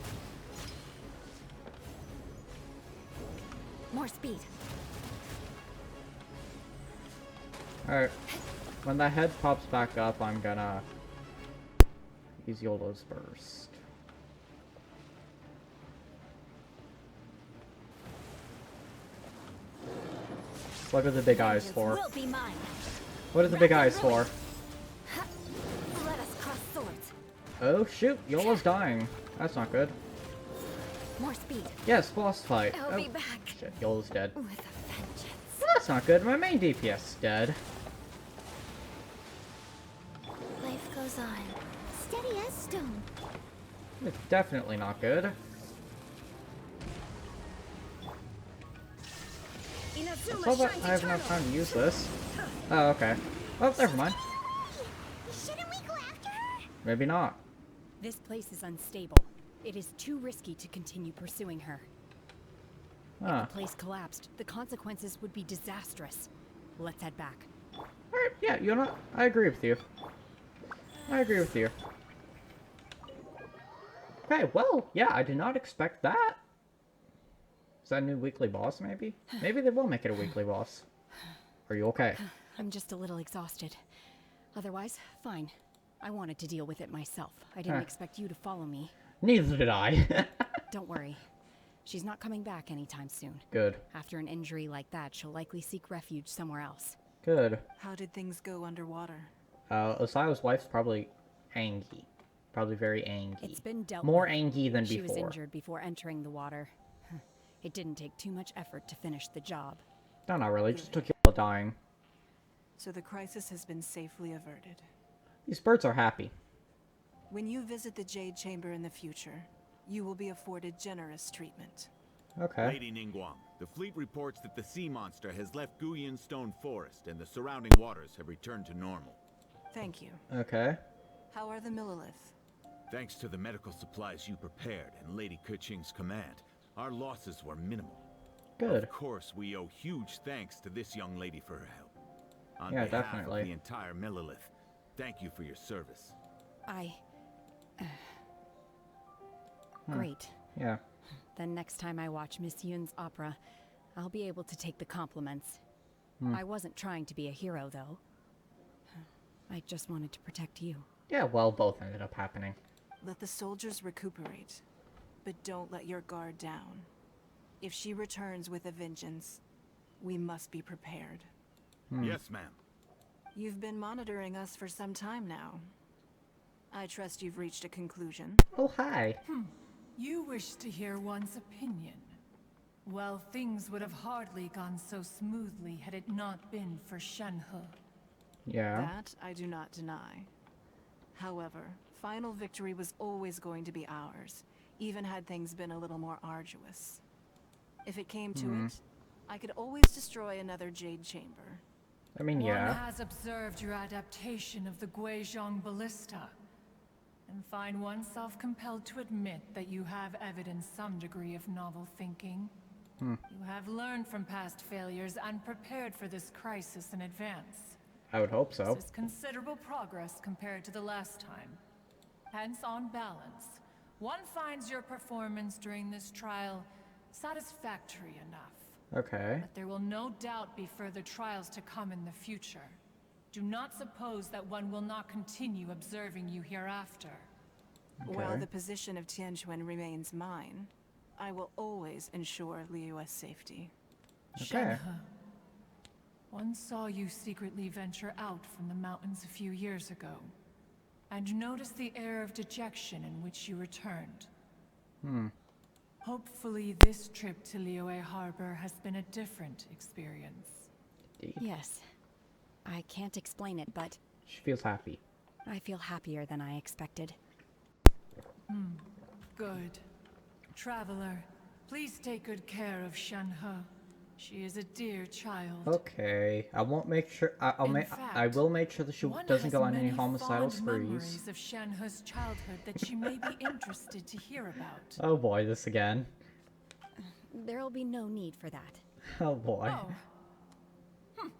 Speaker 14: More speed.
Speaker 2: Alright. When that head pops back up, I'm gonna use YOLO's burst. What are the big eyes for?
Speaker 14: Will be mine.
Speaker 2: What are the big eyes for?
Speaker 14: Let us cross swords.
Speaker 2: Oh shoot, YOLO's dying. That's not good.
Speaker 14: More speed.
Speaker 2: Yes, boss fight.
Speaker 14: I'll
Speaker 2: Oh,
Speaker 14: be back.
Speaker 2: shit, YOLO's dead.
Speaker 14: With a vengeance.
Speaker 2: Well, that's not good. My main DPS is dead.
Speaker 7: Life goes on. Steady as stone.
Speaker 2: It's definitely not good. It's all that I have enough time to use this. Oh, okay. Oh, never mind.
Speaker 7: Shouldn't we go after her?
Speaker 2: Maybe not.
Speaker 13: This place is unstable. It is too risky to continue pursuing her.
Speaker 2: Huh.
Speaker 13: If the place collapsed, the consequences would be disastrous. Let's head back.
Speaker 2: Alright, yeah, you know what? I agree with you. I agree with you. Okay, well, yeah, I did not expect that. Is that a new weekly boss, maybe? Maybe they will make it a weekly boss. Are you okay?
Speaker 13: I'm just a little exhausted. Otherwise, fine. I wanted to deal with it myself. I didn't expect you to follow me.
Speaker 2: Neither did I.
Speaker 13: Don't worry. She's not coming back anytime soon.
Speaker 2: Good.
Speaker 13: After an injury like that, she'll likely seek refuge somewhere else.
Speaker 2: Good.
Speaker 3: How did things go underwater?
Speaker 2: Osial's wife's probably angry. Probably very angry.
Speaker 13: It's been dealt
Speaker 2: More
Speaker 13: with.
Speaker 2: angry than
Speaker 13: She
Speaker 2: before.
Speaker 13: was injured before entering the water. It didn't take too much effort to finish the job.
Speaker 2: No, not really. It just took you all dying.
Speaker 3: So the crisis has been safely averted.
Speaker 2: These birds are happy.
Speaker 3: When you visit the Jade Chamber in the future, you will be afforded generous treatment.
Speaker 2: Okay.
Speaker 19: Lady Ningguang, the fleet reports that the sea monster has left Guyan Stone Forest and the surrounding waters have returned to normal.
Speaker 3: Thank you.
Speaker 2: Okay.
Speaker 3: How are the Millilith?
Speaker 19: Thanks to the medical supplies you prepared and Lady Keqing's command, our losses were minimal.
Speaker 2: Good.
Speaker 19: Of course, we owe huge thanks to this young lady for her help. On
Speaker 2: Yeah,
Speaker 19: behalf
Speaker 2: definitely.
Speaker 19: of the entire Millilith, thank you for your service.
Speaker 13: Great.
Speaker 2: Yeah.
Speaker 13: Then next time I watch Miss Yun's opera, I'll be able to take the compliments. I wasn't trying to be a hero, though. I just wanted to protect you.
Speaker 2: Yeah, well, both ended up happening.
Speaker 3: Let the soldiers recuperate, but don't let your guard down. If she returns with a vengeance, we must be prepared.
Speaker 19: Yes, ma'am.
Speaker 3: You've been monitoring us for some time now. I trust you've reached a conclusion.
Speaker 2: Oh, hi.
Speaker 15: You wish to hear one's opinion. Well, things would have hardly gone so smoothly had it not been for Shenhe.
Speaker 2: Yeah.
Speaker 3: That I do not deny. However, final victory was always going to be ours, even had things been a little more arduous. If it came to it, I could always destroy another Jade Chamber.
Speaker 2: I mean, yeah.
Speaker 15: One has observed your adaptation of the Guizhong ballista, and find oneself compelled to admit that you have evidenced some degree of novel thinking. You have learned from past failures and prepared for this crisis in advance.
Speaker 2: I would hope so.
Speaker 15: This is considerable progress compared to the last time. Hence, on balance, one finds your performance during this trial satisfactory enough.
Speaker 2: Okay.
Speaker 15: But there will no doubt be further trials to come in the future. Do not suppose that one will not continue observing you hereafter.
Speaker 2: Okay.
Speaker 3: While the position of Tianquan remains mine, I will always ensure Liyue's safety.
Speaker 2: Okay.
Speaker 15: Shenhe, one saw you secretly venture out from the mountains a few years ago, and noticed the air of dejection in which you returned. Hopefully this trip to Liyue Harbor has been a different experience.
Speaker 13: Yes. I can't explain it, but
Speaker 2: She feels happy.
Speaker 13: I feel happier than I expected.
Speaker 15: Good. Traveler, please take good care of Shenhe. She is a dear child.
Speaker 2: Okay. I won't make sure. I will make sure that she
Speaker 15: One
Speaker 2: doesn't
Speaker 15: has
Speaker 2: go on any
Speaker 15: many
Speaker 2: homicidal
Speaker 15: fond
Speaker 2: sprees.
Speaker 15: memories of Shenhe's childhood that she may be interested to hear about.
Speaker 2: Oh boy, this again.
Speaker 13: There'll be no need for that.
Speaker 2: Oh boy.
Speaker 15: Oh.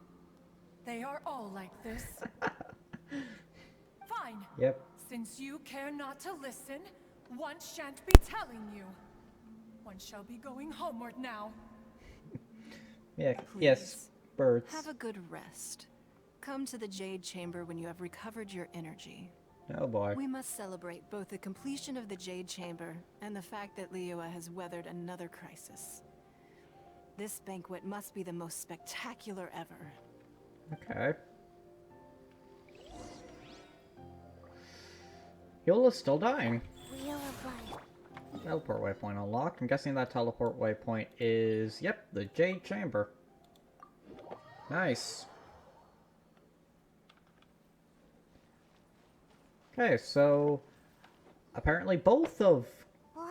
Speaker 15: They are all like this. Fine.
Speaker 2: Yep.
Speaker 15: Since you care not to listen, one shan't be telling you. One shall be going homeward now.
Speaker 2: Yeah.
Speaker 3: Please,
Speaker 2: Yes. Birds.
Speaker 3: Have a good rest. Come to the Jade Chamber when you have recovered your energy.
Speaker 2: Oh boy.
Speaker 3: We must celebrate both the completion of the Jade Chamber and the fact that Liyue has weathered another crisis. This banquet must be the most spectacular ever.
Speaker 2: Okay. Yola's still dying.
Speaker 7: Wheel of Life.
Speaker 2: Teleport waypoint unlocked. I'm guessing that teleport waypoint is, yep, the Jade Chamber. Nice. Okay, so apparently both of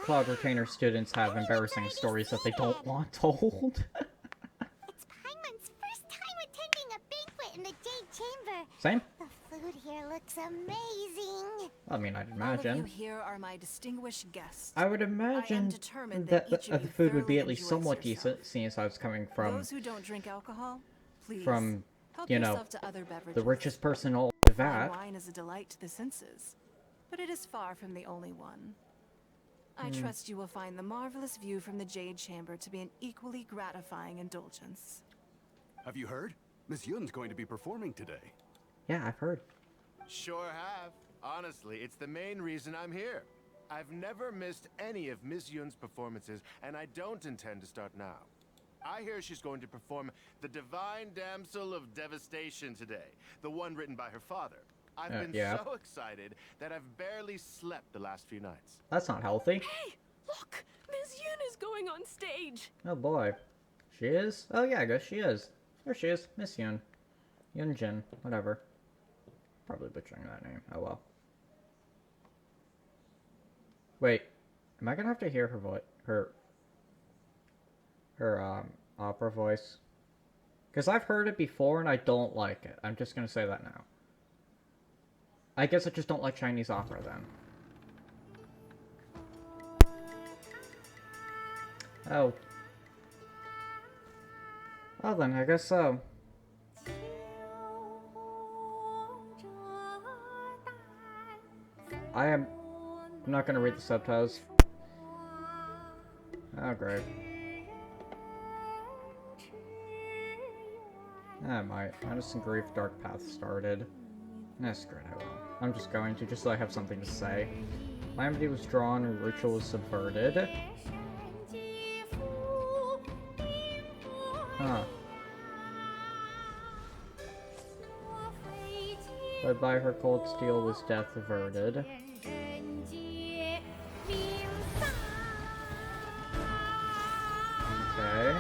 Speaker 2: Cloud Retainer students have embarrassing stories that they don't want told.
Speaker 7: It's Paimon's first time attending a banquet in the Jade Chamber.
Speaker 2: Same?
Speaker 7: The food here looks amazing.
Speaker 2: I mean, I'd
Speaker 3: All of
Speaker 2: imagine.
Speaker 3: you here are my distinguished guests.
Speaker 2: I would imagine
Speaker 3: determined
Speaker 2: that
Speaker 3: that each of
Speaker 2: the
Speaker 3: you
Speaker 2: food would be
Speaker 3: thoroughly
Speaker 2: at least
Speaker 3: enjoys
Speaker 2: somewhat
Speaker 3: yourself.
Speaker 2: decent, seeing as I was coming from,
Speaker 3: Those who don't drink alcohol, please help
Speaker 2: you know,
Speaker 3: yourself to other beverages.
Speaker 2: the richest person in all of
Speaker 3: Fine
Speaker 2: that.
Speaker 3: wine is a delight to the senses, but it is far from the only one. I trust you will find the marvelous view from the Jade Chamber to be an equally gratifying indulgence.
Speaker 21: Have you heard? Miss Yun's going to be performing today.
Speaker 2: Yeah, I've heard.
Speaker 9: Sure have. Honestly, it's the main reason I'm here. I've never missed any of Miss Yun's performances, and I don't intend to start now. I hear she's going to perform The Divine Damsel of Devastation today, the one written by her father. I've been
Speaker 2: yeah.
Speaker 9: so excited that I've barely slept the last few nights.
Speaker 2: That's not healthy.
Speaker 14: Hey, look! Miss Yun is going on stage!
Speaker 2: Oh boy. She is? Oh yeah, I guess she is. There she is, Miss Yun. Yunjin, whatever. Probably butchering that name. Oh well. Wait, am I gonna have to hear her voice? Her opera voice? Because I've heard it before and I don't like it. I'm just gonna say that now. I guess I just don't like Chinese opera then. Oh. Well then, I guess so. I'm not gonna read the subtitles. Oh, great. I might. Madison Grief Dark Path started. That's great, I will. I'm just going to, just so I have something to say. Calamity was drawn, ritual was subverted. Huh. Led by her cold steel was death averted. Okay.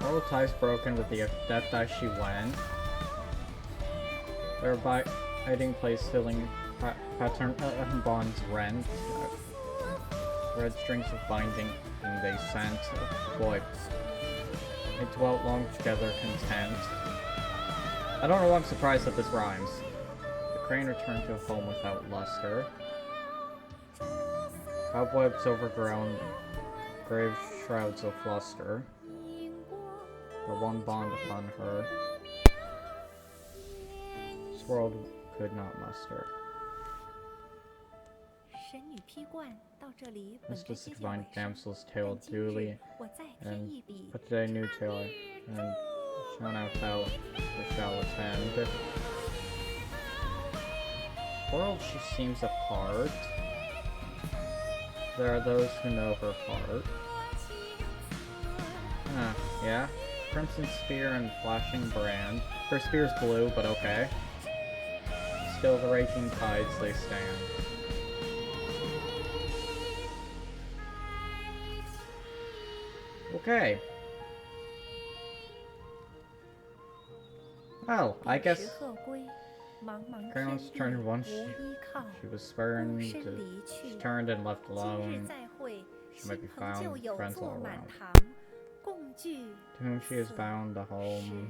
Speaker 2: Moral ties broken with the death as she went. Thereby hiding place filling pattern bonds rent. Red strings of binding they sent. Oh boy. They dwelt long together content. I don't know why I'm surprised that this rhymes. The crane returned to a home without luster. Cobwebs overgrown, grave shrouds of fluster. The one bond upon her. This world could not muster. This was the divine damsel's tale duly, and but today new tale, and shown out how we shall attend. World she seems apart. There are those who know her heart. Yeah. Crimson spear and flashing brand. Her spear's blue, but okay. Still the raging tides they stand. Okay. Well, I guess Crown's turned once she was spurned, she turned and left alone. She might be found, friends all around. To whom she is bound a home.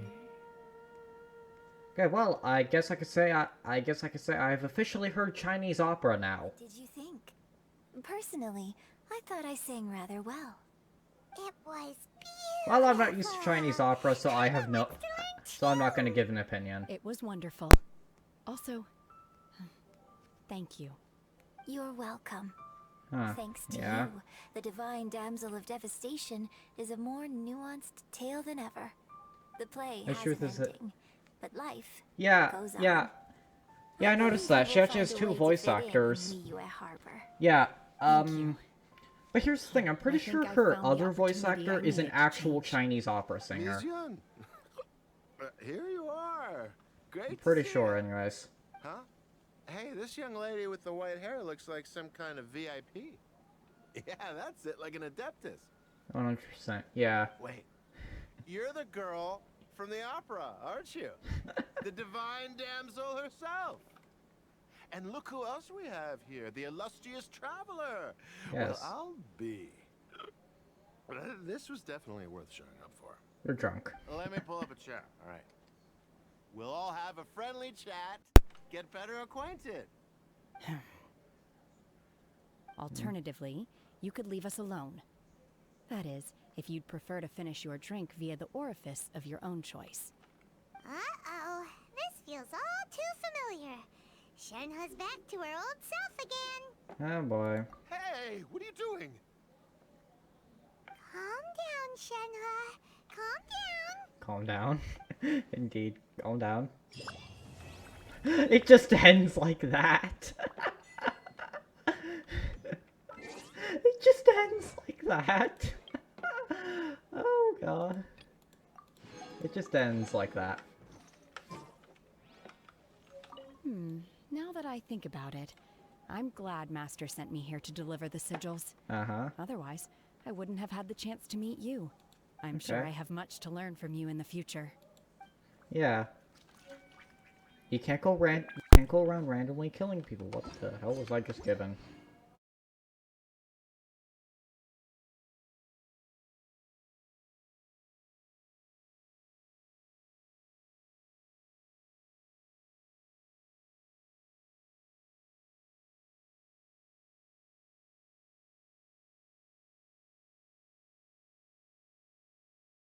Speaker 2: Okay, well, I guess I could say I've officially heard Chinese opera now.
Speaker 17: What did you think? Personally, I thought I sang rather well. It was beautiful.
Speaker 2: Well, I'm not used to Chinese opera, so I'm not going to give an opinion.
Speaker 13: It was wonderful. Also, thank you.
Speaker 17: You're welcome. Thanks to
Speaker 2: yeah.
Speaker 17: you, the divine damsel of devastation is a more nuanced tale than ever. The play has an ending, but life goes on.
Speaker 2: Yeah, I noticed that. She actually has 2 voice actors. Yeah, but here's the thing, I'm pretty sure her other voice actor is an actual Chinese opera singer.
Speaker 9: Here you are. Great.
Speaker 2: I'm pretty sure, anyways.
Speaker 9: Huh? Hey, this young lady with the white hair looks like some kind of VIP. Yeah, that's it, like an adeptus.
Speaker 2: 100%, yeah.
Speaker 9: Wait, you're the girl from the opera, aren't you? The divine damsel herself. And look who else we have here, the illustrious traveler.
Speaker 2: Yes.
Speaker 9: Well, I'll be. This was definitely worth showing up for.
Speaker 2: You're drunk.
Speaker 9: Let me pull up a chair, all right. We'll all have a friendly chat. Get better acquainted.
Speaker 13: Alternatively, you could leave us alone. That is, if you'd prefer to finish your drink via the orifice of your own choice.
Speaker 7: Uh-oh, this feels all too familiar. Shenhe's back to her old self again.
Speaker 2: Oh boy.
Speaker 9: Hey, what are you doing?
Speaker 7: Calm down, Shenhe. Calm down.
Speaker 2: Calm down. Indeed, calm down. It just ends like that. It just ends like that. Oh god. It just ends like that.
Speaker 13: Now that I think about it, I'm glad Master sent me here to deliver the sigils. Otherwise, I wouldn't have had the chance to meet you. I'm sure I have much to learn from you in the future.
Speaker 2: Yeah. You can't go around randomly killing people. What the hell was I just given?